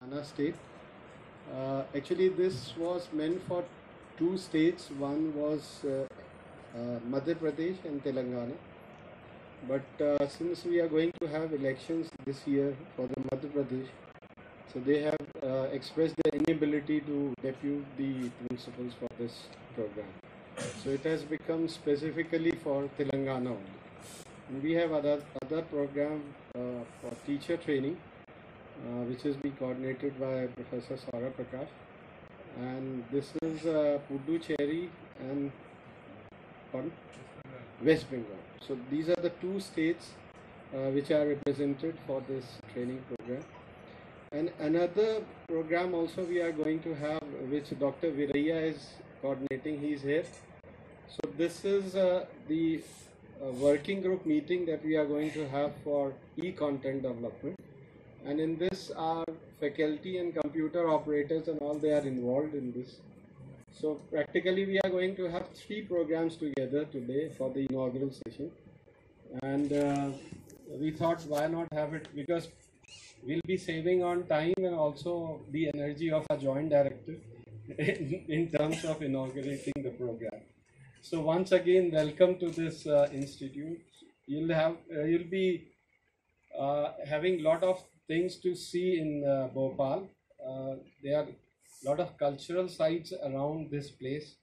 Telangana state. Actually, this was meant for two states. One was Madhya Pradesh and Telangana. But since we are going to have elections this year for the Madhya Pradesh, so they have expressed their inability to depute the principals for this program. So it has become specifically for Telangana only. And we have other program for teacher training, which is being coordinated by Professor Saurabh Prakash. And this is Puducherry and West Bengal. So these are the two states which are represented for this training program. And another program also we are going to have, which Dr. Viraiya is coordinating. He is here. So this is the working group meeting that we are going to have for e-content development. And in this, our faculty and computer operators and all, they are involved in this. So practically we are going to have 3 programs together today for the inaugural session. And we thought, why not have it, because we'll be saving on time and also the energy of a joint director in terms of inaugurating the program. So once again, welcome to this institute. You'll be having lot of things to see in Bhopal. There are a lot of cultural sites around this place,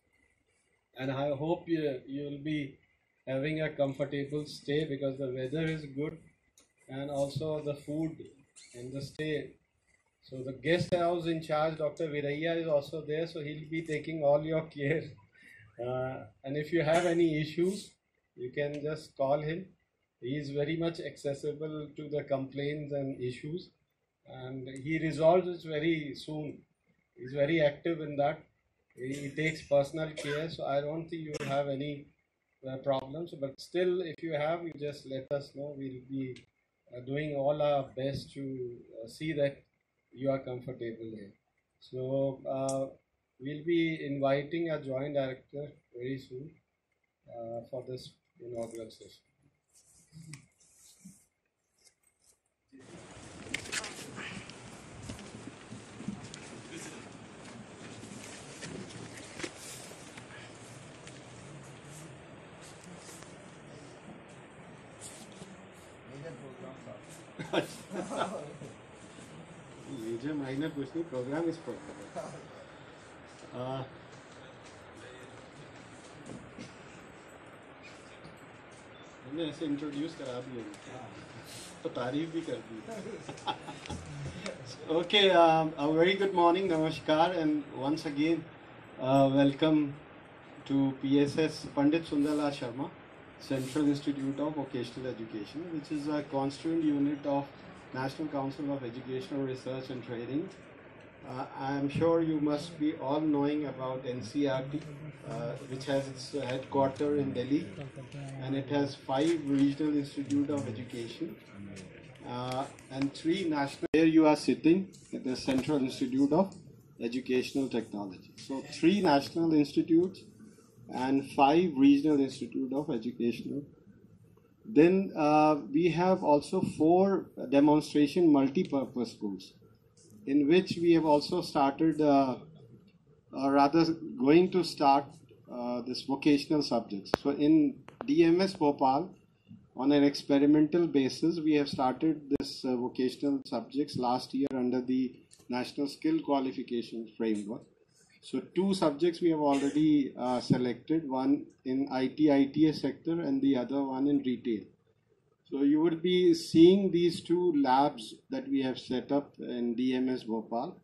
and I hope you'll be having a comfortable stay because the weather is good and also the food and the stay. So the guest house in charge, Dr. Viraiya, is also there, so he'll be taking all your care. And if you have any issues, you can just call him. He is very much accessible to the complaints and issues, and he resolves it very soon. He's very active in that. He takes personal care, so I don't think you will have any problems. But still, if you have, you just let us know. We'll be doing all our best to see that you are comfortable here. So we'll be inviting a joint director very soon for this inaugural session. Major minor कुछ नहीं, program is program. हमने ऐसे introduce करा दिया तो तारीफ भी कर दी. Okay, a very good morning, namaskar, and once again welcome to PSS Pandit Sundarlal Sharma Central Institute of Vocational Education, which is a constituent unit of National Council of Educational Research and Training. I am sure you must be all knowing about NCRT, which has its headquarters in Delhi, and it has 5 regional institutes of education and 3 national. Here you are sitting at the Central Institute of Educational Technology. So 3 national institutes and 5 regional institutes of educational. Then we have also 4 demonstration multi-purpose schools, in which we have also started, or rather going to start this vocational subjects. So in DMS Bhopal, on an experimental basis, we have started this vocational subjects last year under the National Skill Qualification Framework. So 2 subjects we have already selected, one in IT/ITS sector and the other one in retail. So you will be seeing these 2 labs that we have set up in DMS Bhopal.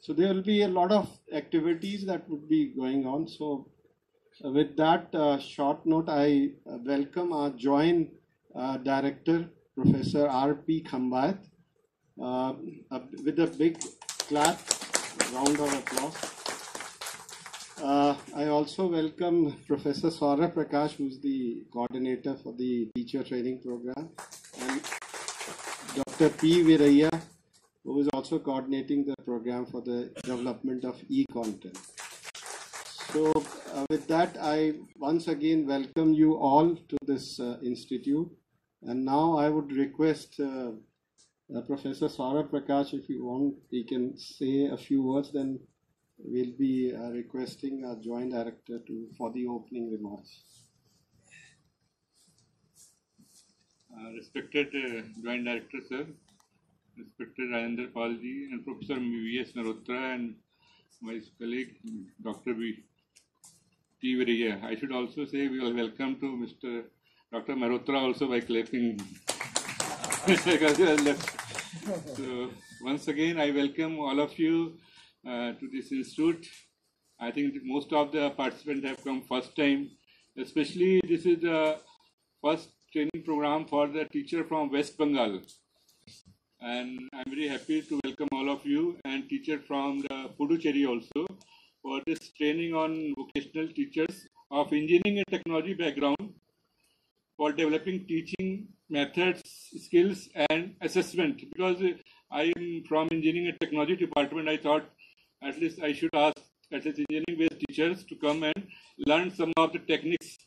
So there will be a lot of activities that would be going on. So with that short note, I welcome our joint director, Professor R.P. Khambayat, with a big clap, round of applause. I also welcome Professor Saurabh Prakash, who is the coordinator for the teacher training program, and Dr. P. Viraiya, who is also coordinating the program for the development of e-content. So with that, I once again welcome you all to this institute. And now I would request Professor Saurabh Prakash, if you want, he can say a few words, then we'll be requesting our Joint Director for the opening remarks. Respected Joint Director, sir, respected Rajendra Palji and Professor V.S. Narotra and my colleague Dr. T. Viraya. I should also say we will welcome to Mr. Dr. Narotra also by clapping. So once again, I welcome all of you to this institute. I think most of the participants have come first time. Especially this is the first training program for the teacher from West Bengal. And I'm very happy to welcome all of you and teacher from the Puducherry also for this training on vocational teachers of engineering and technology background for developing teaching methods, skills and assessment. Because I am from engineering and technology department, I thought at least I should ask at least engineering based teachers to come and learn some of the techniques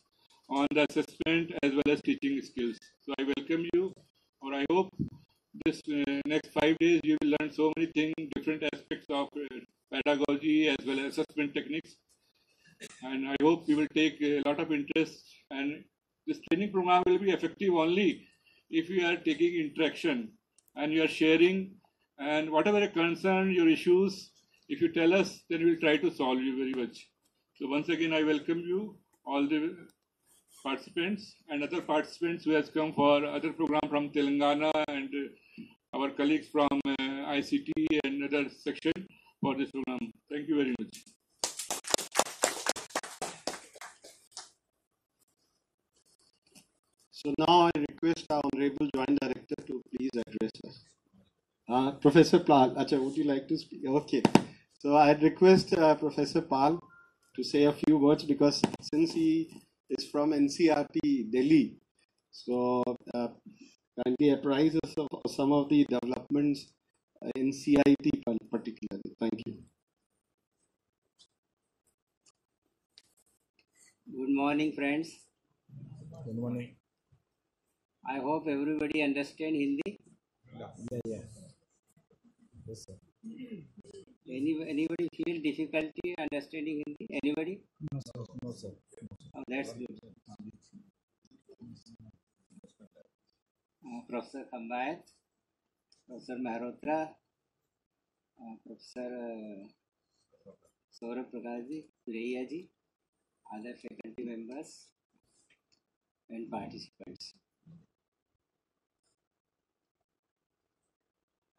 on the assessment as well as teaching skills. So I welcome you, or I hope this next 5 days you will learn so many things, different aspects of pedagogy as well as assessment techniques. And I hope you will take a lot of interest, and this training program will be effective only if you are taking interaction and you are sharing, and whatever your concern, your issues, if you tell us, then we will try to solve you very much. So once again, I welcome you, all the participants and other participants who has come for other program from Telangana and our colleagues from ICT and other section for this program. Thank you very much. So now I request our Honorable Joint Director to please address us. Professor Pal, would you like to speak? Okay. So I'd request Professor Pal to say a few words, because since he is from NCRT Delhi, so kindly apprise us of some of the developments in CIT particularly. Thank you. Good morning, friends. Good morning. I hope everybody understand Hindi. Yeah. Yes, sir. Anybody feel difficulty understanding Hindi? Anybody? No, sir. No, sir. Oh, that's good. Professor Khambayat, Professor Mehrotra, Professor Saurabh Prakash ji, other faculty members and participants.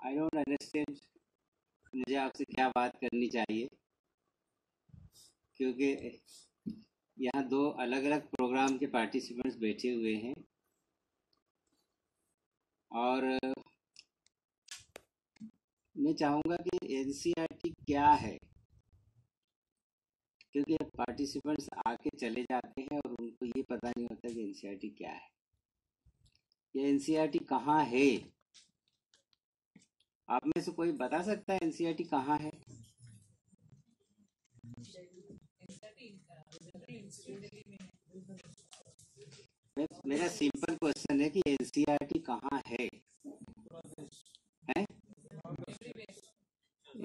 I don't understand मुझे आपसे क्या बात करनी चाहिए, क्योंकि यहाँ दो अलग अलग प्रोग्राम के पार्टिसिपेंट्स बैठे हुए हैं और मैं चाहूँगा कि एनसीईआरटी क्या है, क्योंकि पार्टिसिपेंट्स आके चले जाते हैं और उनको ये पता नहीं होता कि एनसीईआरटी क्या है, ये एनसीईआरटी कहाँ है। आप में से कोई बता सकता है एनसीईआरटी कहाँ है? मेरा सिंपल क्वेश्चन है कि एनसीईआरटी कहाँ है?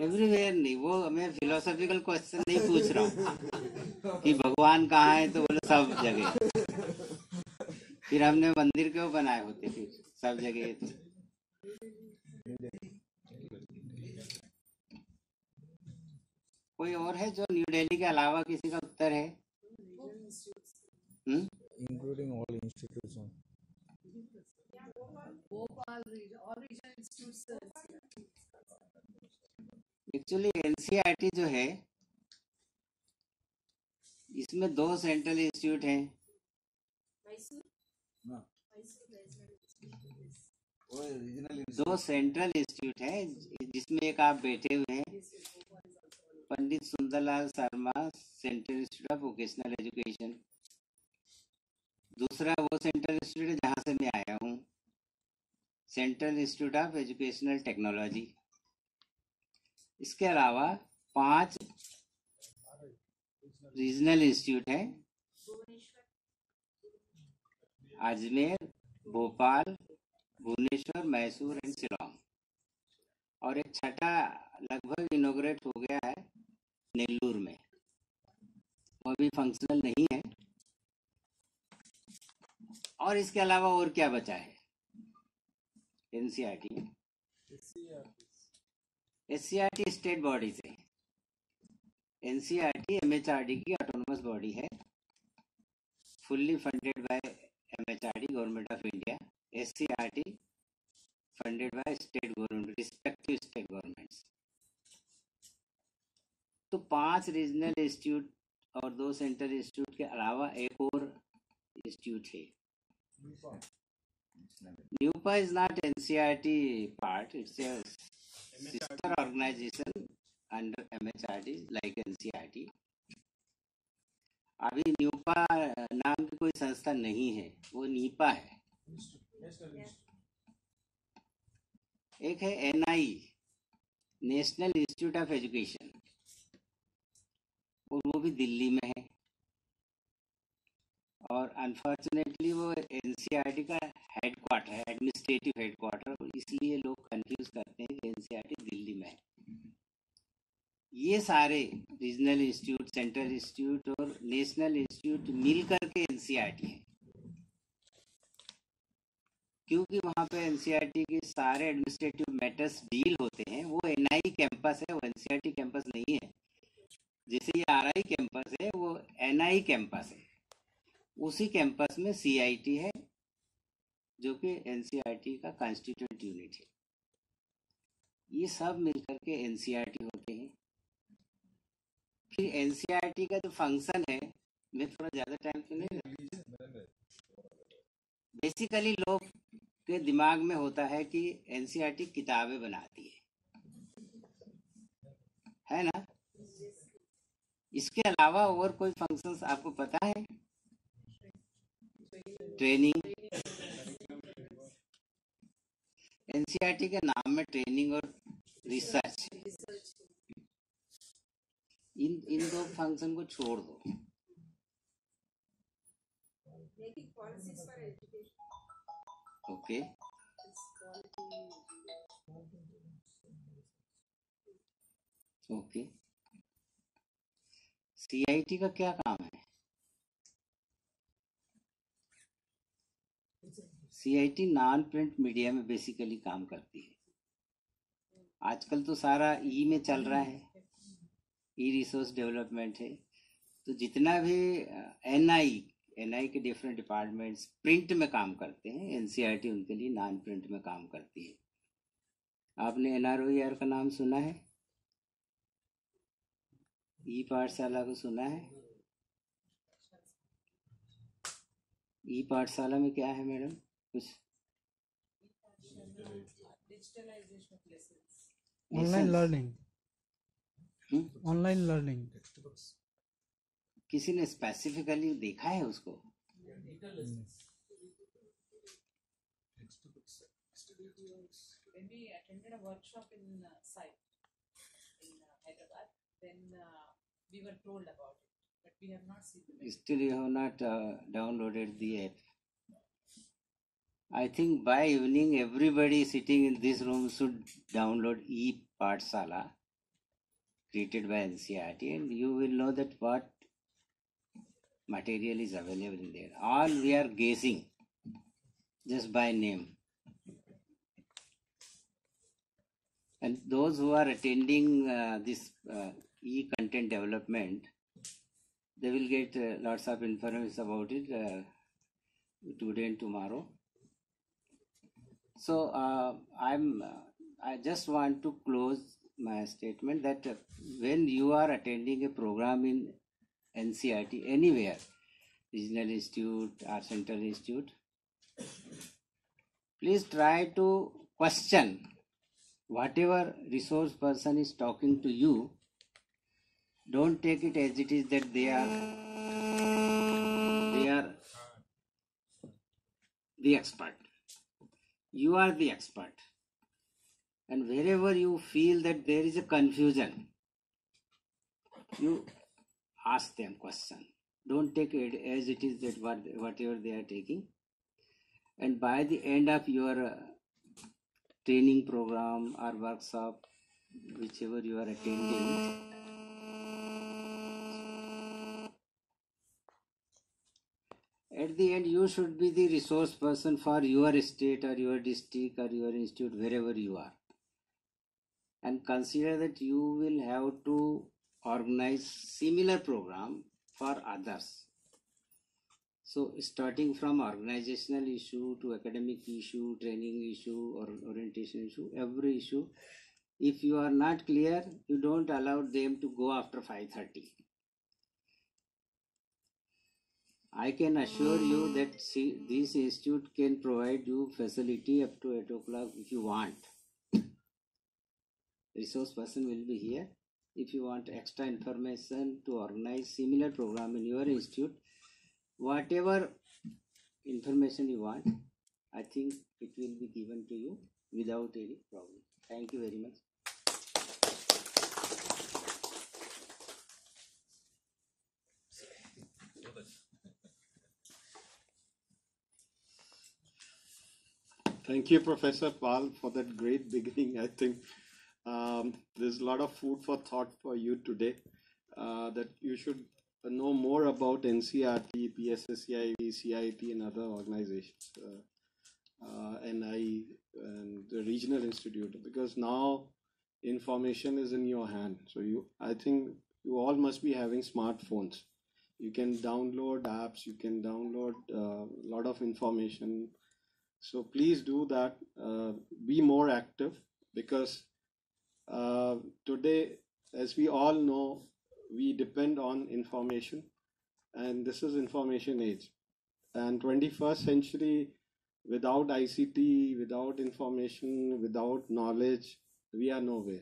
एवरीवेयर नहीं, वो मैं फिलोसॉफिकल क्वेश्चन नहीं पूछ रहा हूँ कि भगवान कहाँ है, तो बोले सब जगह। फिर हमने मंदिर क्यों बनाए होते फिर सब जगह? तो कोई और है जो न्यू दिल्ली के अलावा किसी का उत्तर है? Including all institutions. Bhopal, all regional institutes. Actually NCERT जो है, इसमें दो सेंट्रल इंस्टीट्यूट हैं। दो सेंट्रल इंस्टीट्यूट है जिसमें एक आप बैठे हुए हैं, Pandit Sundarlal Sharma central institute of vocational education. दूसरा वो सेंट्रल इंस्टीट्यूट है जहाँ से मैं आया हूँ, central institute of educational technology. इसके अलावा 5 रीजनल इंस्टीट्यूट है, अजमेर, भोपाल, भुवनेश्वर, मैसूर एंड शिलोंग। और एक छठा लगभग इनोग्रेट हो गया है नेल्लूर में, वो अभी फंक्शनल नहीं है। और इसके अलावा और क्या बचा है एनसीईआरटी में? एससीईआरटी स्टेट बॉडी से, एनसीईआरटी एमएचआरडी की ऑटोनोमस बॉडी है, fully funded by MHRD government of India, SCERT funded by state government, respective state governments. तो 5 रीजनल इंस्टीट्यूट और 2 सेंट्रल इंस्टीट्यूट के अलावा एक और इंस्टीट्यूट है। NUEPA is not NCERT part, it's a sister organization under MHRD like NCERT. अभी NUEPA नाम की कोई संस्था नहीं है, वो नीपा है। एक है NI, national institute of education, और वो भी दिल्ली में है। और अनफॉर्चुनेटली वो एनसीईआरटी का हेडक्वार्टर है, एडमिनिस्ट्रेटिव हेडक्वार्टर, इसलिए लोग कंफ्यूज करते हैं कि एनसीईआरटी दिल्ली में है। ये सारे रीजनल इंस्टीट्यूट, सेंट्रल इंस्टीट्यूट और नेशनल इंस्टीट्यूट मिल करके एनसीईआरटी है, क्योंकि वहाँ पे एनसीईआरटी के सारे एडमिनिस्ट्रेटिव मैटर्स डील होते हैं। वो एनआई कैंपस है, वो एनसीईआरटी कैंपस नहीं है। जैसे ये आरआई कैंपस है, वो एनआई कैंपस है। उसी कैंपस में सीआईटी है, जो कि एनसीईआरटी का कॉन्स्टिट्यूएंट यूनिट है। ये सब मिलकर के एनसीईआरटी होते हैं। फिर एनसीईआरटी का जो फंक्शन है, मैं थोड़ा ज्यादा टाइम तो नहीं, बेसिकली लोग के दिमाग में होता है कि एनसीईआरटी किताबें बनाती है ना? इसके अलावा और कोई फंक्शंस आपको पता है? ट्रेनिंग, एनसीईआरटी के नाम में ट्रेनिंग और रिसर्च, इन 2 फंक्शन को छोड़ दो। Okay, okay. सीआईटी का क्या काम है? सीआईटी नॉन प्रिंट मीडिया में बेसिकली काम करती है। आजकल तो सारा ई में चल रहा है, ई रिसोर्स डेवलपमेंट है। तो जितना भी एनआई के डिफरेंट डिपार्टमेंट्स प्रिंट में काम करते हैं, एनसीईआरटी उनके लिए नॉन प्रिंट में काम करती है। आपने एनआरओईआर का नाम सुना है? ई पाठशाला को सुना है? ई पाठशाला में क्या है मैडम? कुछ ऑनलाइन लर्निंग, ऑनलाइन लर्निंग। किसी ने स्पेसिफिकली देखा है उसको? When we attended a workshop in SCIVE in Hyderabad, then we were told about it, but we have not seen the video. Still you have not downloaded the app. I think by evening everybody sitting in this room should download e-Pathshala created by NCERT, and you will know that what material is available in there. All we are guessing just by name. And those who are attending this e-content development, they will get lots of information about it today and tomorrow. So I just want to close my statement that when you are attending a program in NCERT anywhere, regional institute or central institute, please try to question whatever resource person is talking to you. Don't take it as it is that they are the expert. You are the expert. And wherever you feel that there is a confusion, you ask them question. Don't take it as it is that whatever they are taking. And by the end of your training program or workshop, whichever you are attending. At the end, you should be the resource person for your state or your district or your institute, wherever you are. And consider that you will have to organize similar program for others. So starting from organizational issue to academic issue, training issue or orientation issue, every issue, if you are not clear, you don't allow them to go after 5:30. I can assure you that this institute can provide you facility up to 8 o'clock if you want. Resource person will be here. If you want extra information to organize similar program in your institute, whatever information you want, I think it will be given to you without any problem. Thank you very much. Thank you, Professor Pal, for that great beginning. I think there's a lot of food for thought for you today, that you should know more about NCRT, PSSCIVE, CIT, and other organizations, NI, and the regional institute, because now information is in your hand. So I think you all must be having smartphones. You can download apps, you can download a lot of information. So please do that. Be more active, because today, as we all know, we depend on information, and this is information age. And 21st century, without ICT, without information, without knowledge, we are nowhere.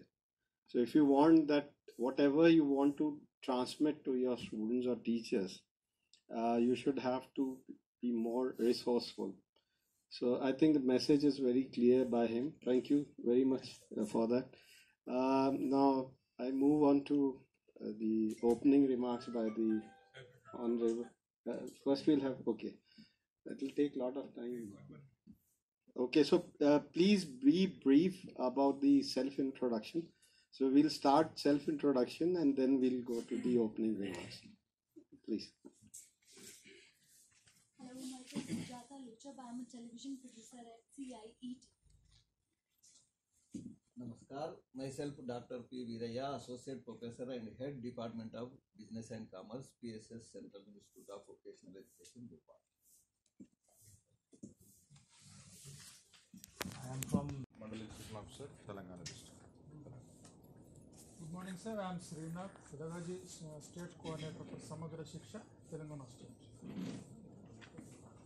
So if you want that, whatever you want to transmit to your students or teachers, you should have to be more resourceful. So I think the message is very clear by him. Thank you very much for that. Now I move on to the opening remarks by the Honorable. First we'll have, okay, that will take a lot of time. Okay, so please be brief about the self-introduction. So we'll start self-introduction and then we'll go to the opening remarks. Please. Hello, myself is Sujata Luchab. I am a television producer at CIET. Namaskar, myself Dr. P. Viraya, Associate Professor and Head Department of Business and Commerce, PSS Central Institute of Vocational Education, Bhopal. I am from Mandal Education Officer, Telangana District. Good morning, sir. I am Srinath, Pedagogy State Coordinator for Samagra Shiksha, Telangana State.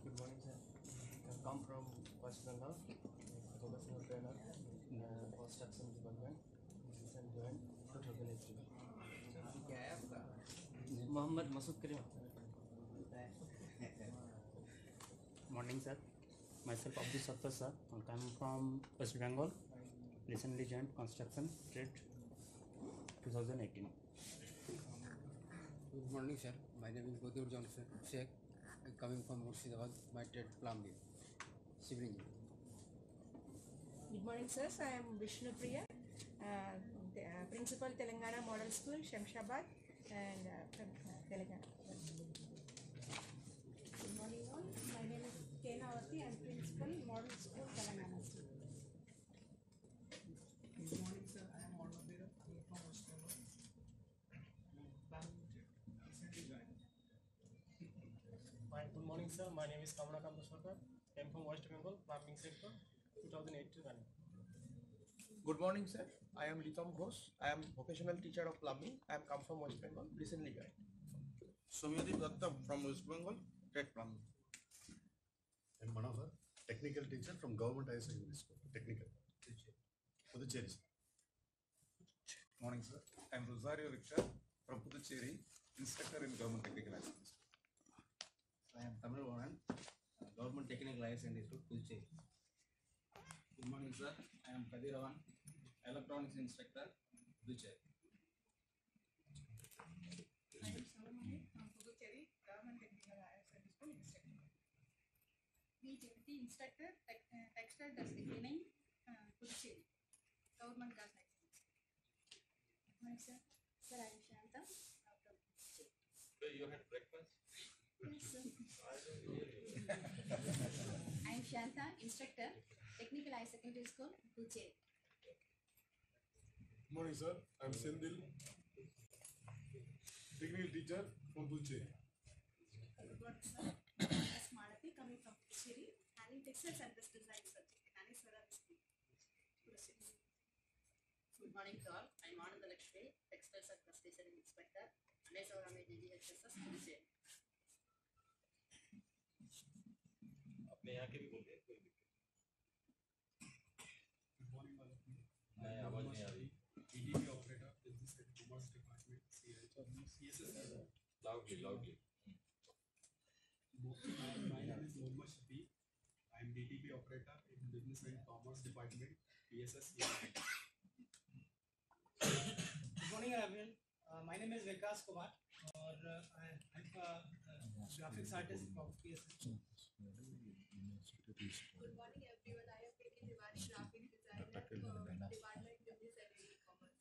Good morning, sir. I come from West Bengal, educational trainer in construction department. Recently joined 2018. Mohammed Masood Karim. Morning, sir. Myself Abdul Sattar, sir. I come from West Bengal. Recently joined construction trade 2018. Good morning, sir. My name is Badur Johnson Sheikh. I'm coming from Murshidabad. My trade plumbing, civil engineering. Good morning, sirs. I am Vishnu Priya, Principal Telangana Model School, Shamshabad, and from Telangana. Good morning, all. My name is Kenavati. I am Principal Model School, Telangana State. Good morning, sir. I am Monobira from West Bengal. Good morning, sir. My name is Kamala Kanta Sarkar. I am from West Bengal, plumbing sector, 2008 running. Good morning, sir. I am Litam Ghosh. I am vocational teacher of plumbing. I am come from West Bengal, recently joined. Somyadeep Datta from West Bengal, trade plumbing. I'm Manohar, technical teacher from Government High Secondary School, technical. Puducherry. Morning, sir. I'm Rosario Victor from Puducherry, instructor in Government Technical High School. I am Tamil Vanan, Government Technical High Secondary School, Puducherry. Good morning, sir. I am Kadiravan, electronics instructor, Puducherry. I am Salamani from Puducherry, Government Technical Higher Secondary School instructor. Me, Jyoti, instructor, textile dust cleaning, Puducherry, Government Girls High School. Good morning, sir. Sir, I am Shanta from Puducherry. So you had breakfast? Yes, sir. I am Shanta, instructor, Technical High Secondary School, Puducherry. Good morning, sir. I'm Sendil, technical teacher from Puducherry. Good morning, sir. I'm Smalathi, coming from Puducherry, handling textiles and dress design subject in Aniswara School, Puducherry. Good morning to all. I am Ananda Lakshmi, Textiles and Dress Design Inspector, Aniswara DGHSS, Puducherry. अपने यहाँ के भी बोलिए कोई दिक्कत Good morning, all of you. नहीं आवाज नहीं आ रही EDP operator, Business and Commerce Department, PSSCIVE. loudly My name is Mohammad Shafi. I am DTP operator in Business and Commerce Department, PSSCIVE. Good morning, everyone. My name is Vikas Kumar, and I'm a graphics artist from PSSCIVE. Good morning, everyone. I am Pretty Tiwari, graphic designer from Department Business and Commerce.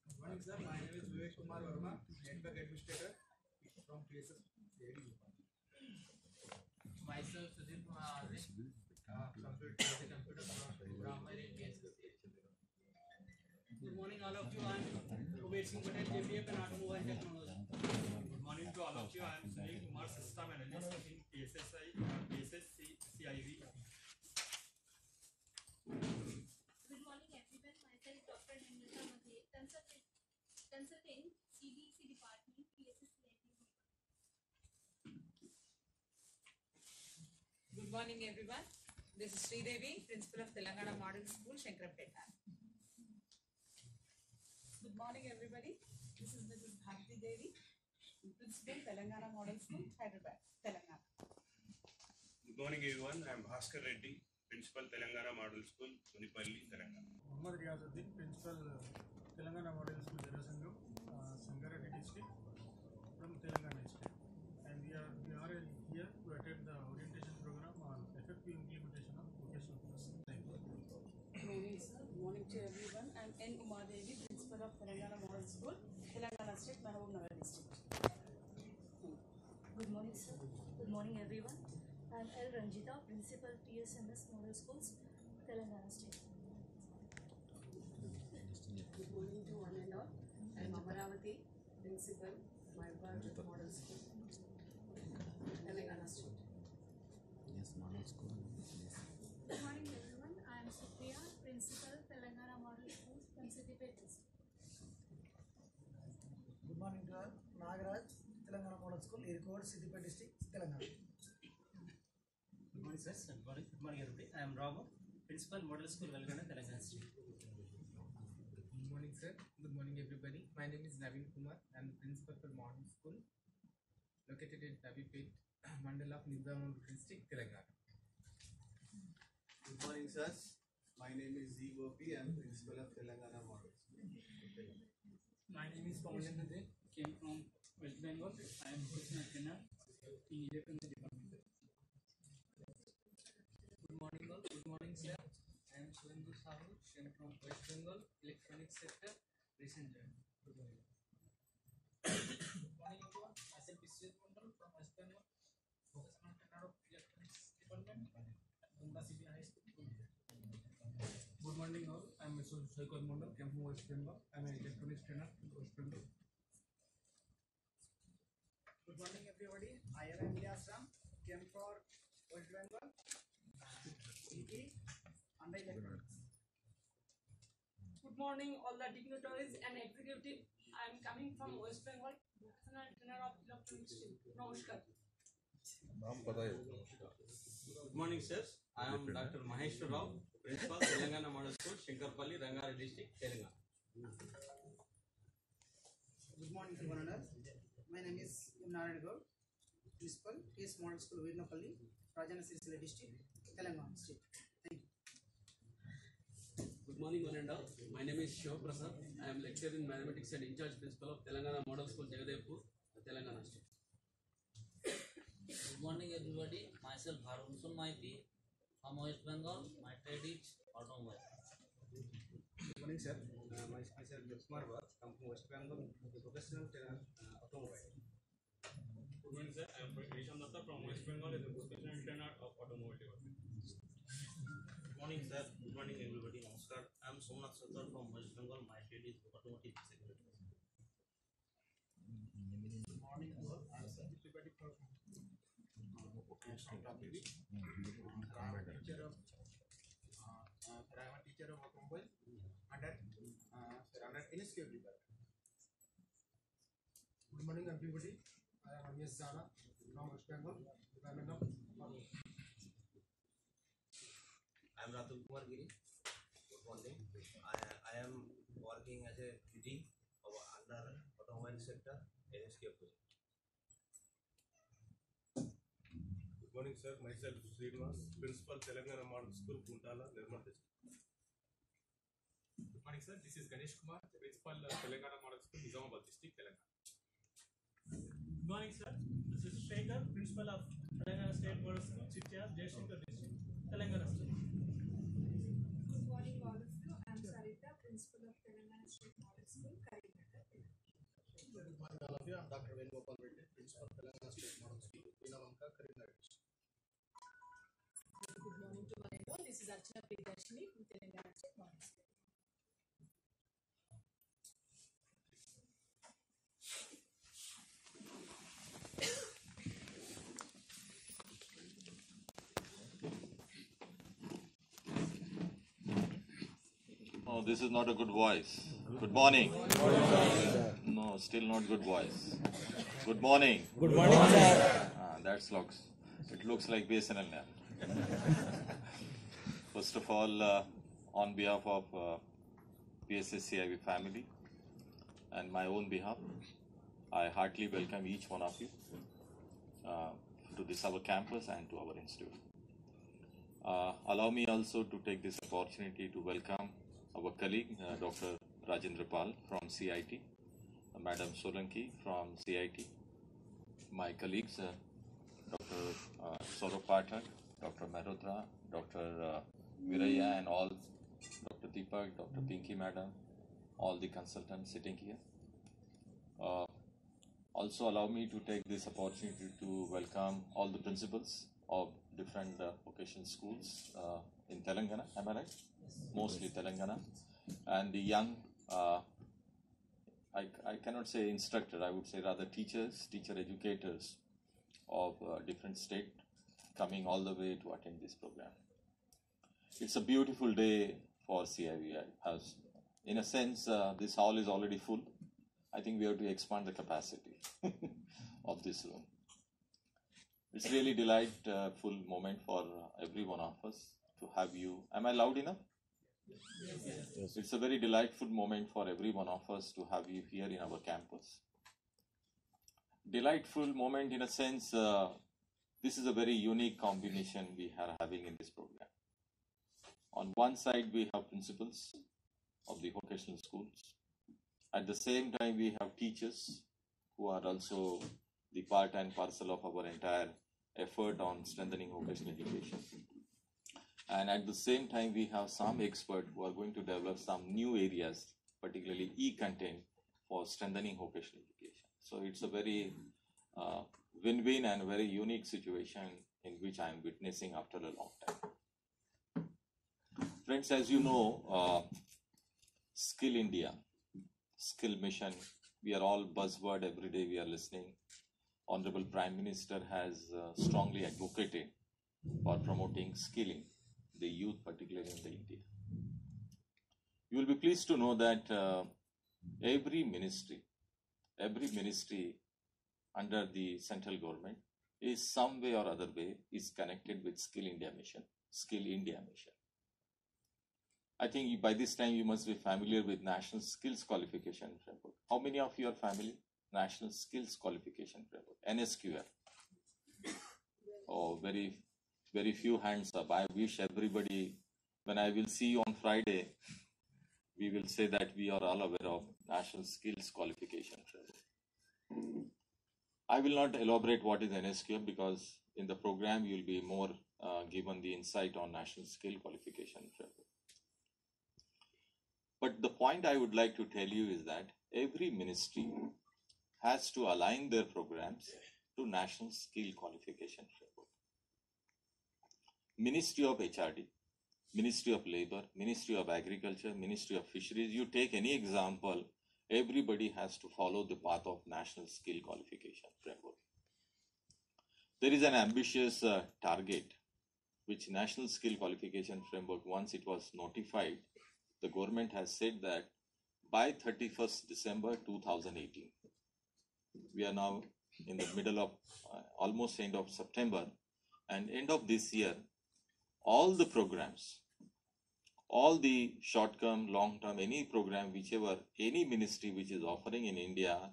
Good morning, sir. My name is Vivek Kumar Verma, network administrator from PSSCIVE. Myself, Sudhir Kumar Arve, computer programmer in PSSCIVE. Good morning, all of you. I'm Robert Singh Patel, JPF and Automobile Technology. Good morning to all of you. I am Sunil Kumar, System Analyst in PSSCIVE. Good morning, everyone. Myself, Dr. Nimrata Madhe, consulting CDC Department, PSSCIVE. Good morning, everyone. This is Sri Devi, Principal of Telangana Model School, Shankarapeta. Good morning, everybody. This is Mrs. Bharti Devi, Principal, Telangana Model School, Hyderabad, Telangana. Good morning, everyone. I am Bhaskar Reddy, Principal, Telangana Model School, Munipalli, Telangana. Muhammad Riazuddin, Principal, Telangana Model School, Derasangam, Sangareddy District, from Telangana State. And we are here to attend the orientation program on effective implementation of vocational course. Thank you. Good morning, sir. Good morning to everyone. I'm N. Umar Devi, Principal of Telangana Model School, Telangana State, Mahabubnagar District. Good morning, sir. Good morning, everyone. I'm L. Ranjita, Principal, PSMS Model Schools, Telangana State. Good morning to one and all. I'm Amaravati, Principal, Maybar Model School, Telangana State. Yes, Model School. Good morning, everyone. I'm Supriya, Principal, Telangana Model Schools, Siddipet District. Good morning to all. Nagaraj, Telangana Model School, Irkod, Siddipet District, Telangana. Good morning, sir. Good morning, everybody. I am Ramu, Principal, Model School, Velgana, Telangana State. Good morning, sir. Good morning, everybody. My name is Naveen Kumar. I am the Principal for Model School, located in Tabipet, Mandal of Nizamabad District, Telangana. Good morning, sirs. My name is Z. Gopi. I am Principal of Telangana Model School. My name is Pawan Dade. Came from West Bengal. I am vocational trainer in electronics department. Good morning, all. Good morning, sir. I am Surendu Sahu. Came from West Bengal, electronics sector, recent joined. Good morning. Good morning, everyone. Myself is Sir Kundal from West Bengal, vocational trainer of electronics department, Tumba CB High School. Good morning, all. I am Mr. Saikor Mondal, came from West Bengal. I am an electronics trainer in West Bengal. Good morning, everybody. I am Ilyas Ram, came from West Bengal, ET, under electronics. Good morning, all the dignitaries and executive. I am coming from West Bengal, vocational trainer of electronics. Namaskar. Good morning, sirs. I am Dr. Maheshwar Rao, Principal, Telangana Model School, Shankarpalli, Rangareddy District, Telangana. Good morning to one another. My name is Narayan Gaur, Principal, PS Model School, Virnapalli, Rajana Siricilla District, Telangana State. Thank you. Good morning, one and all. My name is Shiva Prasad. I am lecturer in mathematics and in-charge principal of Telangana Model School, Jagadevpur, Telangana State. Good morning, everybody. Myself Harun Maiti, From West Bengal, my trade is automobile. Good morning, sir. Myself Kumar Bhatt. I'm from West Bengal, the professional trainer, automobile. Good morning, sir. I am Ishan Datta from West Bengal, as a professional trainer of automobile development. Good morning, sir. Good morning, everybody. Namaskar. I am Somnath Sarkar from West Bengal. My trade is automotive sector. Good morning, sir. I am Sandeep Tripathi from Topic. I am a teacher of automobile under NSQF department. Good morning, everybody. I am Amish Zana from West Bengal, Department of Automobile. I am Ratul Kumar Giri. Good morning. I am working as a PD under automobile sector NSQF. Good morning, sir. Myself Srinivas, Principal Telangana Model School, Puntala, Nirmal District. Good morning, sir. This is Ganesh Kumar, Principal Telangana Model School, Nizamabad District, Telangana. Good morning, sir. This is Shekhar, Principal of Telangana State Model School, Chitya, Jayashankar District, Telangana State. Good morning, all of you. I am Sarita, Principal of Telangana State Model School, Karimnagar. Good morning, all of you. I am Dr. Venugopal Reddy, Principal of Telangana State Model School, Vinavanka, Karimnagar District. Good morning to one and all. This is Archana Priyadarshini from Telangana State Model School. Oh, this is not a good voice. Good morning. No, still not good voice. Good morning. Good morning, sir. It looks like BSNL now. First of all, on behalf of PSSCIVE family and my own behalf, I heartily welcome each one of you to this our campus and to our institute. Allow me also to take this opportunity to welcome our colleague, Dr. Rajendra Pal from CIT, Madam Solanki from CIT, my colleagues, Dr. Saurabh Pathak, Dr. Mehrotra, Dr. Viraya, and all, Dr. Deepak, Dr. Pinky Madam, all the consultants sitting here. Also allow me to take this opportunity to welcome all the principals of different vocational schools in Telangana, am I right? Yes. Mostly Telangana. And the young, I cannot say instructor, I would say rather teachers, teacher educators of different state coming all the way to attend this program. It's a beautiful day for CIVI. As in a sense, this hall is already full. I think we have to expand the capacity of this room. It's really delightful moment for every one of us to have you. Am I loud enough? Yes. It's a very delightful moment for every one of us to have you here in our campus. Delightful moment in a sense, this is a very unique combination we are having in this program. On one side, we have principals of the vocational schools. At the same time, we have teachers who are also the part and parcel of our entire effort on strengthening vocational education. And at the same time, we have some experts who are going to develop some new areas, particularly e-content for strengthening vocational education. So it's a very win-win and very unique situation in which I am witnessing after a long time. Friends, as you know, Skill India, Skill Mission, we are all buzzword every day we are listening. Honorable Prime Minister has strongly advocated for promoting skilling the youth, particularly in the India. You will be pleased to know that every ministry under the central government is some way or other way is connected with Skill India Mission. I think by this time you must be familiar with National Skills Qualification Framework. How many of you are familiar? National Skills Qualification Framework, NSQF. Oh, very, very few hands up. I wish everybody, when I will see you on Friday, we will say that we are all aware of National Skills Qualification Framework. I will not elaborate what is NSQF because in the program you will be more given the insight on national skill qualification framework. But the point I would like to tell you is that every ministry has to align their programs to national skill qualification framework. Ministry of HRD, Ministry of Labor, Ministry of Agriculture, Ministry of Fisheries, you take any example, everybody has to follow the path of national skill qualification framework. There is an ambitious target which national skill qualification framework, once it was notified, the government has said that by 31st December 2018, we are now in the middle of almost end of September, and end of this year, all the programs, all the short-term, long-term, any program, whichever, any ministry which is offering in India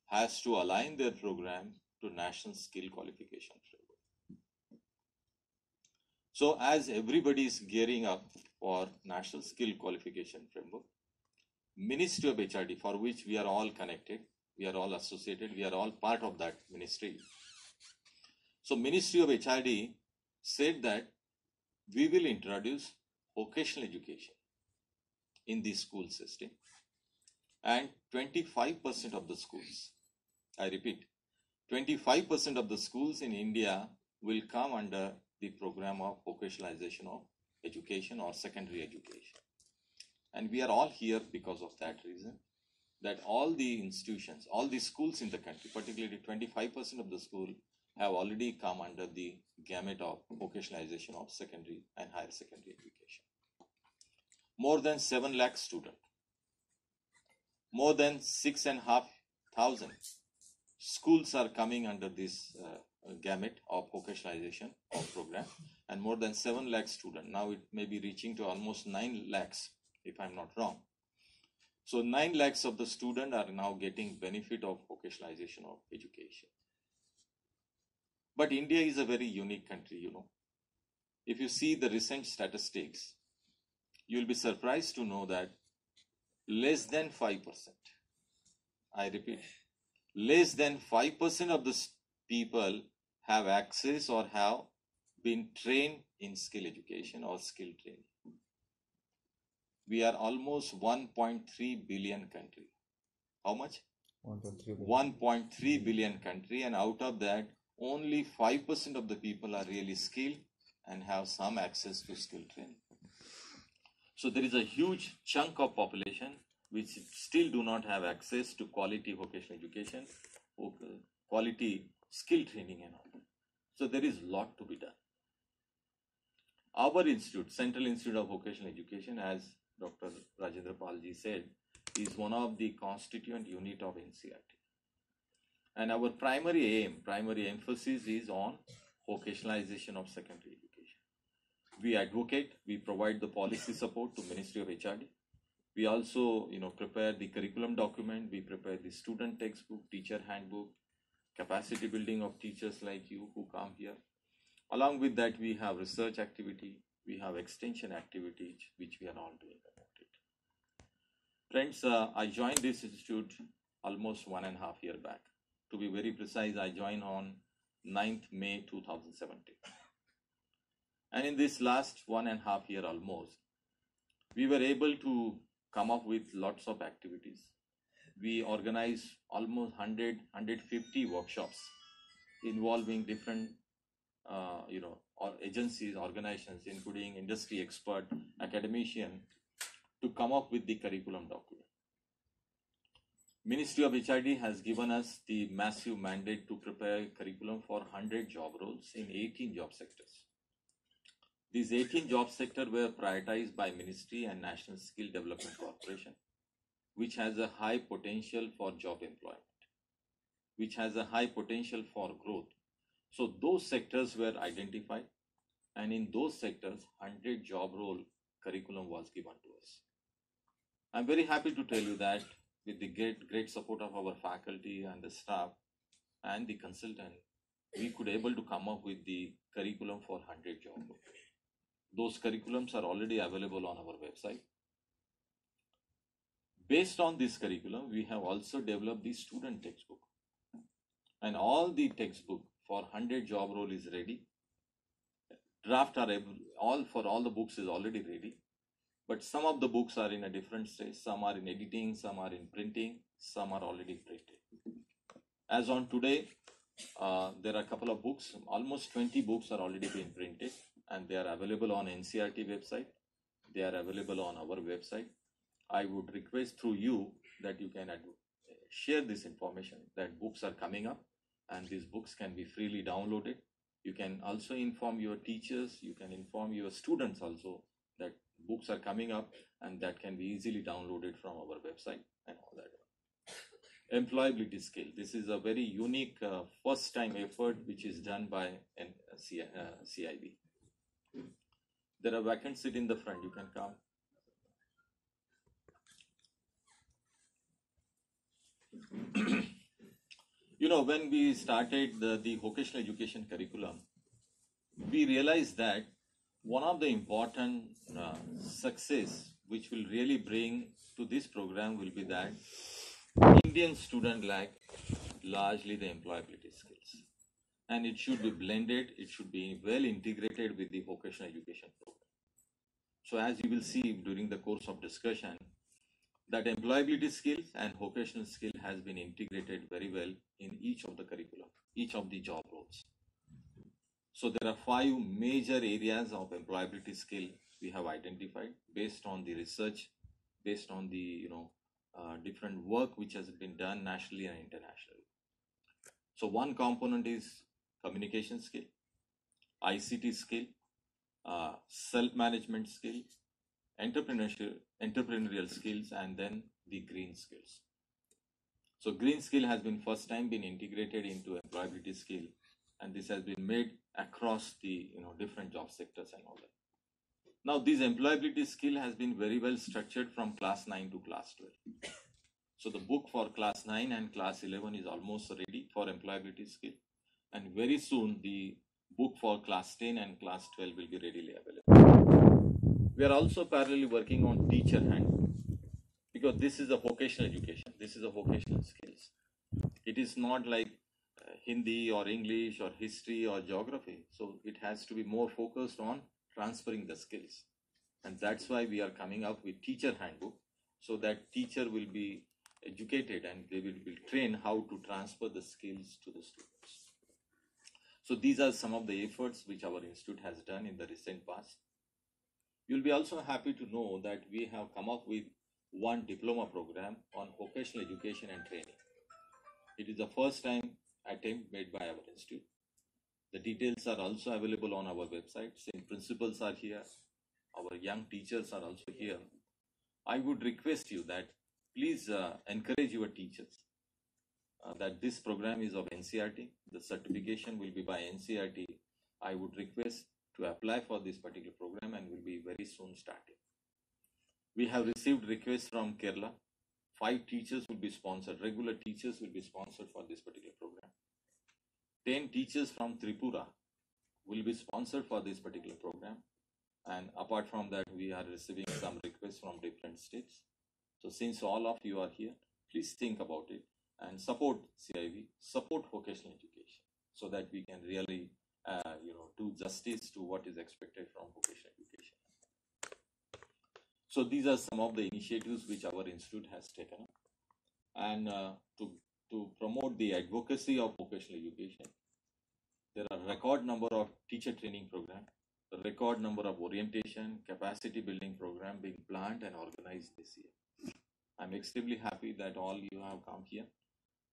has to align their program to national skill qualification framework. So as everybody is gearing up for national skill qualification framework, Ministry of HRD, for which we are all connected, we are all associated, we are all part of that ministry. So Ministry of HRD said that we will introduce vocational education in the school system, and 25% of the schools, I repeat, 25% of the schools in India will come under the program of vocationalization of education or secondary education. And we are all here because of that reason, that all the institutions, all the schools in the country, particularly 25% of the school, have already come under the gamut of vocationalization of secondary and higher secondary education. More than 7 lakh students, more than 6,500 schools are coming under this gamut of vocationalization of program, and more than 7 lakh students. Now it may be reaching to almost 9 lakhs, if I'm not wrong. So 9 lakhs of the students are now getting benefit of vocationalization of education. But India is a very unique country, you know. If you see the recent statistics, you'll be surprised to know that less than 5%, I repeat, less than 5% of the people have access or have been trained in skill education or skill training. We are almost 1.3 billion country. How much? 1.3 billion country, and out of that, only 5% of the people are really skilled and have some access to skill training. So there is a huge chunk of population which still do not have access to quality vocational education, quality skill training and all. So there is a lot to be done. Our institute, Central Institute of Vocational Education, as Dr. Rajendra Palji said, is one of the constituent unit of NCERT. And our primary aim, primary emphasis is on vocationalization of secondary education. We advocate, we provide the policy support to Ministry of HRD. We also, prepare the curriculum document, we prepare the student textbook, teacher handbook, capacity building of teachers like you who come here. Along with that, we have research activity, we have extension activities, which we are all doing about it. Friends, I joined this institute almost 1.5 years back. To be very precise, I joined on 9th May 2017. And in this last 1.5 years almost, we were able to come up with lots of activities. We organized almost 150 workshops involving different agencies, organizations, including industry expert, academician, to come up with the curriculum document. Ministry of HRD has given us the massive mandate to prepare curriculum for 100 job roles in 18 job sectors. These 18 job sectors were prioritized by Ministry and National Skill Development Corporation, which has a high potential for job employment, which has a high potential for growth. So those sectors were identified, and in those sectors, 100 job role curriculum was given to us. I'm very happy to tell you that with the great support of our faculty and the staff and the consultant, we could able to come up with the curriculum for 100 job roles. Those curriculums are already available on our website. Based on this curriculum, we have also developed the student textbook. And all the textbook for 100 job role is ready, draft are all the books is already ready, but some of the books are in a different stage. Some are in editing, some are in printing, some are already printed. As on today, there are a couple of books, almost 20 books are already being printed, and they are available on NCRT website. They are available on our website. I would request through you that you can share this information that books are coming up, and these books can be freely downloaded. You can also inform your teachers, you can inform your students also that books are coming up and that can be easily downloaded from our website and all that. Employability skill. This is a very unique first time effort which is done by CIV. There are vacant seats in the front, you can come. You know, when we started the vocational education curriculum, we realized that one of the important success which will really bring to this program will be that Indian students lack largely the employability skills, and it should be blended, it should be well integrated with the vocational education program. So as you will see during the course of discussion, that employability skills and vocational skill has been integrated very well in each of the curriculum, each of the job roles. So there are 5 major areas of employability skill we have identified based on the research, based on the different work which has been done nationally and internationally. So one component is communication skill, ICT skill, self-management skill, entrepreneurial skills, and then the green skills. So green skill has been first time been integrated into employability skill, and this has been made across the different job sectors and all that. Now this employability skill has been very well structured from class 9 to class 12. So the book for class 9 and class 11 is almost ready for employability skill, and very soon the book for class 10 and class 12 will be readily available. We are also parallelly working on teacher handbook, because this is a vocational education, this is a vocational skills. It is not like Hindi or English or history or geography, so it has to be more focused on transferring the skills, and that's why we are coming up with teacher handbook, so that teacher will be educated and they will be trained how to transfer the skills to the students. So these are some of the efforts which our institute has done in the recent past. You'll be also happy to know that we have come up with one diploma program on vocational education and training. It is the first time attempt made by our institute. The details are also available on our website. Same principals are here. Our young teachers are also here. I would request you that please encourage your teachers that this program is of NCRT. The certification will be by NCRT. I would request to apply for this particular program and will be very soon starting. We have received requests from Kerala. 5 teachers will be sponsored. Regular teachers will be sponsored for this particular program. 10 teachers from Tripura will be sponsored for this particular program. And apart from that, we are receiving some requests from different states. So since all of you are here, please think about it and support CIV, support vocational education, so that we can really do justice to what is expected from vocational education. So these are some of the initiatives which our institute has taken up. And to promote the advocacy of vocational education, there are record number of teacher training programs, the record number of orientation, capacity building program being planned and organized this year. I'm extremely happy that all you have come here,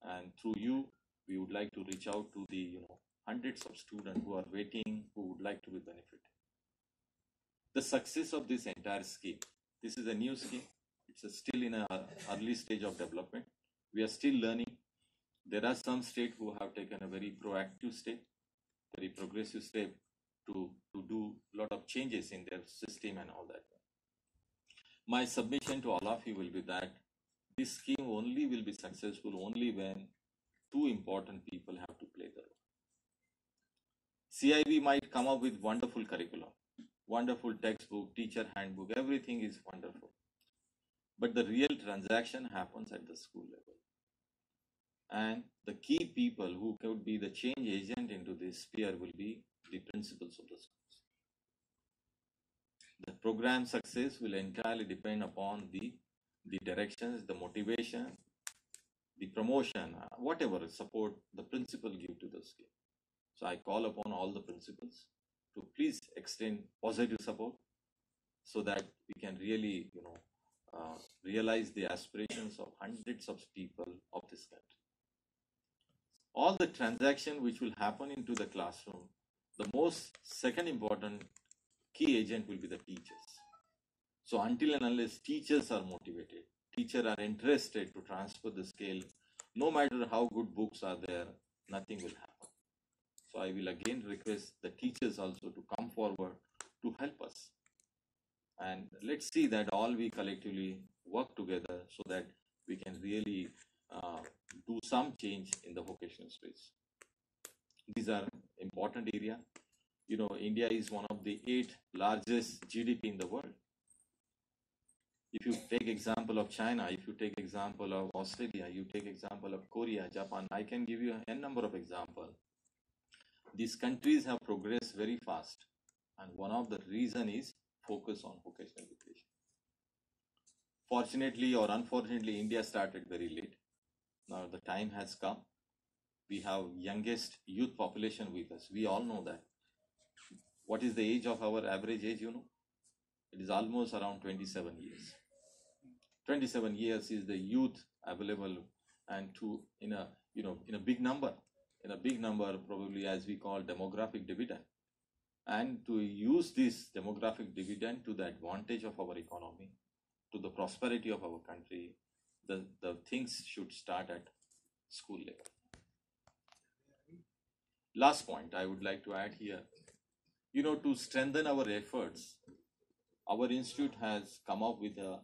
and through you, we would like to reach out to the hundreds of students who are waiting, who would like to be benefited. The success of this entire scheme, this is a new scheme. It's still in an early stage of development. We are still learning. There are some states who have taken a very proactive step, very progressive step to do a lot of changes in their system and all that. My submission to all of you will be that this scheme only will be successful only when 2 important people have to play the role. CIV might come up with wonderful curriculum, wonderful textbook, teacher handbook, everything is wonderful. But the real transaction happens at the school level. And the key people who could be the change agent into this sphere will be the principals of the schools. The program success will entirely depend upon the directions, the motivation, the promotion, whatever support the principal give to the scheme. So I call upon all the principals to please extend positive support so that we can really, realize the aspirations of hundreds of people of this country. All the transaction which will happen into the classroom, the most second important key agent will be the teachers. So until and unless teachers are motivated, teachers are interested to transfer the skill, no matter how good books are there, nothing will happen. So I will again request the teachers also to come forward to help us. And let's see that all we collectively work together so that we can really do some change in the vocational space. These are important area. India is one of the 8 largest GDP in the world. If you take example of China, if you take example of Australia, you take example of Korea, Japan, I can give you a number of examples. These countries have progressed very fast, and one of the reason is focus on vocational education. Fortunately or unfortunately, India started very late. Now the time has come. We have youngest youth population with us. We all know that. What is the age of our average age, It is almost around 27 years. 27 years is the youth available, and in a big number, probably as we call demographic dividend. And to use this demographic dividend to the advantage of our economy, to the prosperity of our country, the things should start at school level. Last point I would like to add here, to strengthen our efforts, our institute has come up with a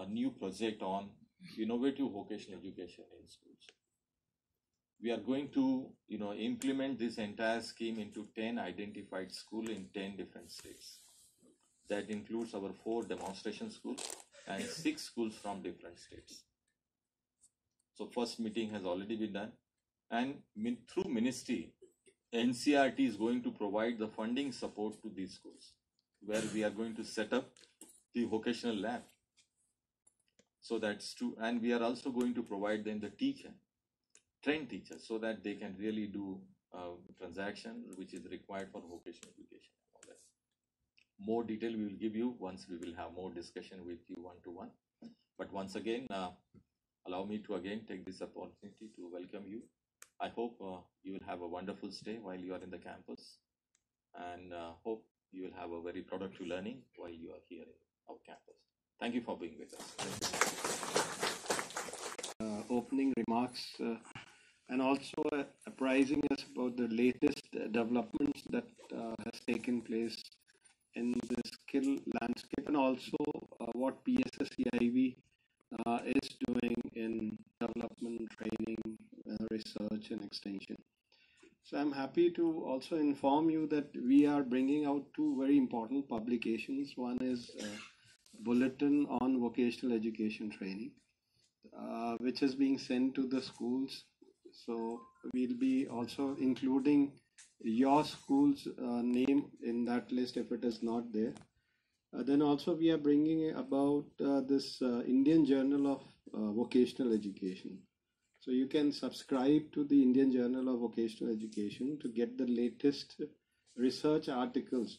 new project on innovative vocational education in schools. We are going to, implement this entire scheme into 10 identified schools in 10 different states. That includes our 4 demonstration schools and 6 schools from different states. So first meeting has already been done, and through ministry, NCRT is going to provide the funding support to these schools, where we are going to set up the vocational lab. So that's true, and we are also going to provide them the trained teachers, so that they can really do transaction which is required for vocational education. All that. More detail we will give you once we will have more discussion with you one-to-one. But once again, allow me to again take this opportunity to welcome you. I hope you will have a wonderful stay while you are in the campus, and hope you will have a very productive learning while you are here in our campus. Thank you for being with us. Opening remarks and also apprising us about the latest developments that has taken place in the skill landscape, and also what PSSCIVE is doing in development, training, research and extension. So I'm happy to also inform you that we are bringing out 2 very important publications. One is Bulletin on Vocational Education Training, which is being sent to the schools. So we'll be also including your school's name in that list if it is not there. Then also we are bringing about this Indian Journal of Vocational Education. So you can subscribe to the Indian Journal of Vocational Education to get the latest research articles.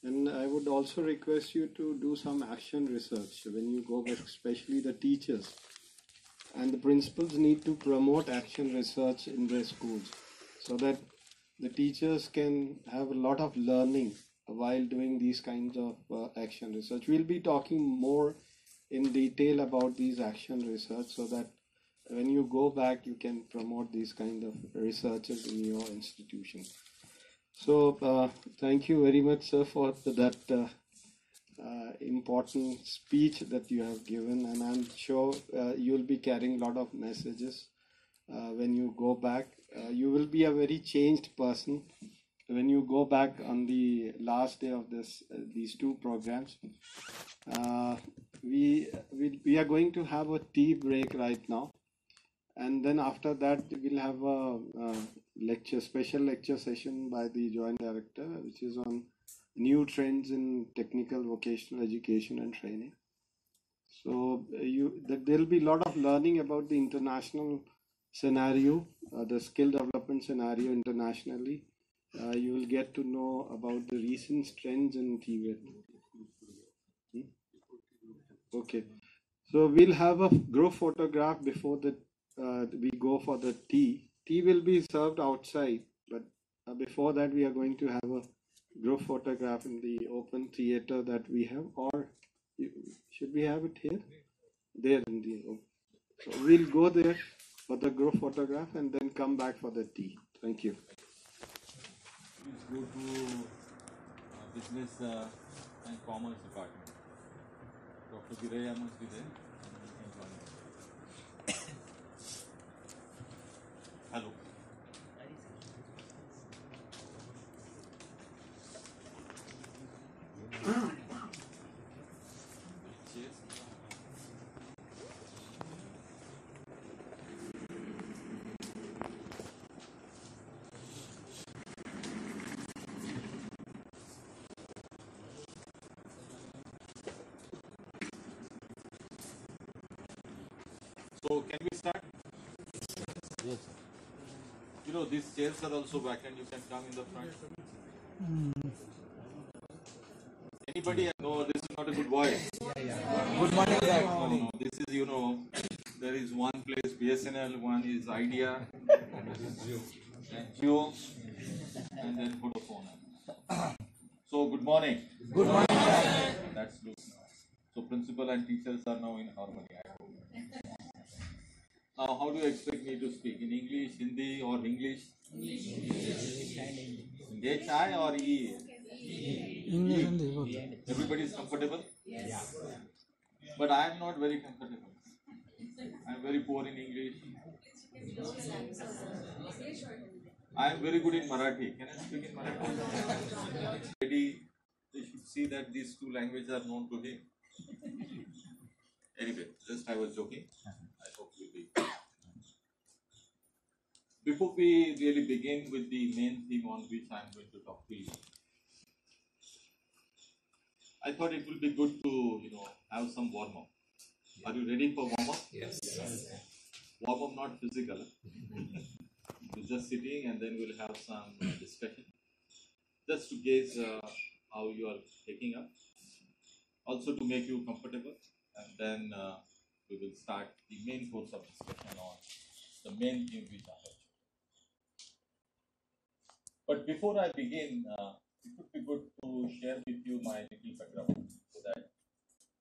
And I would also request you to do some action research when you go back, especially the teachers. And the principals need to promote action research in their schools so that the teachers can have a lot of learning while doing these kinds of action research. We'll be talking more in detail about these action research so that when you go back, you can promote these kind of researches in your institution. So thank you very much, sir, for that important speech that you have given, and I'm sure you'll be carrying a lot of messages when you go back. You will be a very changed person when you go back on the last day of these 2 programs. We are going to have a tea break right now, and then after that we'll have a special lecture session by the Joint Director, which is on new trends in technical vocational education and training. So there'll be a lot of learning about the international scenario, the skill development scenario internationally. You will get to know about the recent trends in TVET. Okay, so we'll have a group photograph before we go for the tea. Tea will be served outside, but before that we are going to have a group photograph in the open theater that we have, or should we have it here? There in the open. So we'll go there for the group photograph and then come back for the tea. Thank you. Please go to Business and Commerce Department. Dr. Biraya must be there. You can join us. Hello. Cheers. So can we start? Yes. You know, these chairs are also vacant. You can come in the front. Anybody? No, this is not a good voice. Good morning, sir. No, this is, there is one place BSNL, one is Idea, and Jio, and then Vodafone. So good morning. Good morning, sir. That's good. So principal and teachers are now in harmony, I hope. Now, how do you expect me to speak? In English, Hindi, or English? English. Chai or E? English, Hindi, both. Everybody is comfortable? Yes. But I am not very comfortable. I am very poor in English. I am very good in Marathi. Can I speak in Marathi? Maybe they should see that these two languages are known to him. Anyway, just I was joking. I hope you'll be. Before we really begin with the main theme on which I am going to talk to you, I thought it will be good to, have some warm up. Are you ready for warm up? Yes. Warm up, not physical. We're just sitting and then we'll have some discussion, just to gauge how you are taking up. Also to make you comfortable, and then we will start the main course of discussion on the main theme which I have. But before I begin, it would be good to share with you my little background so that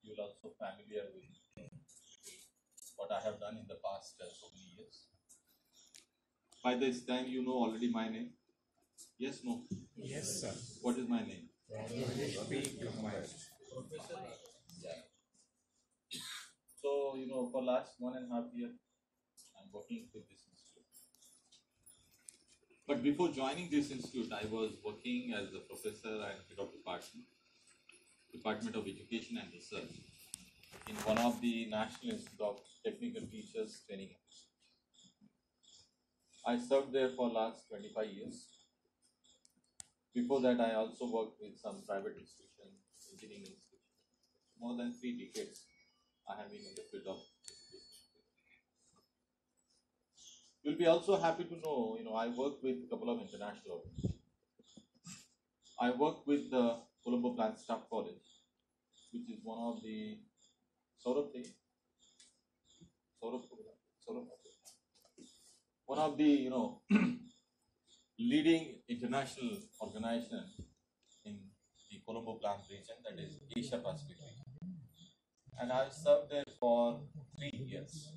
you will also familiar with what I have done in the past so many years. By this time, you know already my name. Yes, no? Yes, sir. What is my name? So, for last 1.5 years, I'm working with this institute. But before joining this institute, I was working as a professor and head of Department of Education and Research in one of the National Institute of Technical Teachers Training. I served there for last 25 years. Before that, I also worked with some private institutions, engineering institutions. More than 3 decades, I have been in the field of education. You'll be also happy to know, I work with a couple of international organizations. I work with the Colombo Plant Staff College, which is one of the one of the leading international organization in the Colombo Plant region, that is Asia Pacific region. And I served there for 3 years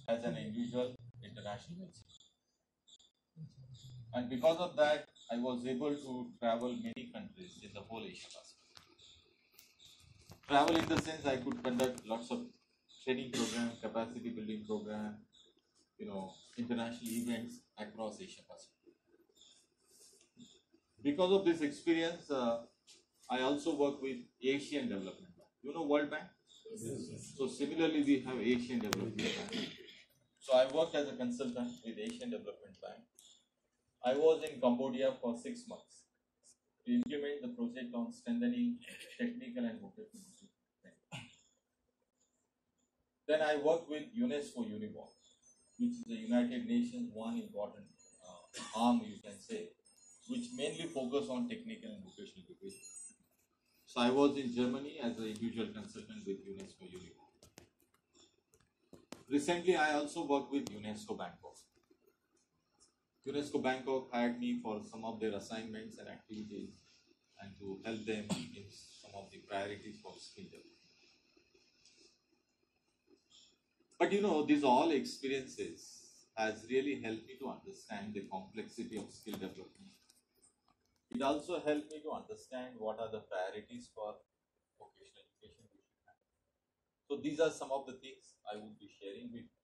as an individual international visitor. And because of that, I was able to travel many countries in the whole Asia Pacific. Travel in the sense I could conduct lots of training programs, capacity building programs, international events across Asia Pacific. Because of this experience, I also work with Asian Development Bank. You know World Bank? Yes. So similarly, we have Asian Development Bank. So I worked as a consultant with Asian Development Bank. I was in Cambodia for 6 months. to implement the project on strengthening technical and vocational training. Then I worked with UNESCO Uniball, which is the United Nations one important arm, you can say, which mainly focus on technical and vocational education. So I was in Germany as an individual consultant with UNESCO Uniball. Recently, I also worked with UNESCO Bangkok. UNESCO Bangkok hired me for some of their assignments and activities and to help them in some of the priorities for skill development. But you know, these all experiences has really helped me to understand the complexity of skill development. It also helped me to understand what are the priorities for vocational education we should have. So these are some of the things I would be sharing with you,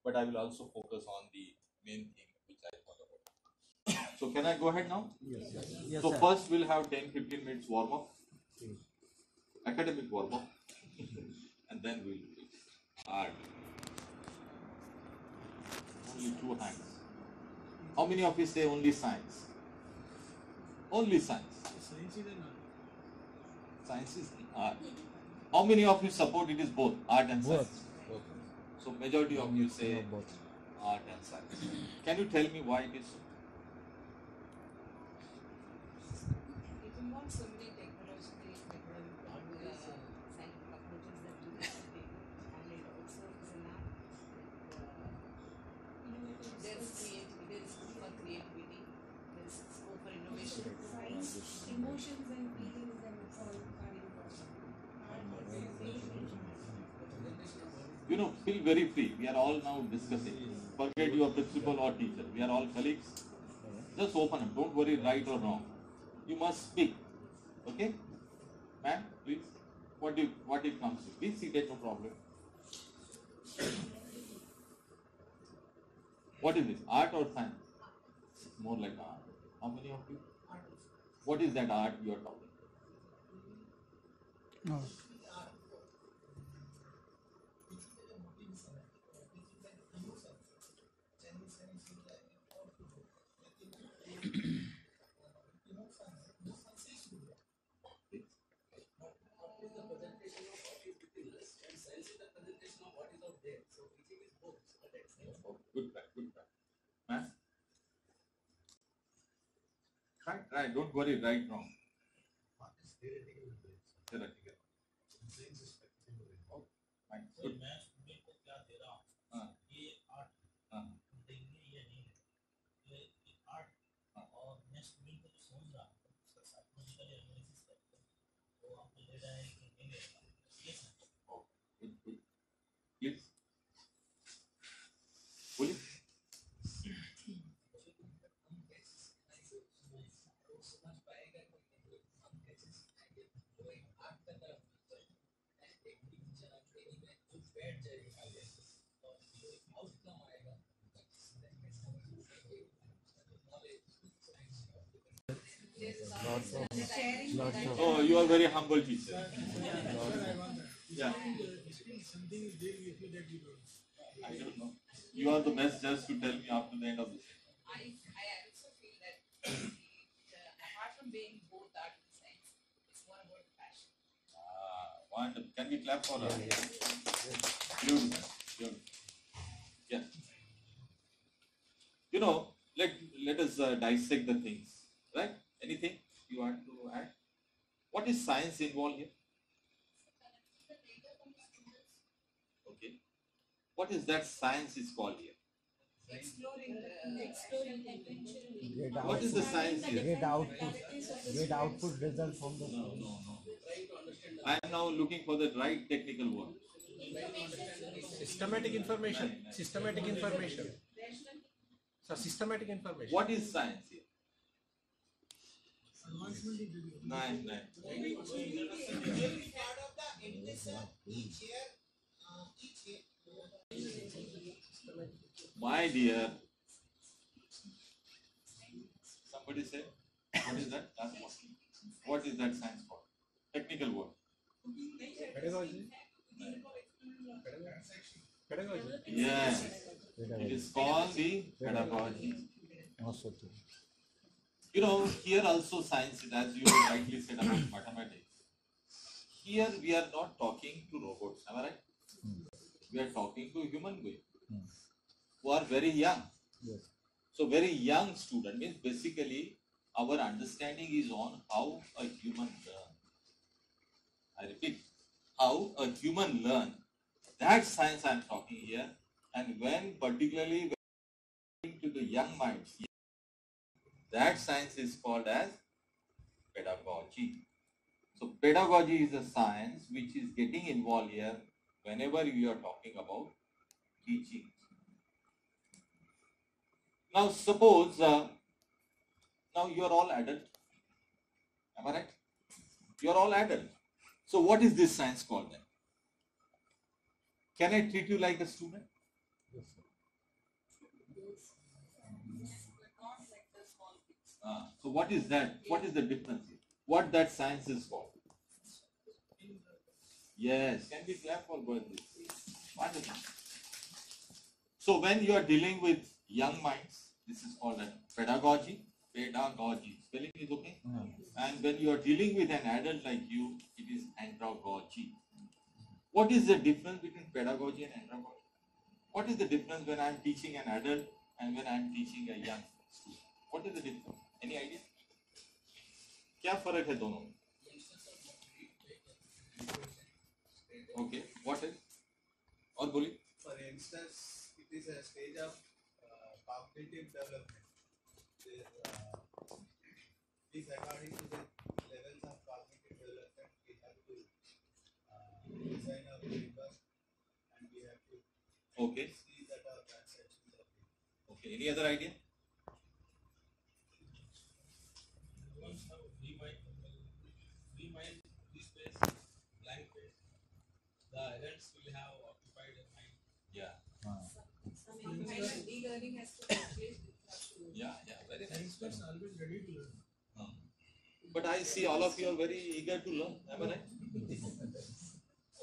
but I will also focus on the main thing which I thought about. So can I go ahead now? Yes, so sir. first we'll have 10-15 minutes warm up, academic warm up, and then we'll start. Only 2 hands. How many of you say only science? Only science. Science is art. How many of you support it is both art and science? Both. So majority of you say both. art and science. Can you tell me why it is so? It involves so many technological scientific approaches that we have to take, and it also is an art. There is scope for creativity, there is scope for innovation. Science, emotions and feelings and all are important. You know, feel very free. We are all now discussing. Forget your principal or teacher. We are all colleagues. Just open up. Don't worry right or wrong. You must speak. Okay? Ma'am, please. What it comes to. Please seated, no problem. What is this? Art or science? More like art. How many of you? What is that art you are talking? No. Good try, good try. Ma'am? Try, don't worry, right, wrong. Theoretical. Oh, fine. Good. Good, good. Please. Will you? Oh, you are very humble teacher. Yeah. Something is there with you that you don't. I don't know. You are the best judge to tell me after the end of this. I also feel that apart from being both art and science, it's more about the passion. Wonderful. Can we clap for her? Beautiful. Beautiful. Yeah. You know, let us dissect the things. Right? Anything you want to add? What is science involved here? Okay. What is that science is called here? Exploring potential. What is the science here? Get output result from the No. I am now looking for the right technical word. Systematic information. Systematic information. So systematic information. What is science here? Advancement in the Nice. My dear, somebody said, what is that? What is that science called? Technical word. Pedagogy. Pedagogy. Yes. It is called the pedagogy. You know, here also science, as you rightly said about mathematics, here we are not talking to robots, am I right? We are talking to human beings who are very young. Yes. So very young student means basically our understanding is on how a human learn. I repeat, how a human learn. That science I am talking here. And when particularly when to the young minds, that science is called as pedagogy. So pedagogy is a science which is getting involved here whenever you are talking about teaching. Now suppose, now you are all adult. Am I right? You are all adult. So what is this science called then? Can I treat you like a student? Yes, sir. So what is that? What is the difference here? What that science is called? Yes, can we clap for both this? Wonderful. So when you are dealing with young minds, this is called a pedagogy. Pedagogy. Spelling is okay? And when you are dealing with an adult like you, it is andragogy. What is the difference between pedagogy and andragogy? What is the difference when I am teaching an adult and when I am teaching a young student? What is the difference? Any idea? क्या फर्क है दोनों में? Okay, what is? और बोलिए. For instance, it is a stage of cognitive development. It is according to the levels of cognitive development we have to design our paper and we have to see that our transactions are good. Okay, any other idea? We might this space, blank space. The adults will have occupied a mind. Yeah. Some kind of e-learning has to take place. Yeah, very nice. Experts are always ready to learn. But I see all of you are very eager to learn. Am I right?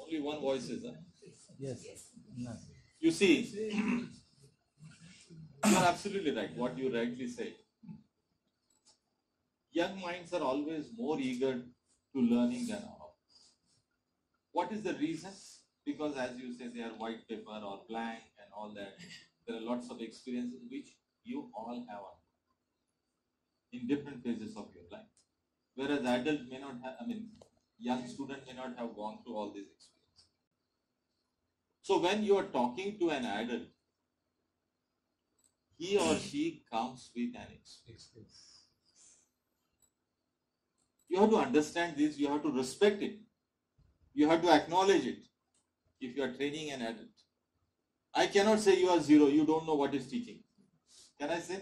Only one voice is there. Yes. No. You see, you are absolutely right. What you rightly said. Young minds are always more eager to learning than all of us. What is the reason? Because as you say, they are white paper or blank and all that. There are lots of experiences which you all have in different phases of your life. Whereas adult may not have, young student may not have gone through all these experiences. So when you are talking to an adult, he or she comes with an experience. You have to understand this, you have to respect it. You have to acknowledge it if you are training an adult. I cannot say you are zero, you don't know what is teaching. Can I say?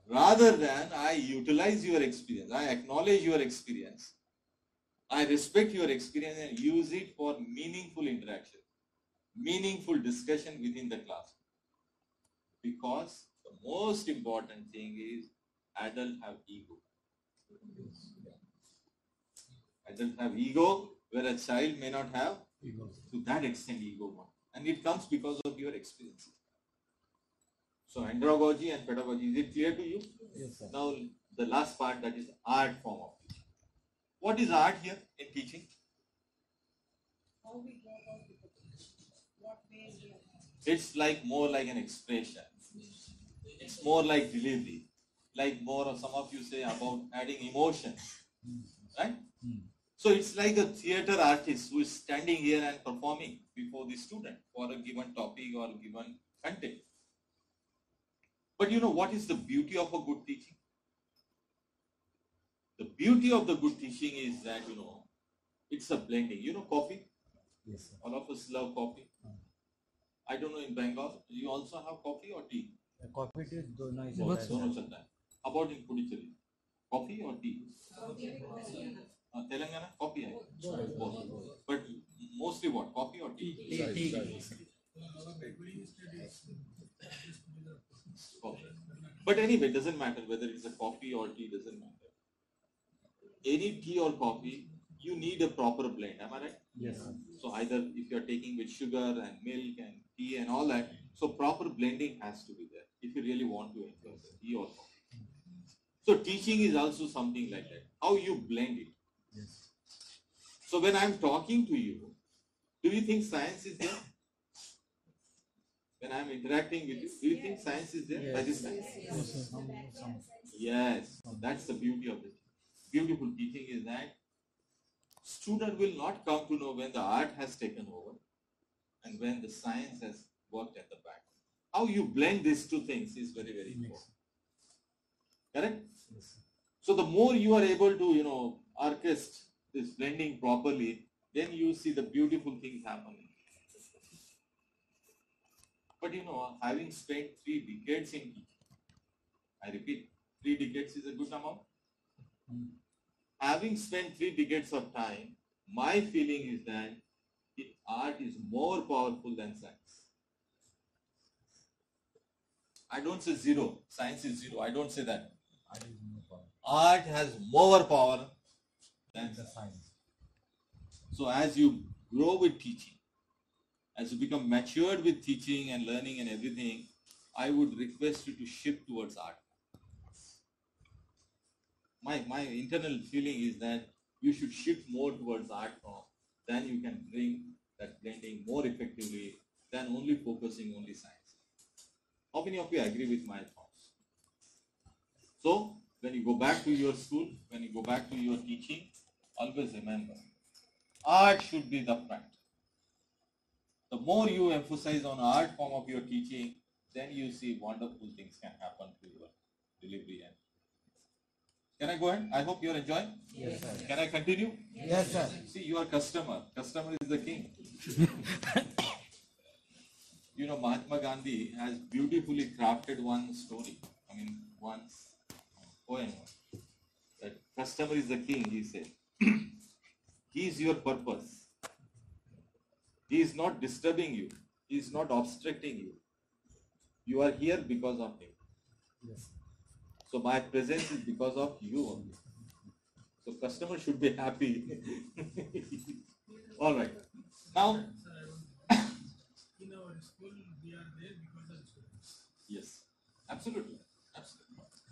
Rather than I utilize your experience, I acknowledge your experience, I respect your experience and use it for meaningful interaction, meaningful discussion within the class. Because the most important thing is adults have ego. Adults have ego, where a child may not have ego. To that extent ego one. And it comes because of your experiences. So andragogy and pedagogy, is it clear to you? Yes, sir. Now the last part, that is art form of teaching. What is art here in teaching? How we go about the what ways we are. It's like more like an expression. It's more like delivery. Like more of some of you say about adding emotion. Right? So it's like a theater artist who is standing here and performing before the student for a given topic or given content. But you know what is the beauty of a good teaching? The beauty of the good teaching is that, it's a blending. You know coffee? Yes, sir. All of us love coffee. I don't know in Bengal, do you also have coffee or tea? Coffee tea दोनों ही Both चलता है. चलता है. How about in Puducherry? Coffee or tea? Telangana, coffee hai. Both. But mostly what? Coffee or tea? Tea. Coffee. But anyway, it doesn't matter whether it's a coffee or tea, doesn't matter. Any tea or coffee, you need a proper blend, am I right? Yes, sir. So either if you're taking with sugar and milk and tea and all that, so proper blending has to be there if you really want to enjoy the tea or coffee. So teaching is also something like that. How you blend it. Yes. So when I'm talking to you, do you think science is there? When I'm interacting with you, do you think science is there? By this time? Yes. That's the beauty of it. Beautiful teaching is that student will not come to know when the art has taken over and when the science has worked at the back. How you blend these two things is very, very important. Correct? Yes. So the more you are able to, orchestrate this blending properly, then you see the beautiful things happening. But having spent 3 decades in teaching, I repeat, 3 decades is a good amount. Having spent 3 decades of time, my feeling is that the art is more powerful than science. I don't say zero, science is zero. I don't say that. Art has more power than the science. So as you grow with teaching, as you become matured with teaching and learning and everything, I would request you to shift towards art. My internal feeling is that you should shift more towards art form. Then you can bring that blending more effectively than only focusing only science. How many of you agree with my thoughts? So when you go back to your school, when you go back to your teaching, always remember, art should be the front. The more you emphasize on art form of your teaching, then you see wonderful things can happen to your delivery. And can I go ahead? I hope you're enjoying. Yes, sir. Can I continue? Yes, sir. See, you are customer. Customer is the king. Mahatma Gandhi has beautifully crafted one story. One poem. That customer is the king, he said. He is your purpose. He is not disturbing you. He is not obstructing you. You are here because of him. Yes. So my presence is because of you only. So customer should be happy. All right. Now, in our school, we are there because of students. yes, absolutely.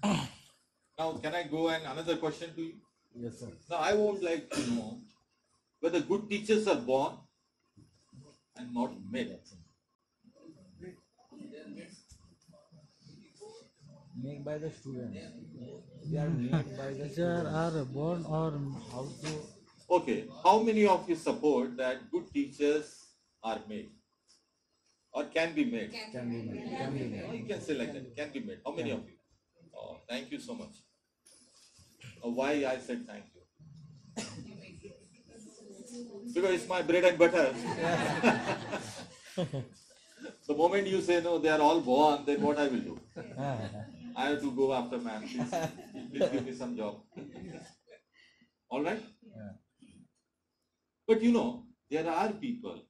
Now, can I go and another question to you? Yes, sir. Now, I would like to know whether good teachers are born and not made. Made by the student. They are made by the teacher are born or how to. Okay, how many of you support that good teachers are made or can be made? Can be made. Can be made. You can say like that. Can be made. How many of you? Oh, thank you so much. Why I said thank you? Because it's my bread and butter. The moment you say no, they are all born, then what I will do? I have to go after man. Please give me some job. All right? Yeah. But there are people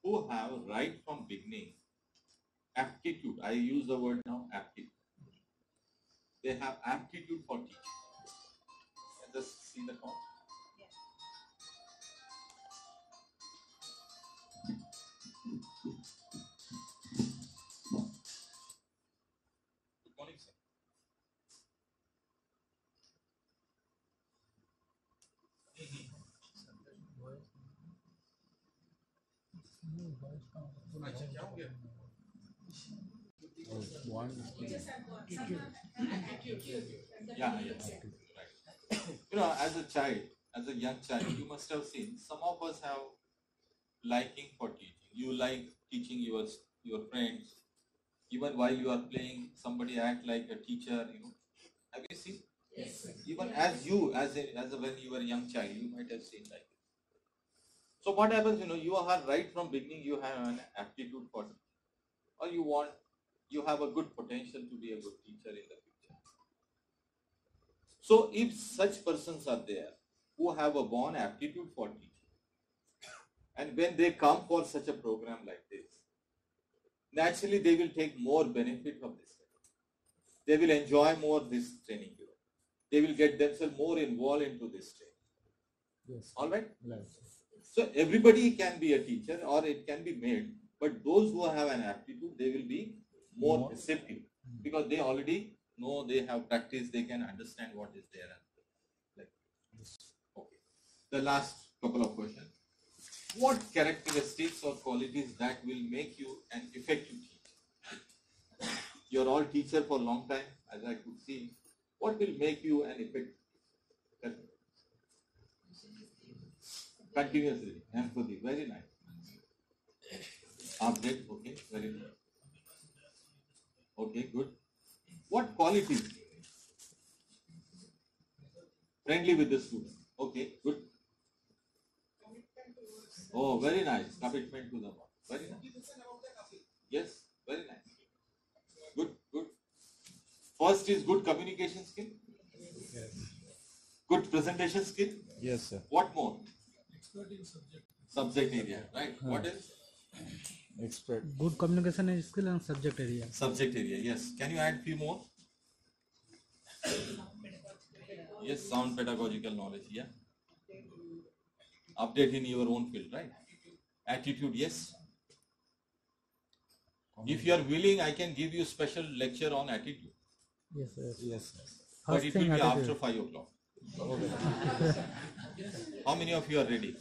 who have right from beginning aptitude. I use the word now aptitude. They have aptitude for teaching. Let us see the comment. Good morning, sir. Yeah. Right. As a child, as a young child, you must have seen some of us have liking for teaching. You like teaching your friends. Even while you are playing, somebody act like a teacher. Have you seen? Yes. Even as when you were a young child, you might have seen like it. So what happens? You are right from beginning. You have an aptitude for it, or you have a good potential to be a good teacher in the future. So if such persons are there who have a born aptitude for teaching, and when they come for such a program like this, naturally they will take more benefit of this. They will enjoy more this training. They will get themselves more involved into this training. Yes. All right? Yes. So everybody can be a teacher or it can be made, but those who have an aptitude, they will be more receptive because they already know they have practiced, they can understand what is there. Like, okay. The last couple of questions. What characteristics or qualities that will make you an effective teacher? You're all teacher for a long time, as I could see. What will make you an effective? Continuously, empathy, very nice. Update, okay, very good. Okay, good. What qualities? Friendly with the student. Okay, good. Oh, very nice. Commitment to the work. Very nice. Yes, very nice. Good, good. First is good communication skill. Yes. Good presentation skill. Yes, sir. What more? Expert in subject. Subject area, right? What else? Expert. Good communication skill and subject area. Subject area, yes. Can you add few more? Yes, sound pedagogical knowledge, yeah. Update in your own field, right? Attitude, yes. If you are willing, I can give you special lecture on attitude. Yes, sir. Yes, sir. But it will be after 5 o'clock. Okay. How many of you are ready?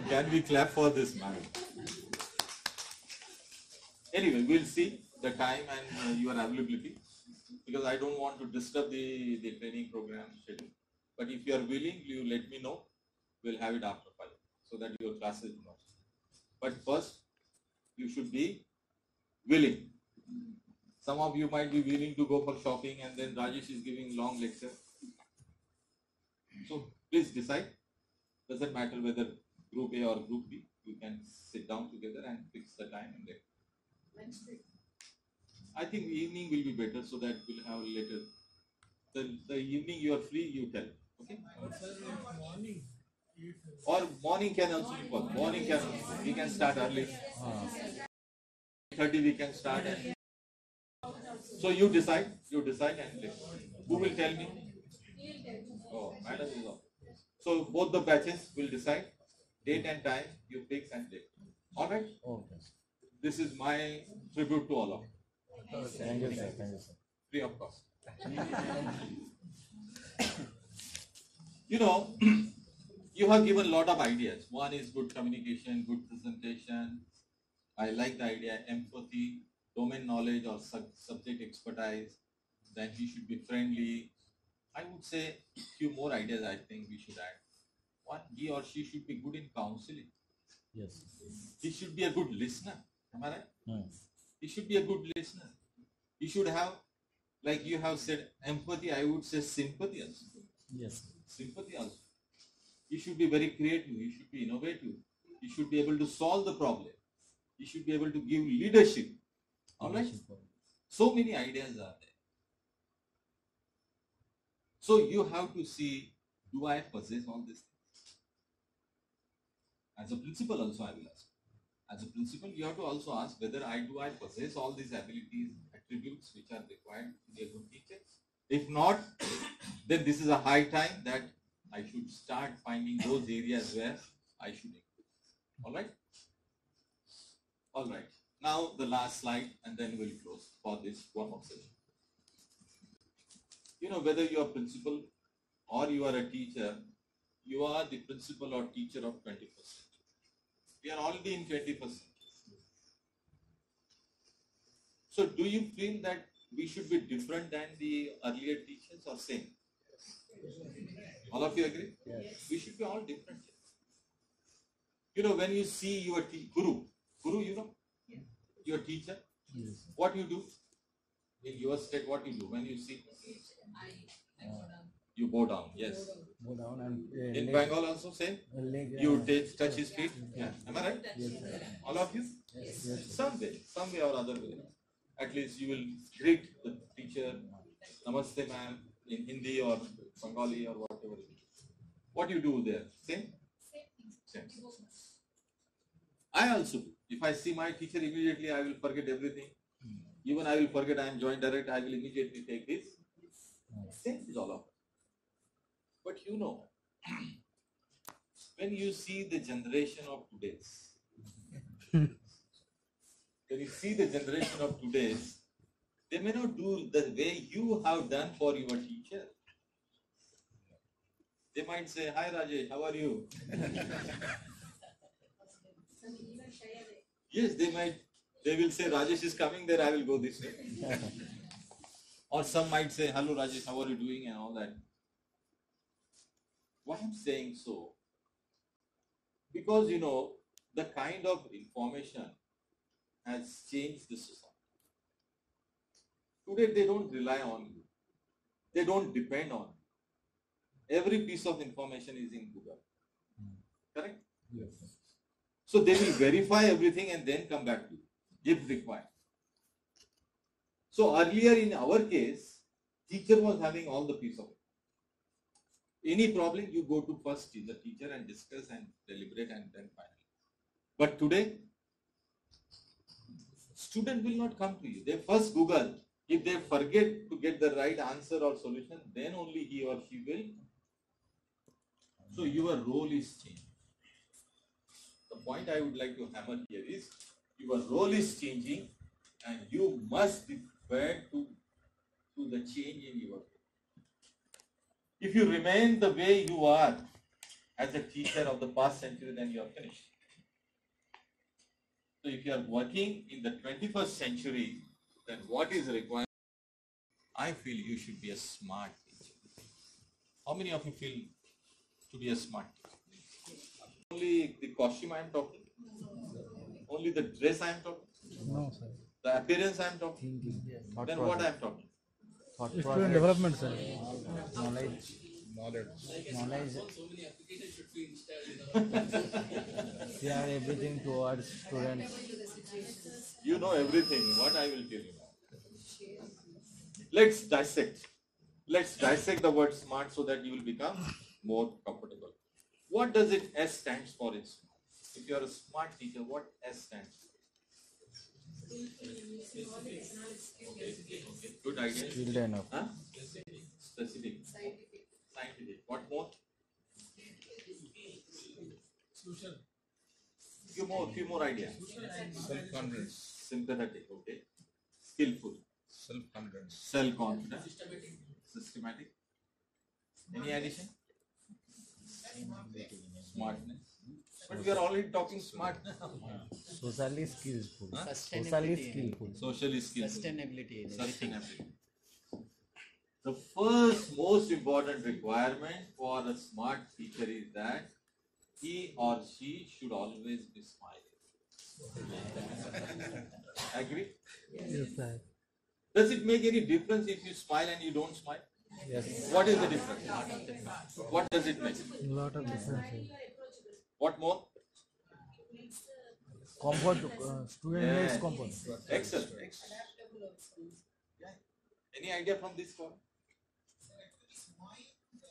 Can we clap for this, man? Anyway, we'll see the time and your availability, because I don't want to disturb the training program schedule. But if you are willing, you let me know. We'll have it after 5 so that your class is not. But first, you should be willing. Some of you might be willing to go for shopping, and then Rajesh is giving long lecture. So please decide. Doesn't matter whether group A or group B. You can sit down together and fix the time and date. I think evening will be better, so that we'll have later. The evening you are free, you tell. Okay. Morning. Or morning can also be possible. Morning can also. We can start early. 8:30 we can start. And so you decide and let. Who will tell me? Oh, madam is on. So both the batches will decide date and time. You fix and date. All right. Okay. This is my tribute to all of you. Thank you, sir. Thank you, sir. Free of cost. You know, you have given a lot of ideas. One is good communication, good presentation. I like the idea, empathy, domain knowledge or subject expertise. Then he should be friendly. I would say a few more ideas I think we should add. One, he or she should be good in counseling. Yes. He should be a good listener. Am I right? Hmm. He should be a good listener. He should have, like you have said, empathy. I would say sympathy also. Yes. Sympathy also. He should be very creative. He should be innovative. He should be able to solve the problem. He should be able to give leadership. All right? So many ideas are there. So you have to see, do I possess all these things? As a principal also I will ask. As a principal, you have to also ask whether I possess all these abilities, attributes which are required to be a good teacher. If not, then this is a high time that I should start finding those areas where I should improve. All right? All right. Now the last slide, and then we'll close for this warm-up session. You know, whether you are principal or you are a teacher, you are the principal or teacher of 21st century. We are already in 21st century. So do you feel that we should be different than the earlier teachers or same? All of you agree? Yes. We should be all different. You know, when you see your guru, you know, your teacher, Yes. what you do? In your state, what you do when you see? You bow down, yes. Go down and In leg- Bengal also same? leg, You touch his feet? Yeah. Am I right? Yes, sir. All of you? Yes. Yes. Some way or other way. At least you will greet the teacher, Namaste ma'am, in Hindi or Bengali or whatever. What you do there? Same? Same. I also do. If I see my teacher, immediately I will forget everything. Even I will forget I am joint direct, I will immediately take this. Same is all of it. But you know, when you see the generation of today's, when you see the generation of today's, they may not do the way you have done for your teacher. They might say, "Hi Rajesh, how are you?" Yes, they will say, "Rajesh is coming there, I will go this way." Or some might say, "Hello Rajesh, how are you doing?" and all that. Why I'm saying so? Because the kind of information has changed the society. Today they don't rely on you. They don't depend on you. Every piece of information is in Google. Correct? Yes. So they will verify everything and then come back to you if required. So earlier in our case, teacher was having all the piece of it. Any problem, you go to first the teacher and discuss and deliberate and then final. But today, student will not come to you. They first Google. If they forget to get the right answer or solution, then only he or she will. So your role is changed. The point I would like to hammer here is your role is changing and you must be prepared to the change in your role. If you remain the way you are as a teacher of the past century, then you are finished. So if you are working in the 21st century, then what is required? I feel you should be a smart teacher. How many of you feel to be a smart teacher? Only the costume I am talking? Only the dress I am talking? No, sir. The appearance I am talking? Thinking. Then what I am talking? Student development, sir. Knowledge. Knowledge. So many applications should be installed. They are everything towards students. You know everything. What I will tell you now. Let's dissect. Let's dissect the word smart so that you will become more comfortable. What does it S stands for in smart? If you are a smart teacher, what S stands for? Okay. Good idea. Skilled enough. Huh? Specific. Scientific. What more? Few more ideas. Self-confidence. Sympathetic. Okay. Skillful. Self-confidence. Self-confident. Systematic. Any addition? Smartness. But we are already talking smart. Socially skillful. Huh? Socially skillful. Socially skillful. Sustainability. Sustainability. The first most important requirement for a smart teacher is that he or she should always be smiling. Agree? Yes, sir. Does it make any difference if you smile and you don't smile? Yes. What is the difference? What does it make? A lot of difference. What more? Comfort. Student makes comfort. Excellent. Any idea from this one?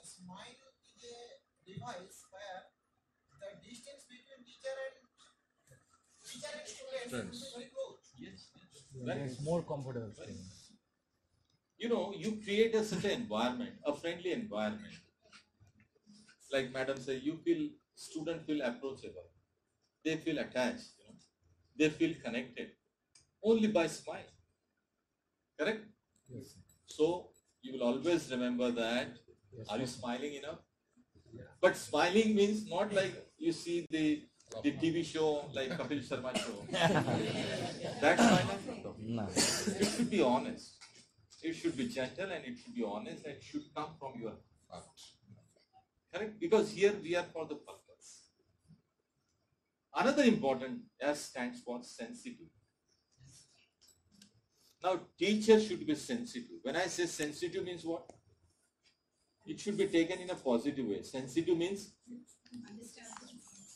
Smile is a device where the distance between teacher and student is very close. Yes. It's more comfortable. You create a certain environment, a friendly environment. Like madam said, students feel approachable. They feel attached. They feel connected. Only by smile. Correct? Yes. So you will always remember that. Yes, Are you smiling enough? But smiling means not like you see the TV show like Kapil Sharma show. That's smiling. No. It should be honest. It should be gentle and it should be honest and it should come from your heart. Correct? Because here we are for the purpose. Another important S stands for sensitive. Now teacher should be sensitive. When I say sensitive means what? It should be taken in a positive way. Sensitive means?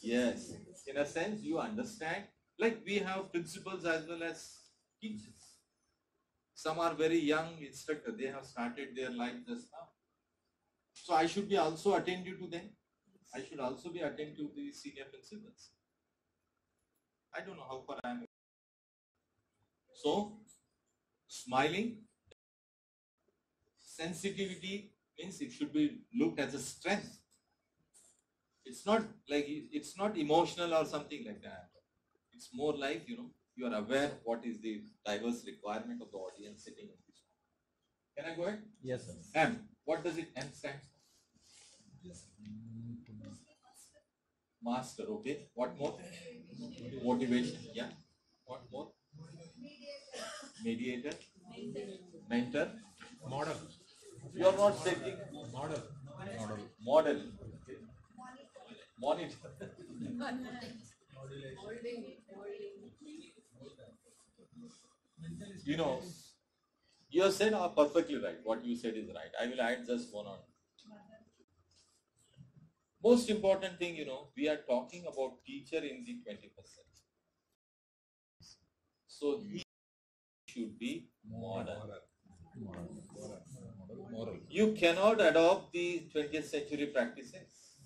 Yes. In a sense, you understand. Like we have principals as well as teachers. Some are very young instructors. They have started their life just now. So I should be also attentive to them. I should also be attentive to the senior principals. I don't know how far I am. So, smiling, sensitivity means it should be looked as a strength. It's not like it's not emotional or something like that. It's more like You are aware what is the diverse requirement of the audience sitting in this room. Can I go ahead? Yes, sir. M. What does it M stand for? Master. Okay. What more? Motivation. Yeah. What more? Mediator. Mentor. Model. You are not setting Model. model. Okay. Monitor. You know, you have said are perfectly right. What you said is right. I will add just one on. Most important thing, you know, we are talking about teacher in the 21st century. So he should be modern. Moral. You cannot adopt the 20th century practices.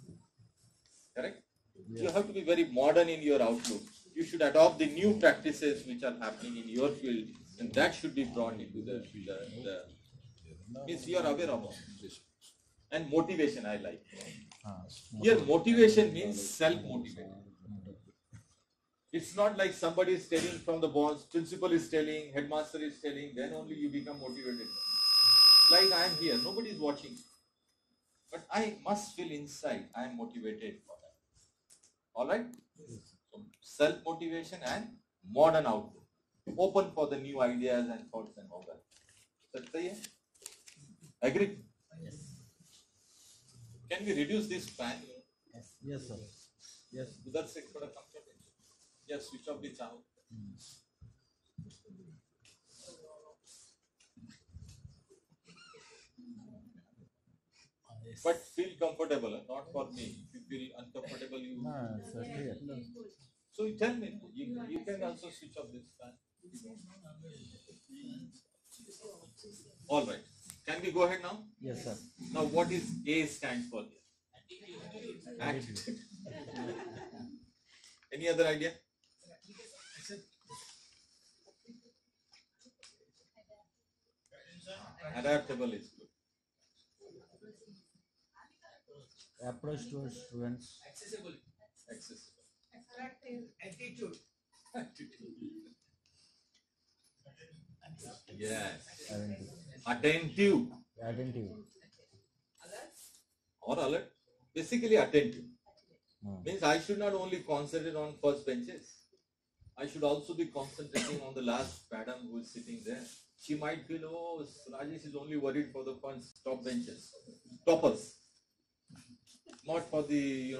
Correct? You have to be very modern in your outlook. You should adopt the new practices which are happening in your field, and that should be brought into the means you are aware of it. And motivation I like. Here motivation means self-motivation. It's not like somebody is telling from the boss, principal is telling, headmaster is telling, then only you become motivated. Like I am here, nobody is watching. But I must feel inside, I am motivated for that. Alright? So self-motivation and modern outlook. Open for the new ideas and thoughts and all that. That's agree? Yes. Can we reduce this fan? Yes, sir. Yes. उधर से थोड़ा कम कर दें. Yes, switch off the sound. But feel comfortable, not for me. If you feel uncomfortable, you. Sir, here. So you tell me, you can also switch off this fan. All right. Can we go ahead now? Yes, sir. Now, what is A stands for here? Attitude. Any other idea? Adaptable is good. Approach to students. Accessible. Attractive attitude. Yes. Attentive. Or alert. Basically attentive. Means I should not only concentrate on first benches. I should also be concentrating on the last madam who is sitting there. She might feel, oh, Rajesh is only worried for the first top benches, toppers, not for the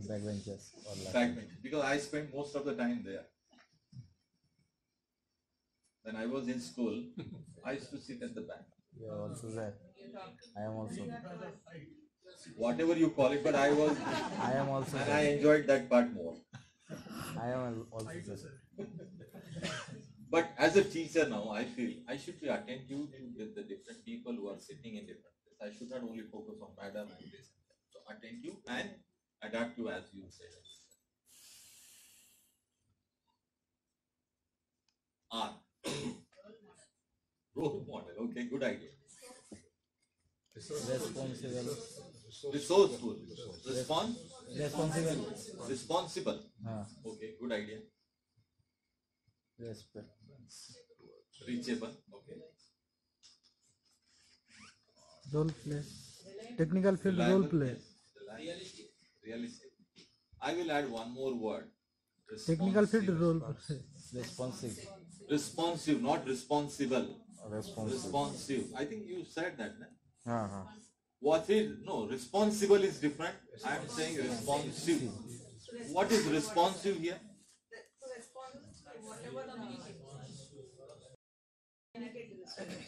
backbenchers or backbenchers. Because I spent most of the time there. When I was in school, I used to sit at the back. You are also there. I am also. Whatever you call it, but I was. I am also. And I enjoyed that part more. I am also there. But as a teacher now, I feel I should be attentive to the different people who are sitting in different places. I should not only focus on madam and this. So attentive and adaptive, as you said. R. Role model. Okay, good idea. Responsible. Resourceful. Responsible. Responsible. Okay, good idea. Respect. Reachable. Okay. Role play. Technical field role play. Realistic. I will add one more word. Technical field role play. Responsive. Responsive, not responsible. Responsive. I think you said that, no? Uh-huh. What is, no, responsible is different. I am saying responsive. What is responsive here?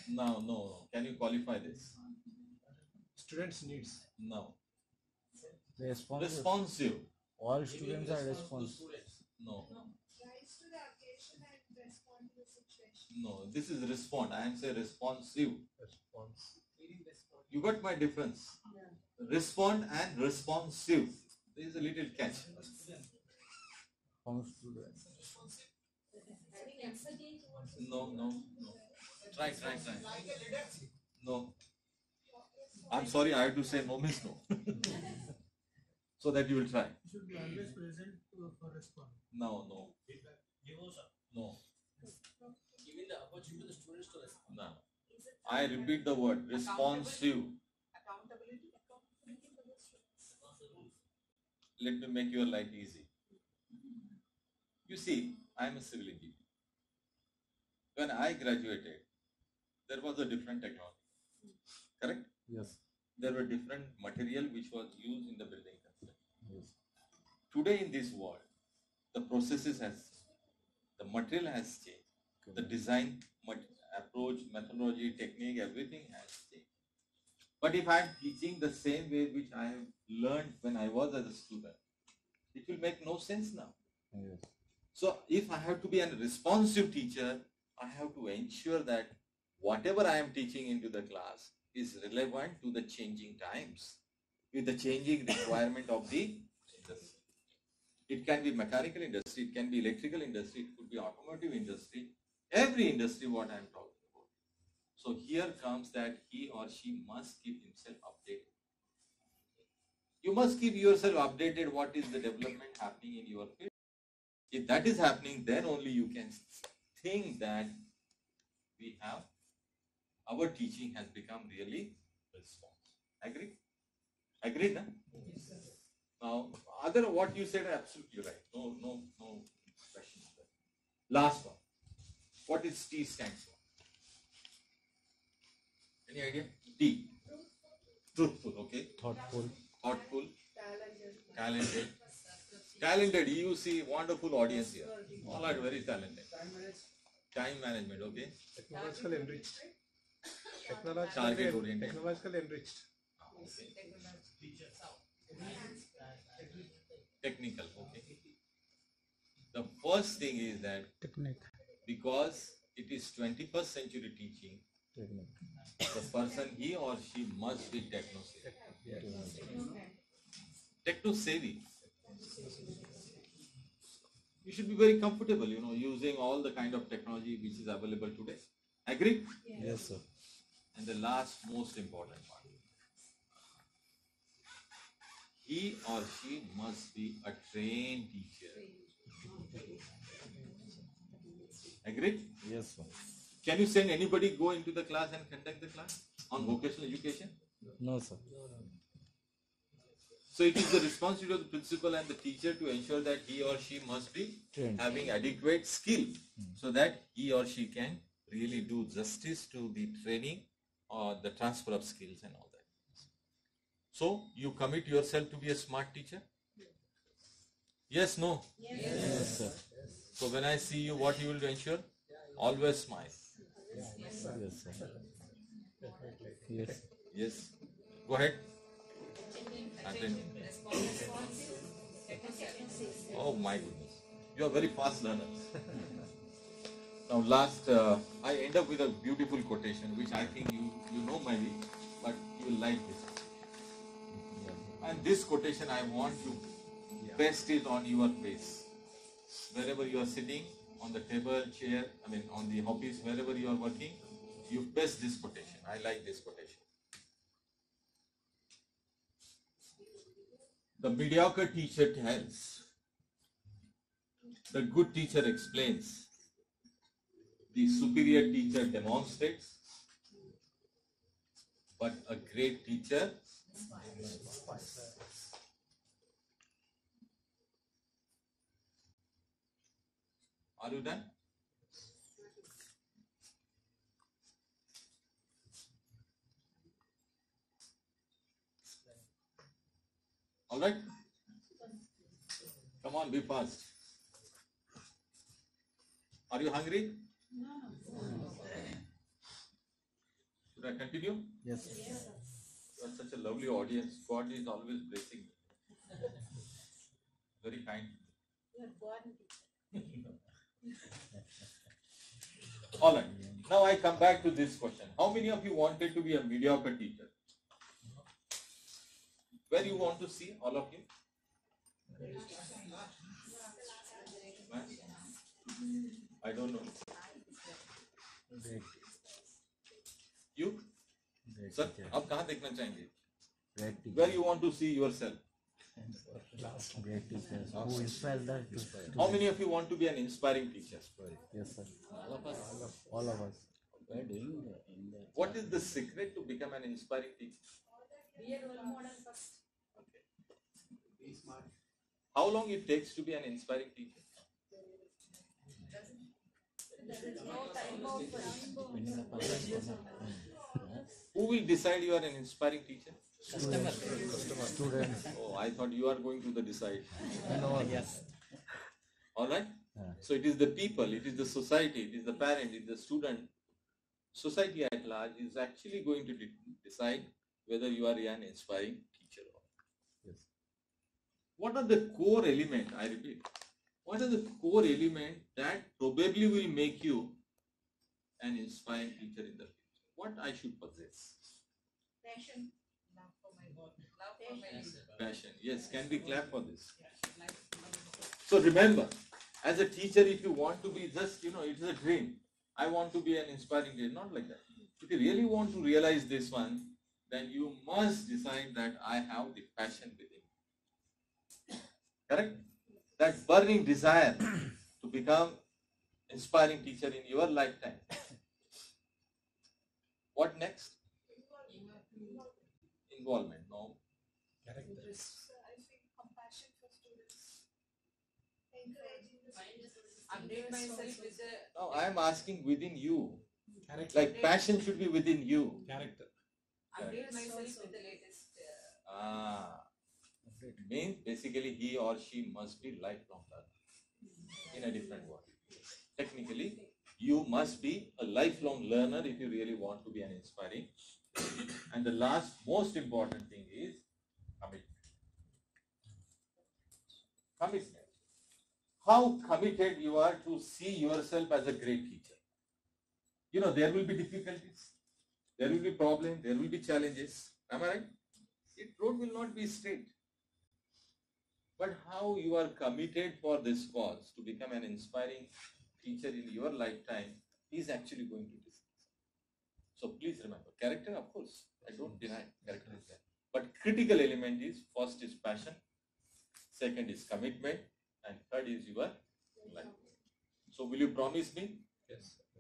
No. Can you qualify this? Students' needs. No. Responsive. All students are responsive. No. Rise to the occasion and respond to the situation. No, this is respond. I am saying responsive. You got my difference. Respond and responsive. There is a little catch. No. Try. No. I'm sorry, I have to say no means no. So that you will try. Should be always present for response. No. much into the students to respond. No. I repeat the word responsive. Accountability. Let me make your life easy. You see, I am a civil engineer. When I graduated, there was a different technology. Correct? Yes. There were different material which was used in the building construction. Yes. Today in this world, the processes has changed. The material has changed. The design, approach, methodology, technique, everything has changed. But if I am teaching the same way which I have learned when I was as a student, it will make no sense now. Yes. So if I have to be a responsive teacher, I have to ensure that whatever I am teaching into the class is relevant to the changing times, with the changing requirement of the industry. It can be mechanical industry, it can be electrical industry, it could be automotive industry, every industry what I am talking about. So here comes that he or she must keep himself updated. You must keep yourself updated what is the development happening in your field. If that is happening, then only you can think that we have, our teaching has become really responsive. Agree? Agreed, na? Yes, sir. Now, other what you said are absolutely right. No questions there. Last one. What is T stands for? Any idea? T. Truthful, okay. Thoughtful. Thoughtful. Talented. Talented. You see wonderful audience here. All are very talented. Time management, okay. Technological enriched. Target oriented. Technological enriched. Okay. Technical, okay. The first thing is that because it is 21st century teaching, the person, he or she must be techno-savvy. You should be very comfortable, using all the kind of technology which is available today. Agree? Yes, sir. And the last most important part. He or she must be a trained teacher. Agreed? Yes, sir. Can you send anybody go into the class and conduct the class on vocational education? No, sir. So it is the responsibility of the principal and the teacher to ensure that he or she must be trained, having adequate skill, so that he or she can really do justice to the training or the transfer of skills and all that. So you commit yourself to be a smart teacher? Yes, no? Yes, sir. So when I see you, what you will ensure? Always smile. Yes, sir. Yes. Yes. Go ahead. Attend. Oh my goodness. You are very fast learners. Now last, I end up with a beautiful quotation which I think you know maybe, but you will like this. And this quotation I want you paste it on your face. Wherever you are sitting, on the table, chair, on the office, wherever you are working, you paste this quotation. I like this quotation. The mediocre teacher tells, the good teacher explains, the superior teacher demonstrates, but a great teacher inspires. Are you done? All right? Come on, be fast. Are you hungry? No. Should I continue? Yes. You are such a lovely audience. God is always blessing me. Very kind. You are born teacher. All right. Now I come back to this question. How many of you wanted to be a mediocre teacher? Where you want to see, all of you? I don't know. You? Sir, आप कहाँ देखना चाहेंगे? Where you want to see yourself? Great teachers who inspire the How many of you want to be an inspiring teacher? Yes, sir. All of us. All of us. We are doing in the. What is the secret to become an inspiring teacher? Be a role model first. Be smart. How long it takes to be an inspiring teacher? Who will decide you are an inspiring teacher? Students. Oh, I thought you are going to decide. No, yes. All right. So it is the people, it is the society, it is the parent, it is the student. Society at large is actually going to decide whether you are an inspiring teacher or not. Yes. What are the core elements? I repeat. What are the core elements that probably will make you an inspiring teacher in the future? What I should possess? Passion. Love for my work. Love for my Passion. Yes, can we clap for this? So remember, as a teacher, if you want to be just, it's a dream. I want to be an inspiring teacher. Not like that. If you really want to realize this one, then you must decide that I have the passion within. Correct? That burning desire to become inspiring teacher in your lifetime. What next? Involvement. No. I think compassion for students, encouraging the students. Update myself with the. No, I am asking within you. Character. Like passion should be within you. Character. Update myself with the latest. Means basically he or she must be lifelong learner in a different word. Technically, you must be a lifelong learner if you really want to be an inspiring. And the last most important thing is commitment. Commitment. How committed you are to see yourself as a great teacher. There will be difficulties, there will be problems, there will be challenges. Am I right? Road will not be straight. But how you are committed for this cause to become an inspiring teacher in your lifetime is actually going to decide. So please remember, character, of course, I don't deny character is there. But critical element is, first is passion, second is commitment, and third is your life. So will you promise me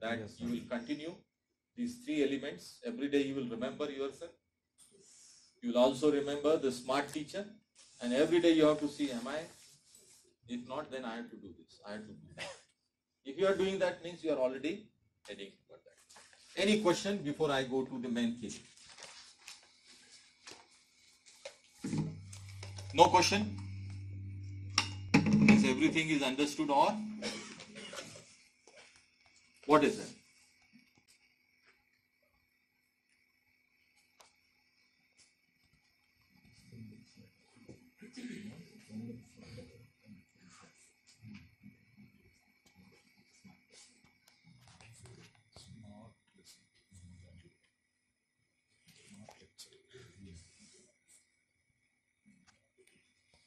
that you will continue these three elements? Every day you will remember yourself. You will also remember the smart teacher. And every day you have to see, am I? If not, then I have to do this. I have to do that. If you are doing that, means you are already heading toward that. Any question before I go to the main theme? No question? Means everything is understood or? What is it?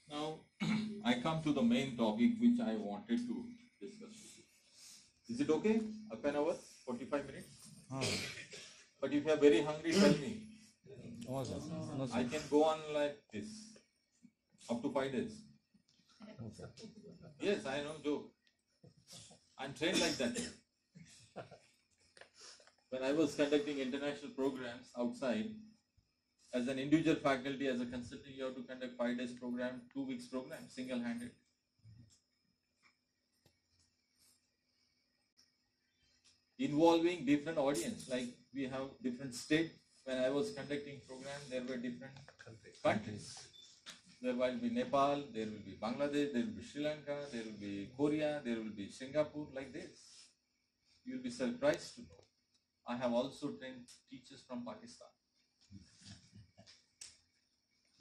Now, I come to the main topic which I wanted to discuss with you. Is it okay? Half an hour? 45 minutes? But if you are very hungry, tell me. No, sir. No, sir. I can go on like this up to 5 days. No, sir. Yes, I know, joke. I'm trained like that. When I was conducting international programs outside, as an individual faculty, as a consultant, you have to conduct 5 days program, 2 weeks program, single-handed. Involving different audience, like we have different state. When I was conducting program, there were different countries. There will be Nepal, there will be Bangladesh, there will be Sri Lanka, there will be Korea, there will be Singapore, like this. You will be surprised to know. I have also trained teachers from Pakistan.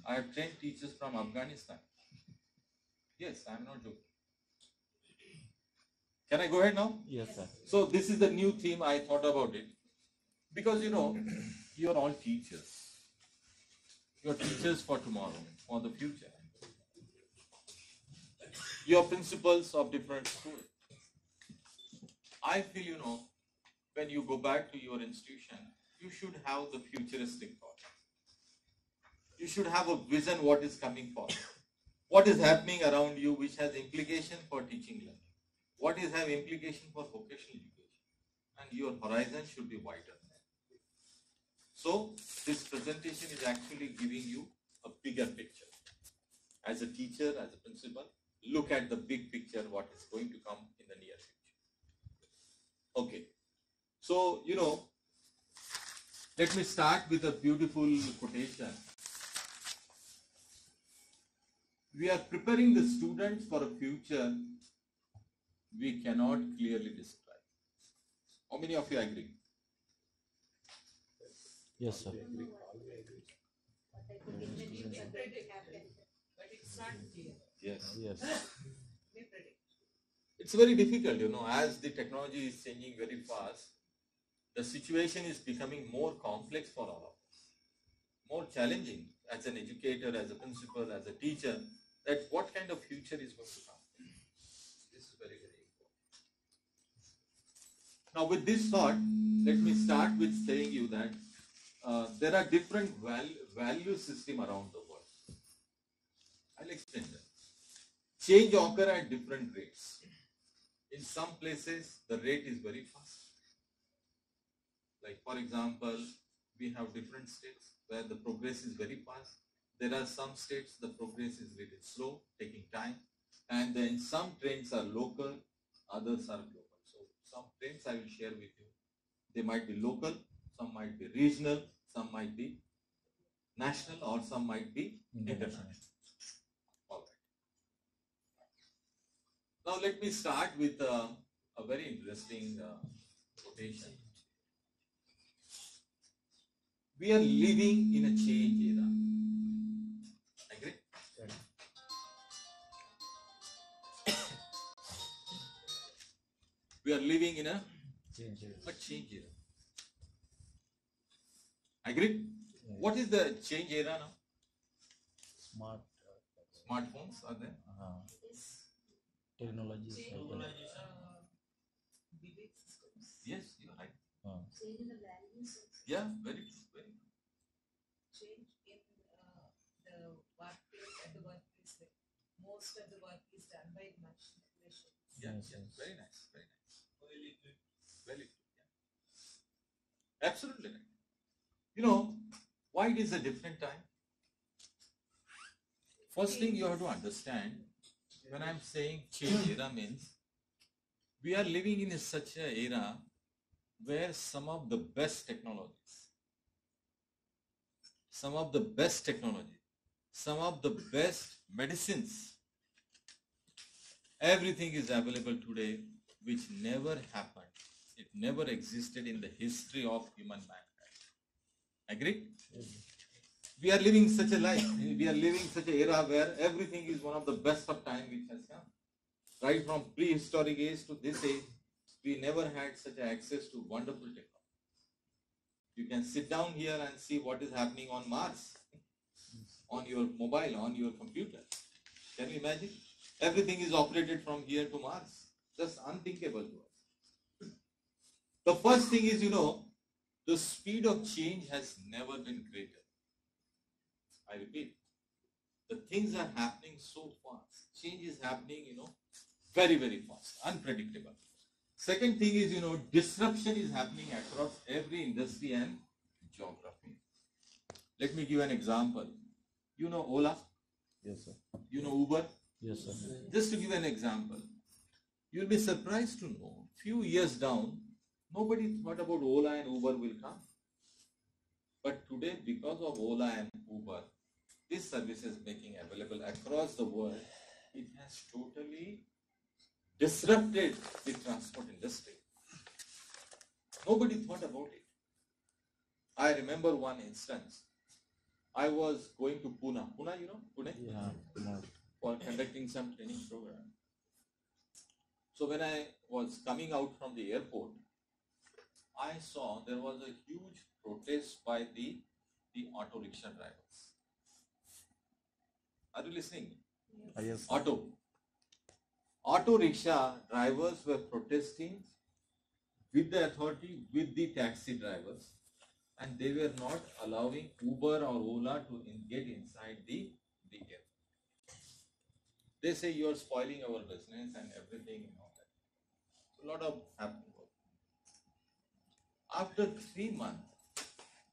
I have trained teachers from Afghanistan. Yes, I am not joking. Can I go ahead now? Yes, sir. So this is the new theme. I thought about it. Because you are all teachers. You are teachers for tomorrow, for the future. You are principals of different schools. I feel, when you go back to your institution, you should have the futuristic thought. You should have a vision what is coming forward. what is happening around you which has implication for teaching learning, what is have implication for vocational education, and your horizon should be wider. So this presentation is actually giving you a bigger picture. As a teacher, as a principal, look at the big picture, what is going to come in the near future. Okay, so let me start with a beautiful quotation. We are preparing the students for a future we cannot clearly describe. How many of you agree? Yes, sir. Yes. Yes. It's very difficult, as the technology is changing very fast, the situation is becoming more complex for all of us, more challenging as an educator, as a principal, as a teacher, that what kind of future is going to come. This is very, very important. Now with this thought, let me start with saying you that there are different value system around the world. I'll explain that. Change occur at different rates. In some places, the rate is very fast. Like for example, we have different states where the progress is very fast. There are some states the progress is little slow, taking time. And then some trends are local, others are global. So some trends I will share with you. They might be local, some might be regional, some might be national, or some might be international. All right. Now let me start with a very interesting quotation. We are living in a change era. Agree? We are living in a change era. Agree? Yes. What is the change era now? Smartphones are there? Technology. Yes, you are right. Change in the values. Yeah, very true. Very true. Change in the workplace at the workplace. Most of the work is done by machine. Yes, very nice, very nice. Very true. Yeah. Absolutely right. Why it is a different time? First thing you have to understand, when I'm saying change era means, we are living in such an era where some of the best technologies, some of the best medicines, everything is available today, which never happened. It never existed in the history of human mankind. Agree? We are living such a life. We are living such an era where everything is one of the best of time which has come. Right from prehistoric age to this age, we never had such access to wonderful technology. You can sit down here and see what is happening on Mars, on your mobile, on your computer. Can you imagine? Everything is operated from here to Mars. Just unthinkable to us. The first thing is, the speed of change has never been greater. I repeat, the things are happening so fast. Change is happening, very, very fast, unpredictable. Second thing is, disruption is happening across every industry and geography. Let me give an example. You know Ola? Yes, sir. You know Uber? Yes, sir. Just to give an example, you'll be surprised to know, few years down, nobody thought about Ola and Uber will come. But today, because of Ola and Uber, this service is making available across the world, it has totally disrupted the transport industry. Nobody thought about it. I remember one instance. I was going to Pune. Pune, you know? Pune? Yeah. For conducting some training program. So when I was coming out from the airport, I saw there was a huge protest by the auto rickshaw drivers. Are you listening? Yes. Auto rickshaw drivers were protesting with the authority, with the taxi drivers, and they were not allowing Uber or Ola to get inside the airport. They say you are spoiling our business and everything and all that. So a lot of happening. After 3 months,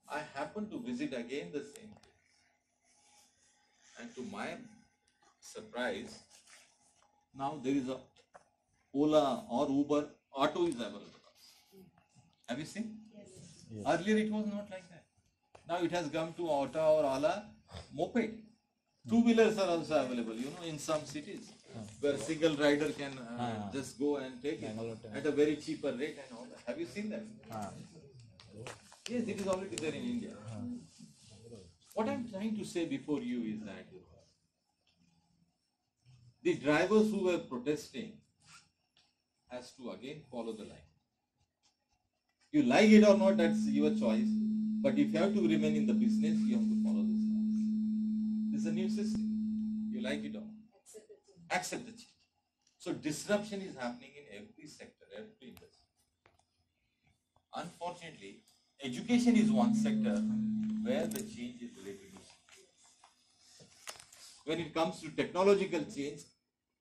I happened to visit again the same place. And to my surprise, now there is a Ola or Uber auto is available. Have you seen? Yes. Earlier it was not like that. Now it has come to auto or Ola moped. Two-wheelers are also available, in some cities where single rider can just go and take it at a very cheaper rate and all that. Have you seen that? Yes, it is already there in India. What I am trying to say before you is that the drivers who were protesting has to again follow the line. You like it or not, that's your choice. But if you have to remain in the business, you have to follow this line. This is a new system. You like it or not. Accept the change. So disruption is happening in every sector, every industry. Unfortunately, education is one sector where the change is relatively slow. When it comes to technological change,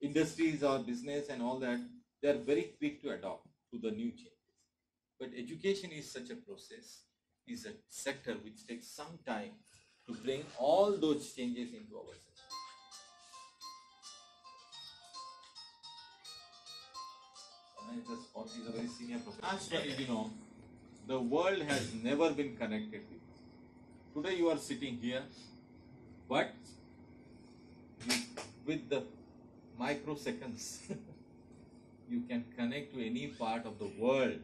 industries or business and all that, they are very quick to adopt to the new changes. But education is such a process, is a sector which takes some time to bring all those changes into our system. He's a very senior professor. The world has never been connected before. Today you are sitting here, but with the microseconds, you can connect to any part of the world.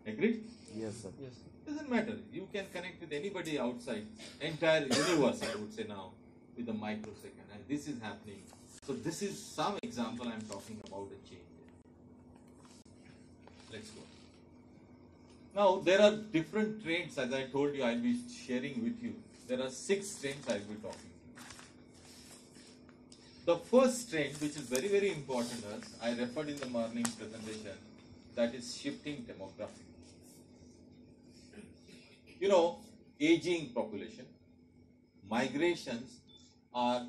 Agreed? Yes, sir. Yes. Doesn't matter. You can connect with anybody outside, entire universe, I would say now, with a microsecond. And this is happening. So this is some example I am talking about a change. Let's go. Now, there are different trends, as I told you, I will be sharing with you. There are 6 trends I will be talking. The first trend, which is very, very important, as I referred in the morning presentation, that is shifting demography. Aging population, migrations are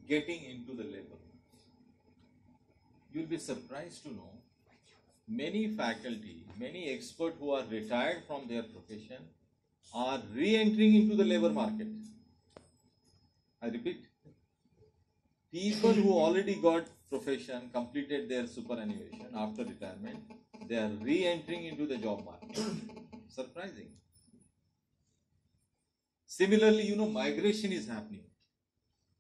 getting into the labor. You'll be surprised to know many faculty, many experts who are retired from their profession are re-entering into the labor market. I repeat, people who already got profession, completed their superannuation after retirement, they are re-entering into the job market. Surprising. Similarly, migration is happening.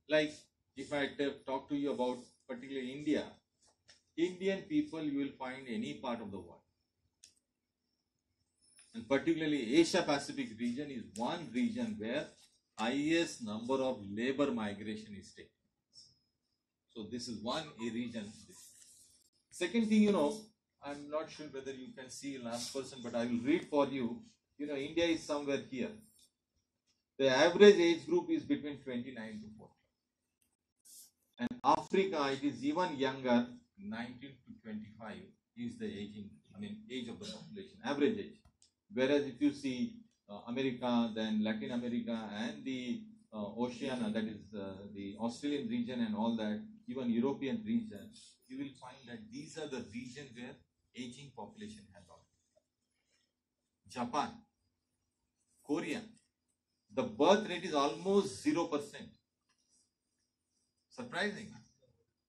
Like, if I talk to you about particularly India, Indian people you will find any part of the world. And particularly Asia Pacific region is one region where highest number of labor migration is taking place. So this is one region. Second thing, I'm not sure whether you can see last person, but I will read for you. India is somewhere here. The average age group is between 29 to 40. And Africa, it is even younger, 19 to 25 is the age of the population, average age. Whereas if you see America, then Latin America and the Oceania, that is the Australian region and all that, even European region, you will find that these are the regions where aging population has already. Japan, Korea, the birth rate is almost 0%. Surprising.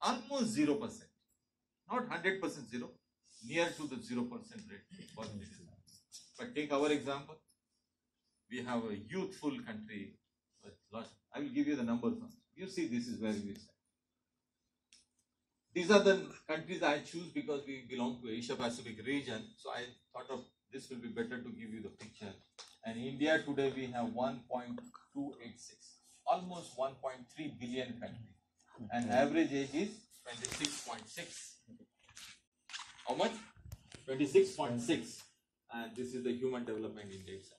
Almost 0%. Not 100% zero, near to the 0% rate. But take our example. We have a youthful country. I will give you the numbers. You see, this is where we stand. These are the countries I choose because we belong to Asia Pacific region. So I thought of this will be better to give you the picture. And India today we have 1.286, almost 1.3 billion country. And average age is 26.6. How much? 26.6. And this is the Human Development Index.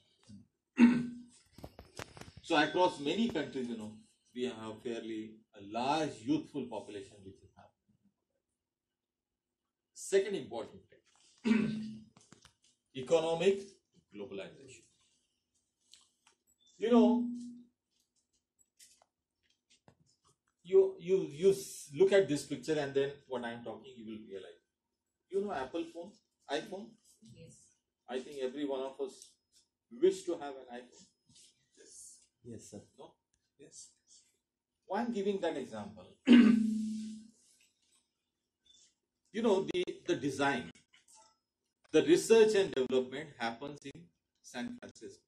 So across many countries, we have fairly a large youthful population which is happening. Second important thing, economic globalization. you look at this picture and then what I'm talking, you will realize. You know Apple phone, iPhone? Yes. I think every one of us wish to have an iPhone. Yes. Yes, sir. No? Yes. Why I'm giving that example? You know, the design, the research and development happens in San Francisco.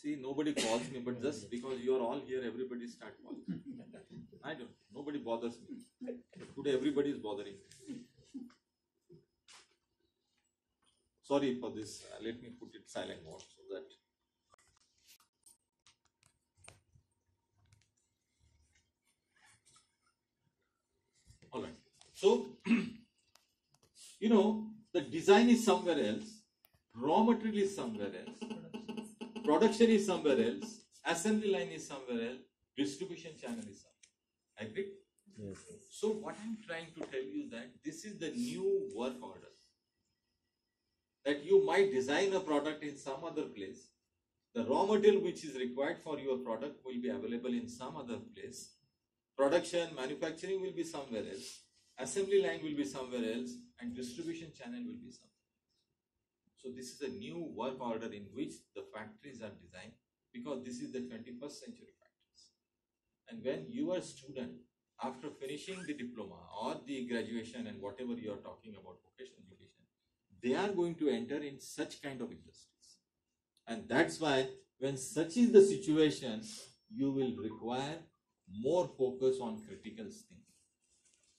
See, nobody calls me, but just because you are all here, everybody start calling. I don't. Nobody bothers me. Today, everybody is bothering me. Sorry for this. Let me put it silent mode so that. All right. So, you know, the design is somewhere else, raw material is somewhere else, production is somewhere else, assembly line is somewhere else, distribution channel is somewhere. Agree? Yes. So what I'm trying to tell you that this is the new work order. That you might design a product in some other place. The raw material which is required for your product will be available in some other place. Production, manufacturing will be somewhere else. Assembly line will be somewhere else. And distribution channel will be somewhere else. So this is a new work order in which the factories are designed, because this is the 21st century factories. And when you are a student, after finishing the diploma or the graduation and whatever you are talking about vocational education, they are going to enter in such kind of industries. And that's why when such is the situation, you will require more focus on critical thinking.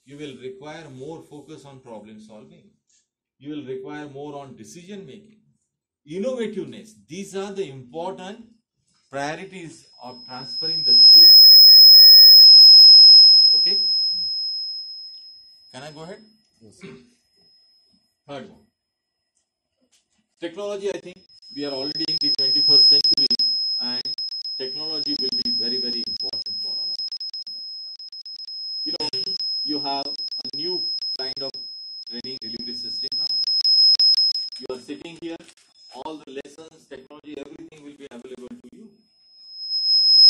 You will require more focus on problem solving. You will require more on decision making. Innovativeness. These are the important priorities of transferring the skills among the students. Okay? Can I go ahead? Yes. Third one. Technology, I think we are already in the 21st century and technology will be very, very important for all of us. You know, you have a new kind of training delivery system now. You are sitting here, all the lessons, technology, everything will be available to you.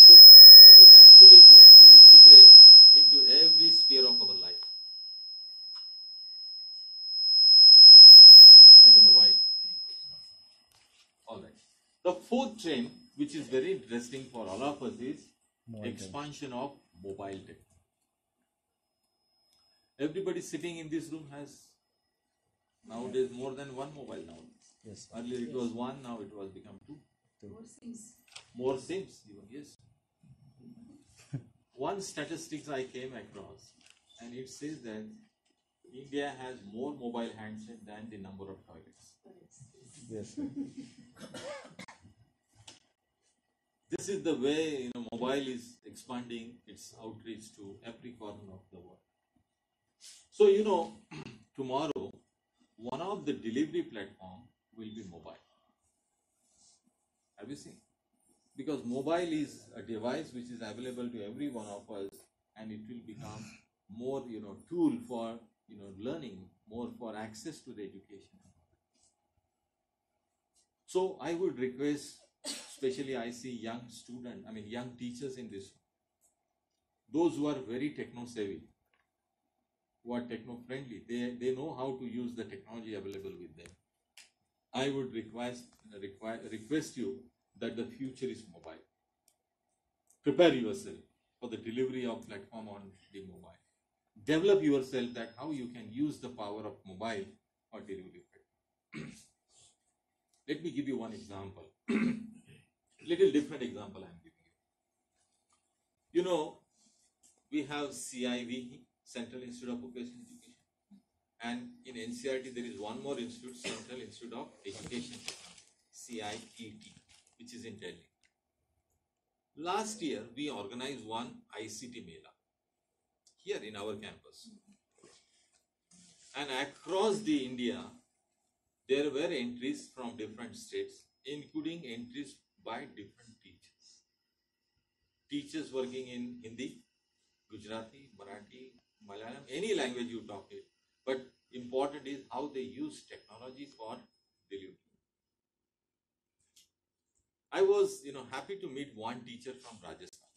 So technology is actually going to integrate into every sphere of our life. I don't know why. All right. The fourth trend, which is very interesting for all of us, is expansion of mobile technology. Everybody sitting in this room has nowadays more than one mobile now. Yes. Earlier it was one, now it was become two. More SIMs. More SIMs even, yes. One statistics I came across, and it says that India has more mobile handsets than the number of toilets. Yes. This is the way mobile is expanding its outreach to every corner of the world. So tomorrow one of the delivery platform will be mobile. Have you seen? Because mobile is a device which is available to every one of us, and it will become more tool for learning, more for access to the education. So I would request, especially I see young teachers in this, those who are very techno savvy, who are techno friendly, they know how to use the technology available with them. I would request you that the future is mobile. Prepare yourself for the delivery of platform on the mobile. Develop yourself that how you can use the power of mobile for delivery. Let me give you one example. Little different example I am giving you. We have CIVE, Central Institute of Vocational Education. And in NCRT, there is one more institute, Central Institute of Education, CIET, which is in Delhi. Last year, we organized one ICT Mela here in our campus. And across the India, there were entries from different states, including entries by different teachers. Teachers working in Hindi, Gujarati, Marathi, Malayalam, any language you talk it. But important is how they use technology for delivery. I was, happy to meet one teacher from Rajasthan.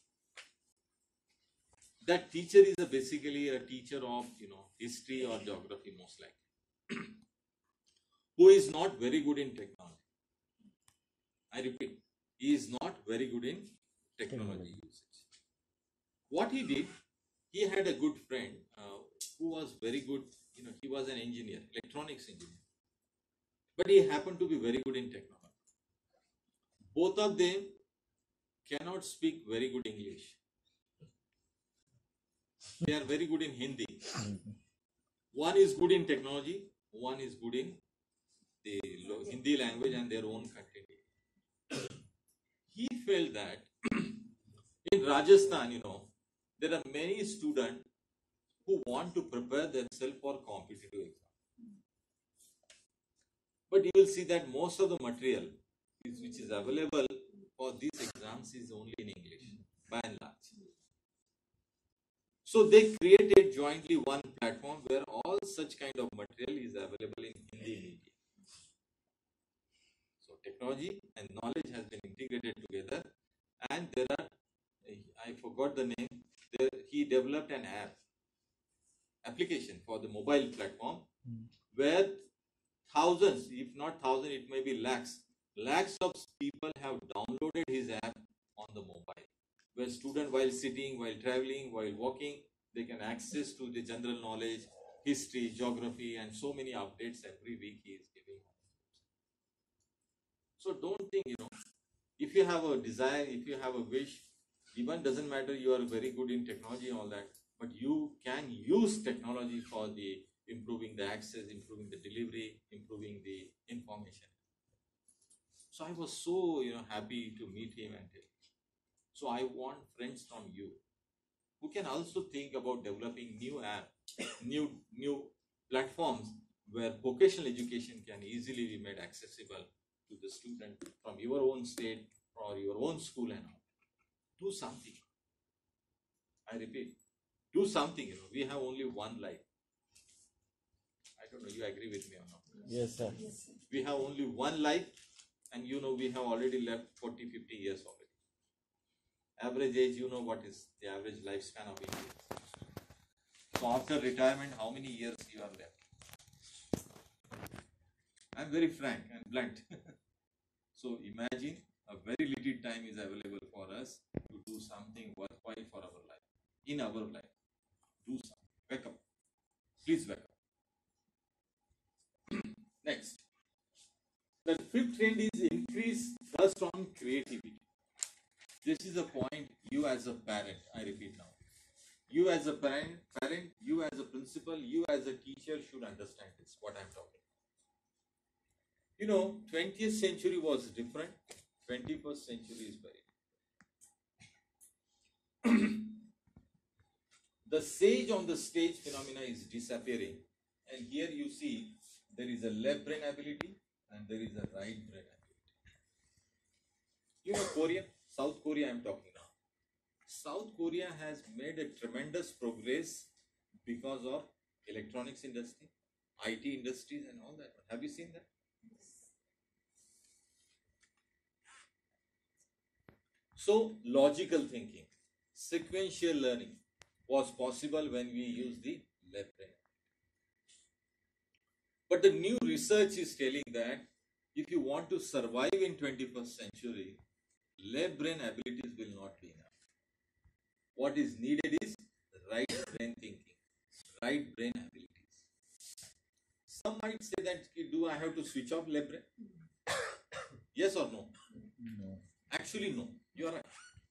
That teacher is basically a teacher of, history or geography most likely, who is not very good in technology. I repeat, he is not very good in technology usage. What he did, he had a good friend who was very good, he was an engineer, electronics engineer. But he happened to be very good in technology. Both of them cannot speak very good English. They are very good in Hindi. One is good in technology, one is good in the Hindi language and their own content. He felt that in Rajasthan, there are many students who want to prepare themselves for competitive exams. But you will see that most of the material which is available for these exams is only in English, by and large. So they created jointly one platform where all such kind of material is available in Hindi media. So technology and knowledge has been integrated together, and there are, I forgot the name, he developed an application for the mobile platform where thousands, if not thousands, it may be lakhs of people have downloaded his app on the mobile, where student while sitting, while traveling, while walking, they can access to the general knowledge, history, geography, and so many updates every week he is giving. So don't think, if you have a desire, if you have a wish, even doesn't matter you are very good in technology and all that, but you can use technology for the improving the access, improving the delivery, improving the information. So I was so, happy to meet him and tell him. So I want friends from you who can also think about developing new apps, new platforms where vocational education can easily be made accessible to the student from your own state or your own school and all. Do something. I repeat, do something. We have only one life. I don't know, you agree with me or not? Yes, sir. We have only one life, and we have already left 40, 50 years already. Average age, what is the average lifespan of India? So after retirement, how many years you are left? I'm very frank and blunt. So imagine a very little time is available for us to do something worthwhile for our life. In our life, do something. Wake up. Please wake up. Next. The fifth trend is increase trust on creativity. This is a point you as a parent, I repeat now. You as a parent, you as a principal, you as a teacher should understand this, what I'm talking. 20th century was different. 21st century is very different. The sage on the stage phenomena is disappearing. And here you see there is a left brain ability and there is a right brain ability. Korea, South Korea I'm talking now. South Korea has made a tremendous progress because of electronics industry, IT industries and all that. Have you seen that? So logical thinking, sequential learning was possible when we use the left brain. But the new research is telling that if you want to survive in 21st century, left brain abilities will not be enough. What is needed is right brain thinking, right brain abilities. Some might say that, do I have to switch off left brain? Yes or no? No. Actually, no. You are right.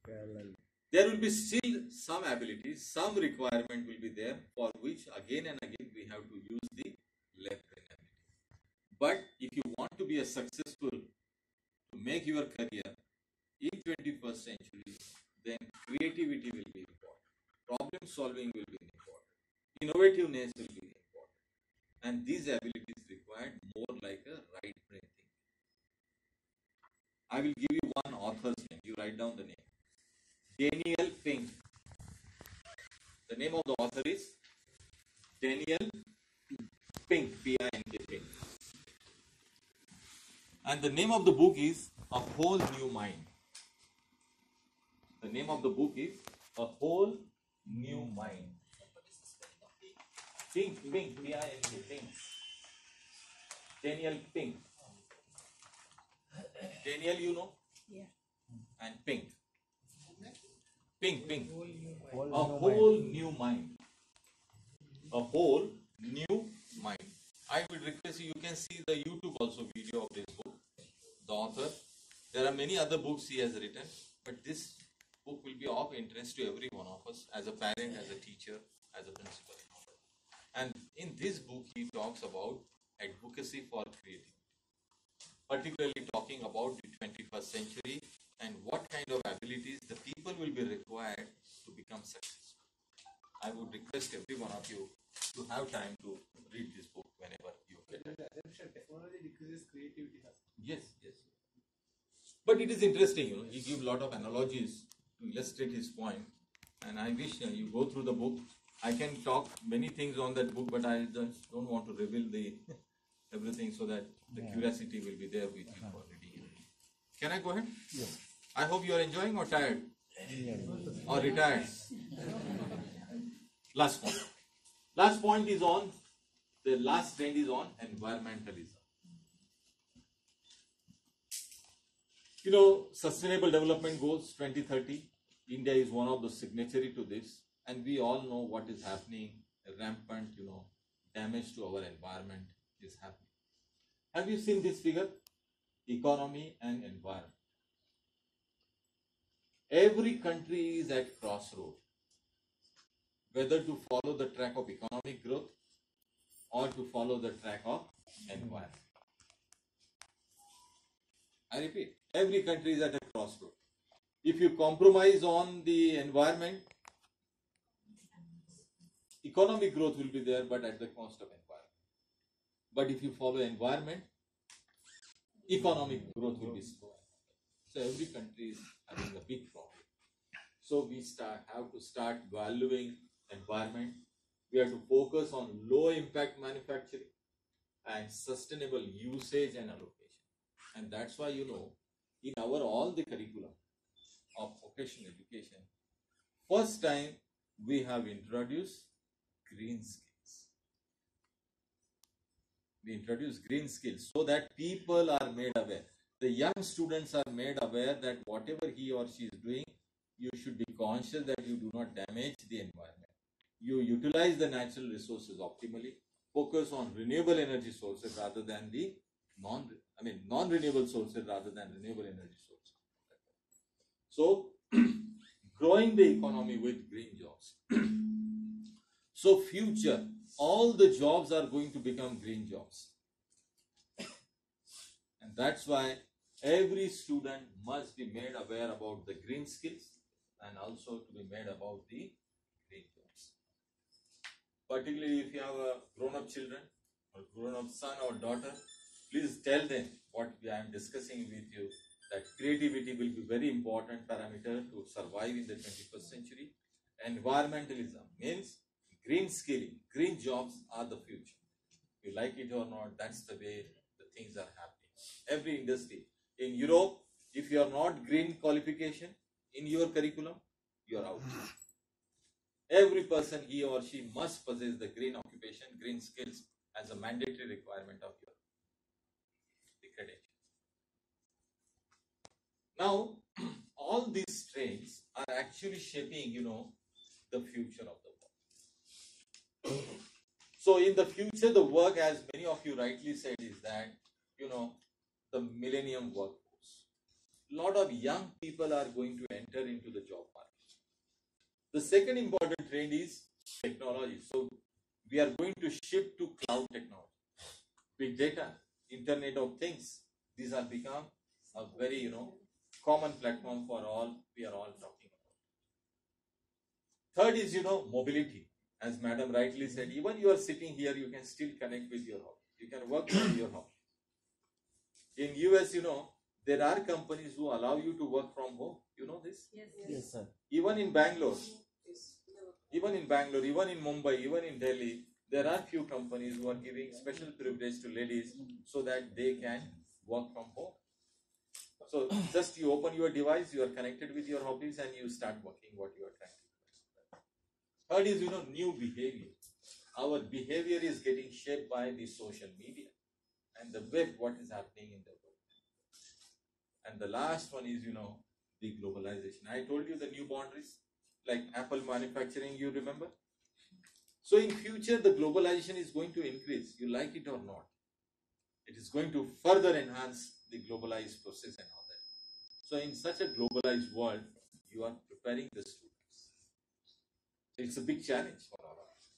Parallel. There will be still some abilities, some requirement will be there for which again and again we have to use the left brain ability. But if you want to be a successful, to make your career in 21st century, then creativity will be important. Problem solving will be important. Innovativeness will be important. And these abilities required more like a right brain thinking. I will give you one author's name. You write down the name. Daniel Pink. The name of the author is Daniel Pink, P-I-N-K, Pink. And the name of the book is A Whole New Mind. The name of the book is A Whole New Mind. Pink, Pink, Pink. Daniel Pink. Daniel, you know? Yeah. And Pink. Pink, Pink. Whole A Whole New Mind. A Whole New Mind. I would request you can see the YouTube also video of this book. The author. There are many other books he has written, but this book will be of interest to every one of us as a parent, as a teacher, as a principal. And in this book, he talks about advocacy for creativity, particularly talking about the 21st century and what kind of abilities the people will be required to become successful. I would request every one of you to have time to read this book whenever you get it. Technology decreases creativity. Yes, yes. But it is interesting, you know, he gives a lot of analogies to illustrate his point. And I wish you go through the book. I can talk many things on that book, but I just don't want to reveal the everything so that the curiosity will be there with you for reading. Can I go ahead? Yes. I hope you are enjoying or tired? Or retired? Last point. Last point is on, the last trend is on environmentalism. You know, Sustainable Development Goals 2030, India is one of the signatory to this, and we all know what is happening, rampant, you know, damage to our environment is happening. Have you seen this figure? Economy and environment. Every country is at crossroad, whether to follow the track of economic growth or to follow the track of environment. I repeat, every country is at a crossroad. If you compromise on the environment, economic growth will be there, but at the cost of environment. But if you follow environment, economic growth will be slow. So every country is having a big problem. So we have to start valuing environment. We have to focus on low impact manufacturing and sustainable usage and allocation. And that's why, you know, in our all the curriculum of vocational education, first time we have introduced green skills. We introduced green skills so that people are made aware. The young students are made aware that whatever he or she is doing, you should be conscious that you do not damage the environment. You utilize the natural resources optimally, focus on renewable energy sources rather than the non-renewable sources rather than renewable energy sources. So, growing the economy with green jobs. So, future, all the jobs are going to become green jobs. And that's why every student must be made aware about the green skills and also to be made about the green jobs. Particularly if you have a grown-up children or grown-up son or daughter, please tell them what I am discussing with you, that creativity will be very important parameter to survive in the 21st century. Environmentalism means green skilling, green jobs are the future. You like it or not, that's the way the things are happening. Every industry. In Europe, if you are not green qualification in your curriculum, you are out. Every person, he or she must possess the green occupation, green skills as a mandatory requirement of your credentials. Now, all these trends are actually shaping, you know, the future of the work. So, in the future, the work, as many of you rightly said, is that, you know, the millennium workforce. A lot of young people are going to enter into the job market. The second important trend is technology. So, we are going to shift to cloud technology, big data, Internet of Things. These have become a very, you know, common platform for all we are all talking about. Third is, you know, mobility. As Madam rightly said, even you are sitting here, you can still connect with your home. You can work from your home. In US, you know, there are companies who allow you to work from home. You know this? Yes. Yes, sir. Even in Bangalore, even in Mumbai, even in Delhi, there are few companies who are giving special privilege to ladies so that they can work from home. So just you open your device, you are connected with your hobbies, and you start working what you are trying to do. Third is, new behavior. Our behavior is getting shaped by the social media and the web, what is happening in the world. And the last one is, the globalization. I told you the new boundaries, like Apple manufacturing, you remember? So in future, the globalization is going to increase, you like it or not. It is going to further enhance the globalized process and all that. So in such a globalized world, you are preparing the students. It's a big challenge for all of us.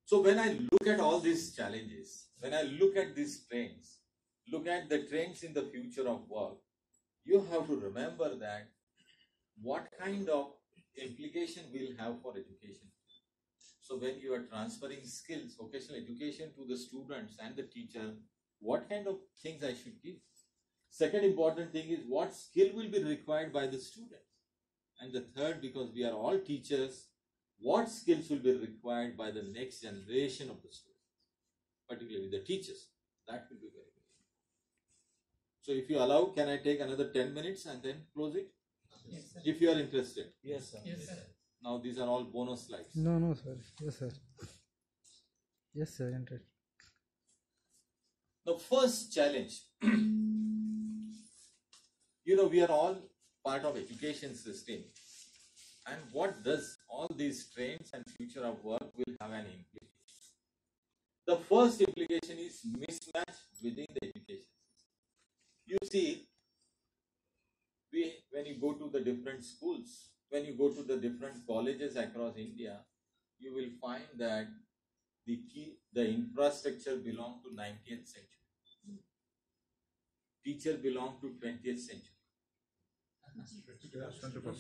So when I look at all these challenges, when I look at these trends, look at the trends in the future of work, you have to remember that what kind of implication we'll have for education. So when you are transferring skills, vocational education to the students and the teacher, what kind of things I should give? Second important thing is what skill will be required by the students. And the third, because we are all teachers, what skills will be required by the next generation of the students, particularly the teachers. That will be very important. So if you allow, can I take another 10 minutes and then close it? Yes, sir. If you are interested. Yes, sir. Yes, sir. Now these are all bonus slides. No, sir. Yes, sir. Yes, sir. Interesting. The first challenge, we are all part of education system. And what does all these trends and future of work will have an implication? The first implication is mismatch within the education system. You see, when you go to the different schools, when you go to the different colleges across India, you will find that the infrastructure belong to 19th century. Teacher belong to 20th century.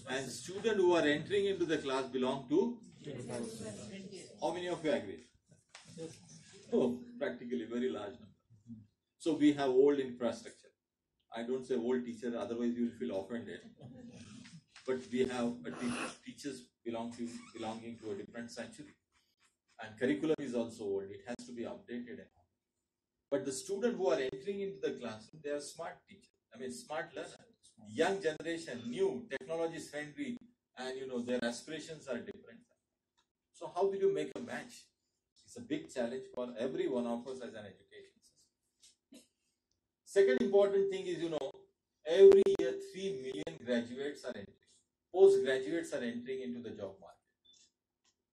And students who are entering into the class belong to 25th. How many of you agree? Oh, practically very large number. So we have old infrastructure. I don't say old teacher, otherwise you will feel offended. But we have teachers belonging to a different century. And curriculum is also old. It has to be updated. But the students who are entering into the classroom, they are smart teachers. Smart learners. Young generation, new, technology is friendly, and their aspirations are different. So how will you make a match? It's a big challenge for every one of us as an education system. Second important thing is, every year 3 million graduates are entering. Postgraduates are entering into the job market.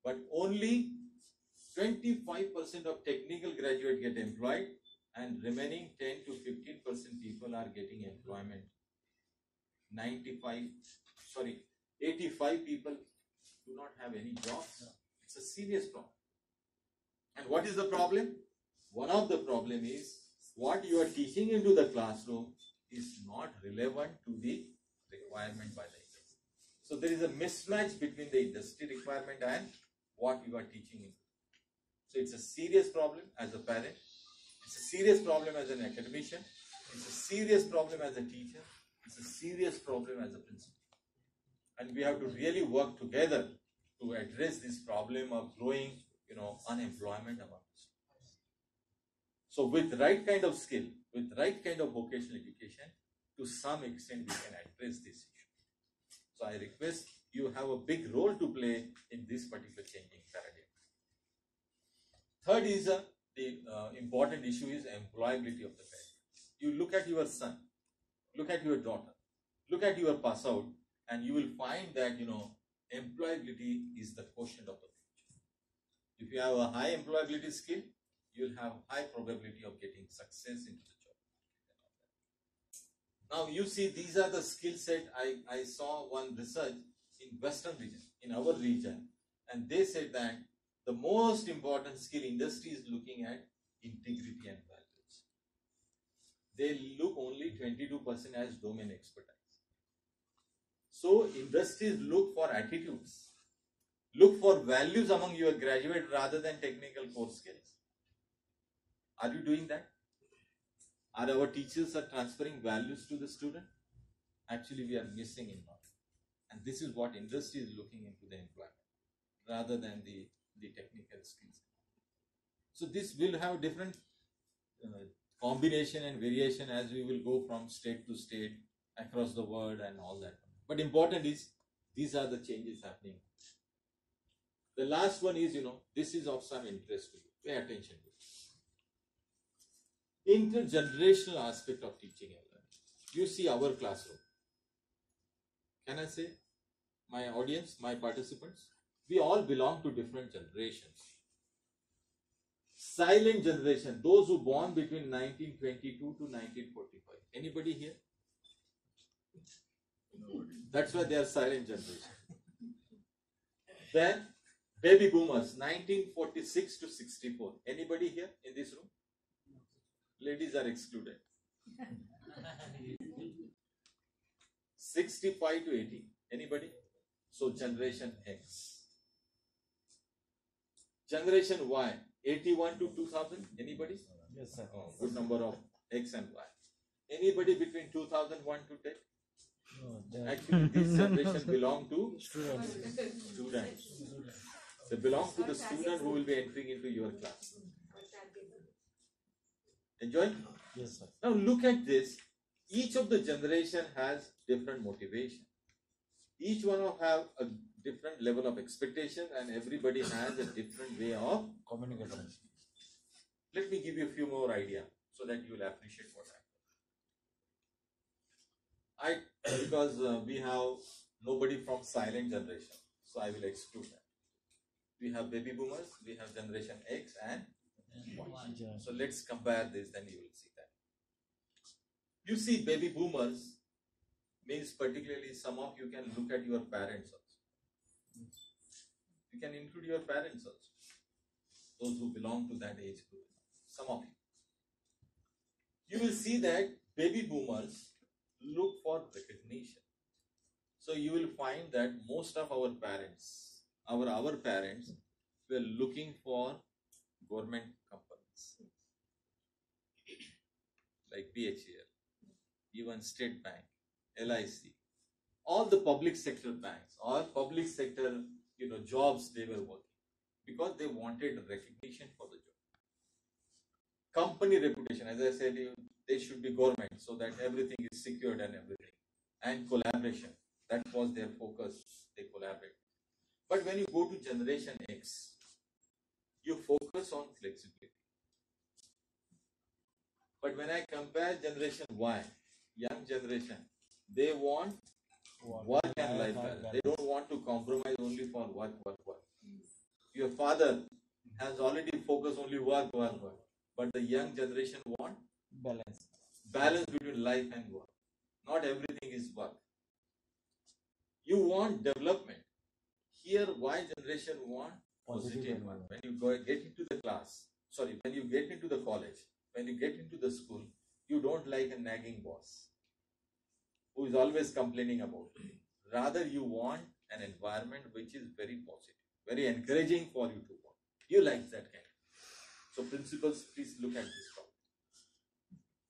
But only 25% of technical graduates get employed, and remaining 10 to 15% people are getting employment. 85 people do not have any jobs. It's a serious problem. And what is the problem? One of the problem is what you are teaching into the classroom is not relevant to the requirement by the industry. So there is a mismatch between the industry requirement and what you are teaching into. So it's a serious problem as a parent. It's a serious problem as an academician. It's a serious problem as a teacher. It's a serious problem as a principal. And we have to really work together to address this problem of growing, unemployment among us. So with the right kind of skill, with the right kind of vocational education, to some extent we can address this issue. So I request you have a big role to play in this particular changing paradigm. Third is the important issue is employability of the parent. You look at your son, look at your daughter, look at your pass out, and you will find that, employability is the quotient of the future. If you have a high employability skill, you will have high probability of getting success into the job. Now you see, these are the skill set. I saw one research in Western region, in our region, and they said that the most important skill industry is looking at integrity and values. They look only 22% as domain expertise. So industries look for attitudes, look for values among your graduate rather than technical core skills. Are you doing that? Are our teachers transferring values to the student? Actually, we are missing in knowledge. And this is what industry is looking into the employment rather than the technical skills. So this will have different combination and variation as we will go from state to state across the world and all that. But important is, these are the changes happening. The last one is, this is of some interest to you. Pay attention to it. Intergenerational aspect of teaching and learning. You see our classroom. Can I say, my audience, my participants, we all belong to different generations. Silent generation, those who born between 1922 to 1945. Anybody here? That's why they are silent generation. Then baby boomers, 1946 to 64. Anybody here in this room? Ladies are excluded. 65 to 80. Anybody? So generation X. Generation Y, 81 to 2000. Anybody? Yes, sir. Oh, good number of X and Y. Anybody between 2001 to 10? No, Actually, this generation belong to students. They belong to the student who will be entering into your class. Enjoy? Yes, sir. Now look at this. Each of the generation has different motivation. Each one of have a different level of expectation, and everybody has a different way of Communication. Let me give you a few more ideas so that you will appreciate what because we have nobody from silent generation, so I will exclude that. We have baby boomers, we have generation X and Y. So let's compare this, then you will see that. You see, baby boomers means particularly some of you can look at your parents also. You can include your parents also. Those who belong to that age group. Some of you. You will see that baby boomers look for recognition. So you will find that most of our parents, our parents were looking for government companies like BHEL, even State Bank, LIC, all the public sector banks, all public sector jobs they were working because they wanted recognition for the job. Company reputation, as I said, they should be government so that everything is secured and everything. And collaboration, that was their focus, they collaborate. But when you go to generation X, you focus on flexibility. But when I compare generation Y, young generation, they want work and life balance. They don't want to compromise only for work. Your father has already focused only work. But the young generation want balance between life and work. Not everything is work. You want development. Here, Y generation want positive environment. When you get into the class, when you get into the college, when you get into the school, you don't like a nagging boss who is always complaining about it. Rather, you want an environment which is very positive, very encouraging for you to work. You like that kind. So principals, please look at this problem.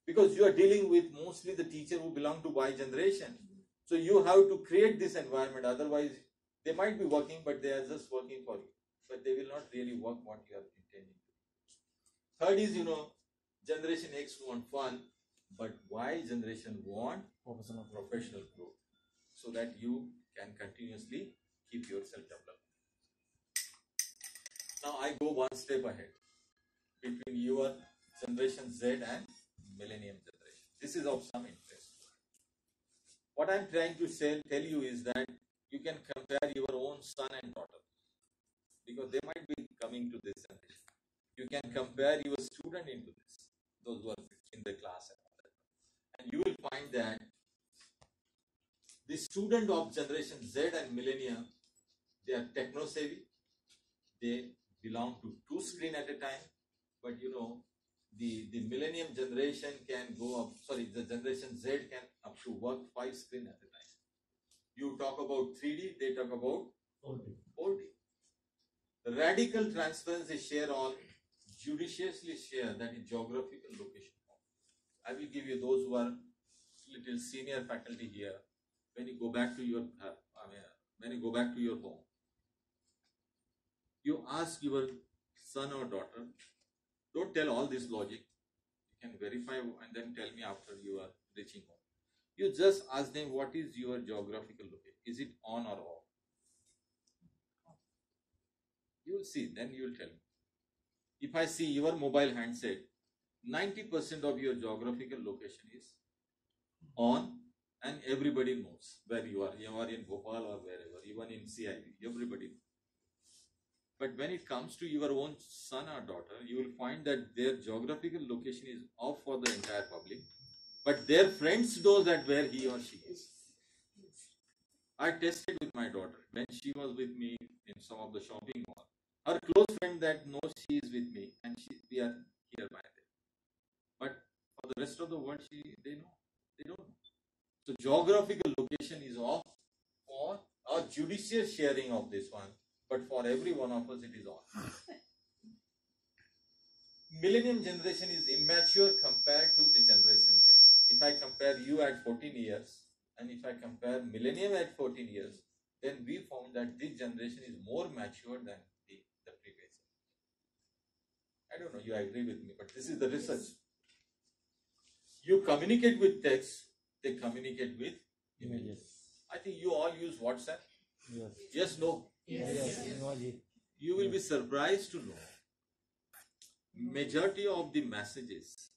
Because you are dealing with mostly the teacher who belong to Y generation. So you have to create this environment. Otherwise, they might be working, but they are just working for you. But they will not really work what you are intending to. Third is, generation X want fun, but Y generation want professional growth, so that you can continuously keep yourself developed. Now I go one step ahead between your generation Z and millennium generation. This is of some interest. What I'm trying to tell you is that you can compare your own son and daughter, because they might be coming to this generation. You can compare your student into this, those who are in the class and all that. And you will find that the student of generation Z and millennium, they are techno savvy. They belong to 2 screens at a time. But the millennium generation can go up, the generation Z can up to work 5 screens at a time. You talk about 3D, they talk about 4D. The radical transparency share all, judiciously share, that is geographical location. I will give you those who are little senior faculty here. When you go back to your home, you ask your son or daughter, don't tell all this logic. can verify and then tell me after you are reaching home. You just ask them, what is your geographical location? Is it on or off? You will see, then you will tell me. If I see your mobile handset, 90% of your geographical location is on, and everybody knows where you are. You are in Bhopal or wherever, even in CIV, everybody knows. But when it comes to your own son or daughter, you will find that their geographical location is off for the entire public, but their friends know that where he or she is. I tested with my daughter when she was with me in some of the shopping mall. Her close friend that knows she is with me, and we are here by there. But for the rest of the world, they know. They don't know. So geographical location is off for a judicious sharing of this one, but for every one of us it is on. Millennium generation is immature compared to the generation Z. If I compare you at 14 years and if I compare millennium at 14 years, then we found that this generation is more mature than the previous. I don't know, you agree with me, but this is the research. You communicate with text, they communicate with images. I think you all use WhatsApp. Yes. Yes, no? Yes. You will be surprised to know majority of the messages,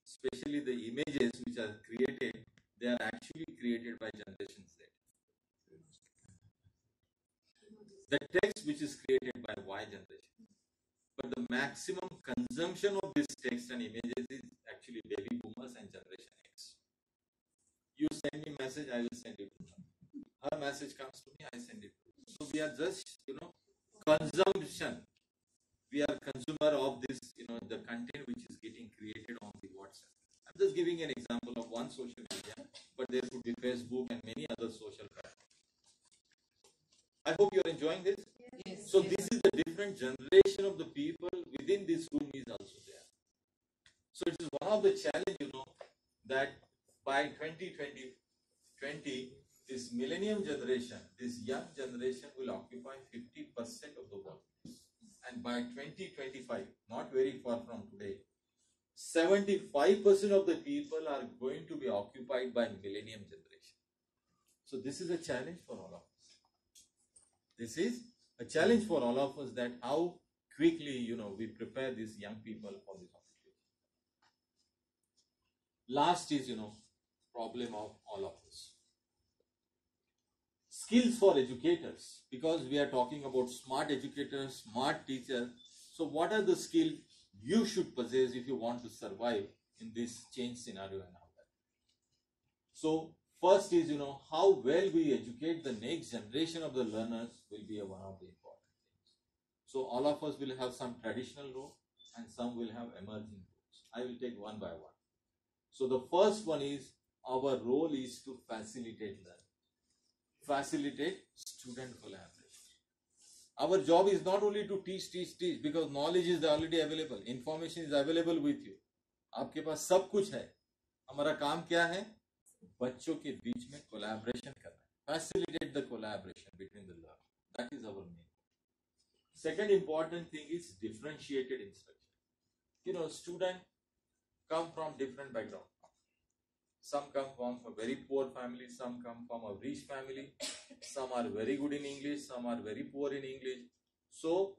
especially the images which are created, they are actually created by Generation Z. The text which is created by Y generation. But the maximum consumption of this text and images is actually baby boomers and Generation X. You send me message, I will send it to her. Her message comes to me, I send it to her. So we are just, consumption. We are consumer of this, the content which is getting created on the WhatsApp. I'm just giving an example of one social media, but there could be Facebook and many other social platforms. I hope you are enjoying this. Yes. So this is the different generation of the people within this room is also there. So it is one of the challenge, that by 2020, this millennium generation, this young generation will occupy 50% of the world. And by 2025, not very far from today, 75% of the people are going to be occupied by millennium generation. So this is a challenge for all of us. This is a challenge for all of us, that how quickly, we prepare these young people for this occupation. Last is, problem of all of us. Skills for educators, because we are talking about smart educators, smart teachers. So what are the skills you should possess if you want to survive in this change scenario and all that? So first is, how well we educate the next generation of the learners will be one of the important things. So all of us will have some traditional role and some will have emerging roles. I will take one by one. So the first one is, our role is to facilitate learning. Facilitate student collaboration. Our job is not only to teach, because knowledge is already available, information is available with you. आपके पास सब कुछ है. हमारा काम क्या है? बच्चों के बीच में collaboration करना. Facilitate the collaboration between the learners. That is our main. Second important thing is differentiated instruction. Students come from different backgrounds. Some come from a very poor family, some come from a rich family, some are very good in English, some are very poor in English. So,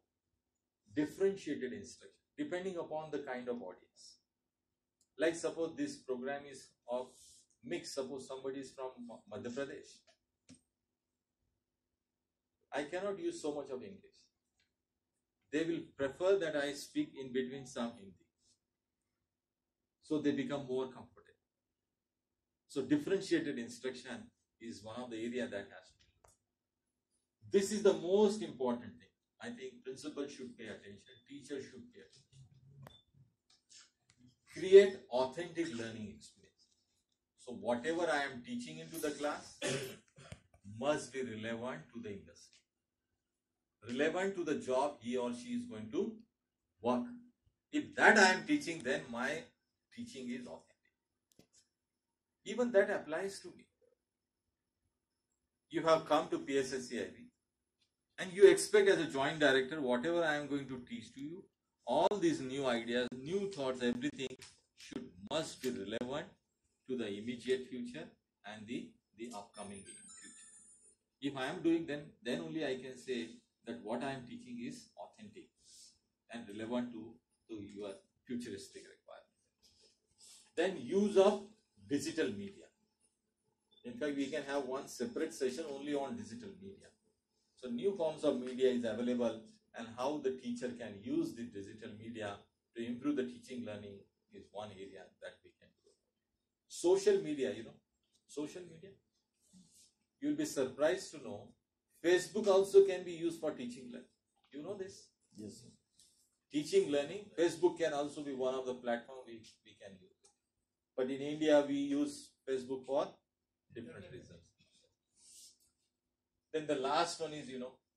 differentiated instruction, depending upon the kind of audience. Like suppose this program is of mix, suppose somebody is from Madhya Pradesh. I cannot use so much of English. They will prefer that I speak in between some Hindi. So they become more comfortable. So differentiated instruction is one of the areas that has to be. This is the most important thing. I think principals should pay attention, teachers should pay attention. Create authentic learning experience. So whatever I am teaching into the class must be relevant to the industry. Relevant to the job he or she is going to work. If that I am teaching, then my teaching is authentic. Even that applies to me. You have come to PSSCIVE and you expect as a joint director, whatever I am going to teach to you, all these new ideas, new thoughts, everything must be relevant to the immediate future and the upcoming future. If I am doing, then only I can say that what I am teaching is authentic and relevant to your futuristic requirements. Then use of digital media. In fact, we can have one separate session only on digital media. So new forms of media is available, and how the teacher can use the digital media to improve the teaching learning is one area that we can do. Social media, social media. You'll be surprised to know Facebook also can be used for teaching learning. You know this? Yes. Teaching learning, Facebook can also be one of the platforms we can use. But in India, we use Facebook for different reasons. Then the last one is,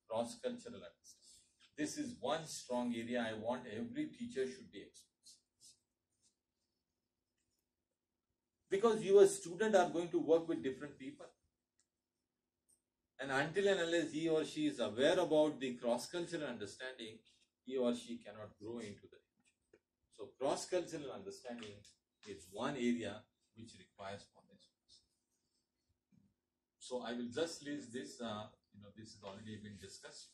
cross-cultural understanding. This is one strong area I want every teacher should be exposed. Because your students are going to work with different people. And until and unless he or she is aware about the cross-cultural understanding, he or she cannot grow into the future. So cross-cultural understanding is one area which requires for this. So I will just list this. This has already been discussed.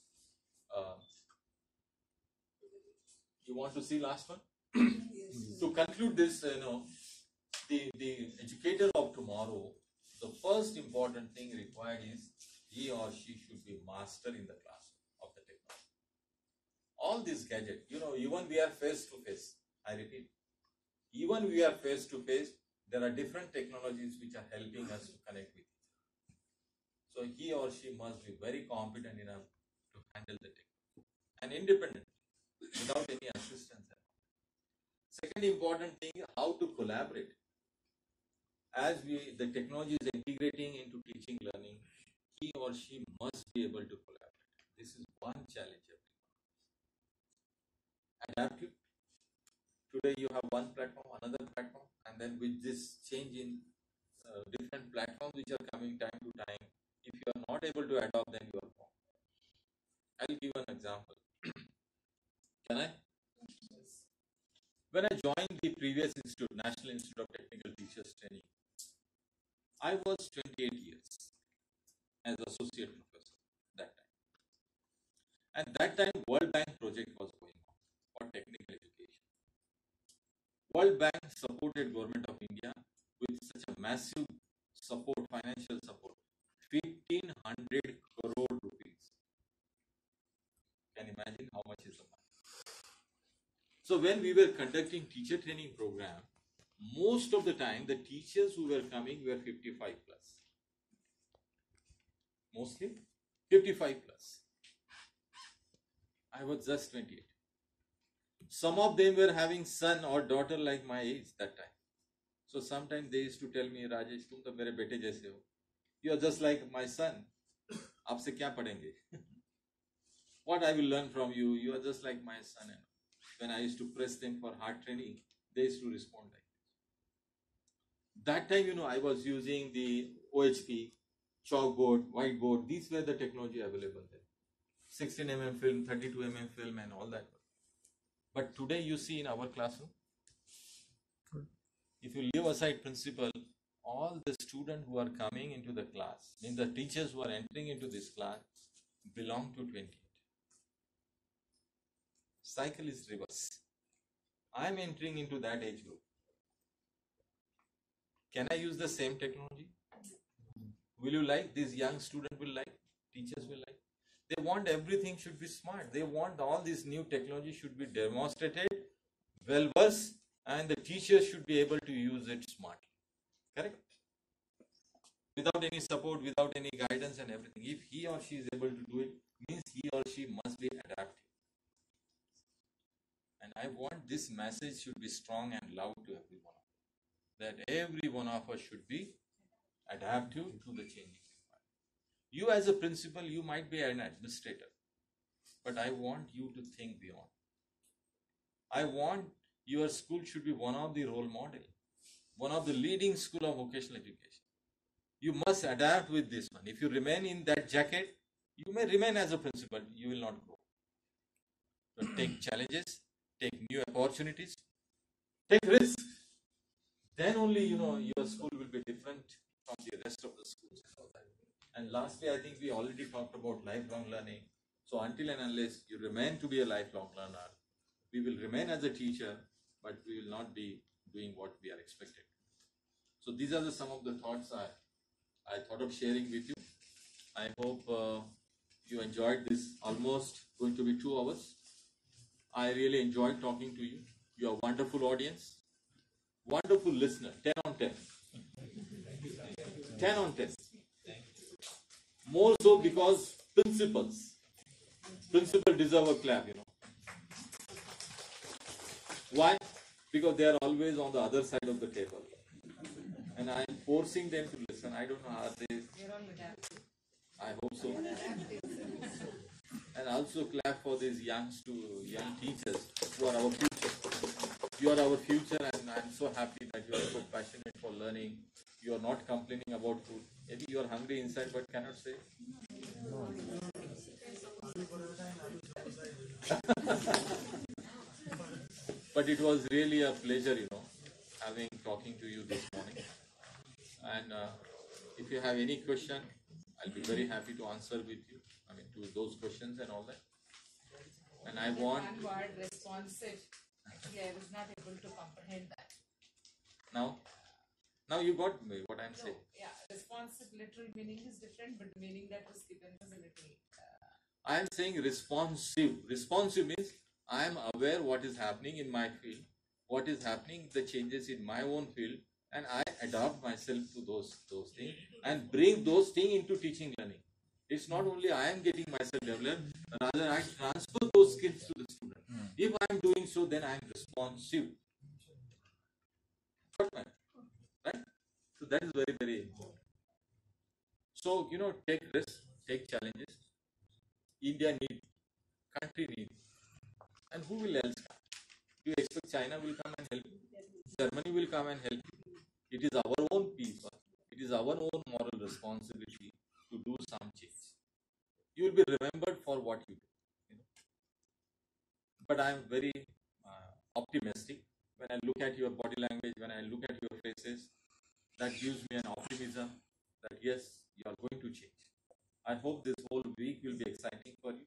You want to see last one? Yes. To conclude this, the educator of tomorrow, the first important thing required is he or she should be master in the classroom of the technology. All these gadgets, even we are face to face. I repeat, even we are face to face, there are different technologies which are helping us to connect with each other. So he or she must be very competent enough to handle the technology and independent, without any assistance. Second important thing, how to collaborate. As the technology is integrating into teaching learning, he or she must be able to collaborate. This is one challenge. Adaptive. Today you have one platform, another platform, and then with this change in different platforms which are coming time to time, if you are not able to adopt, then you are wrong. I'll give an example. Can I? Yes. When I joined the previous institute, National Institute of Technical Teachers Training, I was 28 years as associate professor that time. At that time, World Bank project was going on for technical education. World Bank supported Government of India with such a massive support, financial support, 1,500 crore rupees. Can you imagine how much is the money? So when we were conducting teacher training program, most of the time the teachers who were coming were 55 plus. Mostly 55 plus. I was just 28. Some of them were having son or daughter like my age that time. So sometimes they used to tell me, Rajesh, tum to mere bete jaise ho. You are just like my son. Aapse kya padenge? What I will learn from you? You are just like my son. When I used to press them for hard training, they used to respond like this. That time, I was using the OHP, chalkboard, whiteboard. These were the technology available there. 16 mm film, 32 mm film, and all that. But today you see in our classroom, if you leave aside principal, all the students who are coming into the class, the teachers who are entering into this class belong to 28. Cycle is reverse. I am entering into that age group. Can I use the same technology? Will you like? These young students will like, teachers will like. They want everything should be smart. They want all this new technology should be demonstrated, well versed, and the teachers should be able to use it smartly. Correct? Without any support, without any guidance and everything. If he or she is able to do it, means he or she must be adaptive. And I want this message should be strong and loud to everyone. That every one of us should be adaptive to the changing environment. You as a principal, you might be an administrator, but I want you to think beyond. I want your school should be one of the role model, one of the leading school of vocational education. You must adapt with this one. If you remain in that jacket, you may remain as a principal, you will not grow. So take challenges, take new opportunities, take risks. then only, your school will be different from the rest of the schools and all that. And lastly, I think we already talked about lifelong learning. So until and unless you remain to be a lifelong learner, we will remain as a teacher, but we will not be doing what we are expected. So these are some of the thoughts I thought of sharing with you. I hope you enjoyed this, almost going to be 2 hours. I really enjoyed talking to you. You are a wonderful audience, wonderful listener, 10 on 10. 10 on 10. More so because principals deserve a clap, Why? Because they are always on the other side of the table. And I am forcing them to listen. I don't know how they... I hope so. And also clap for these young teachers who are our future. You are our future, and I am so happy that you are so passionate for learning. You are not complaining about food. Maybe you are hungry inside but cannot say. But it was really a pleasure, talking to you this morning. And if you have any question, I'll be very happy to answer with you. To those questions and all that. And I want... One word, responsive. Actually, I was not able to comprehend that. Now you got me, what I'm saying. Yeah, responsive literal meaning is different, but the meaning that was given was a little... I am saying responsive. Responsive means I am aware what is happening in my field, what is happening, the changes in my own field, and I adapt myself to those things and bring those things into teaching learning. It's not only I am getting myself developed, rather I transfer those skills to the student. If I am doing so, then I am responsive. Right? So that is very, very important. So, take risks, take challenges. India needs, country needs. And who will else come? Do you expect China will come and help you? Germany will come and help you? It is our own people. It is our own moral responsibility to do some change. You will be remembered for what you do. But I am very optimistic. When I look at your body language, when I look at your faces, that gives me an optimism that yes, you are going to change. I hope this whole week will be exciting for you,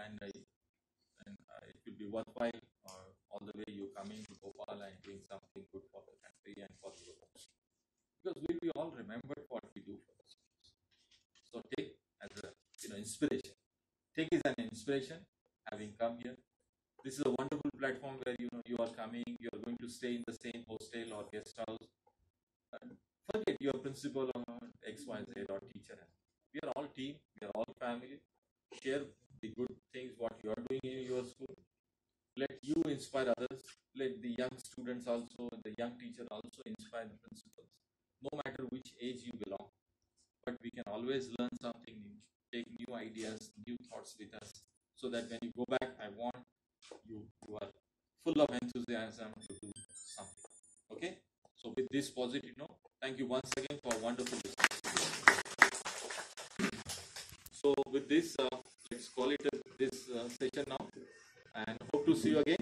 and it will be worthwhile all the way you coming to Bhopal and doing something good for the country and for the world. Because we will be all remembered what we do for the schools. So take as a inspiration. Take it as an inspiration, having come here. This is a wonderful platform where you are coming, you are going to stay in the same hostel or guest house. Forget your principal or XYZ or teacher. We are all team, we are all family. Share the good things what you are doing in your school. Let you inspire others. Let the young students also, the young teacher also inspire the principals. No matter which age you belong. But we can always learn something new. Take new ideas, new thoughts with us. So that when you go back, I want you are full of enthusiasm to do something. Okay? So with this positive note, thank you once again for a wonderful discussion. So with this, let's call it this session now, and hope to see you again.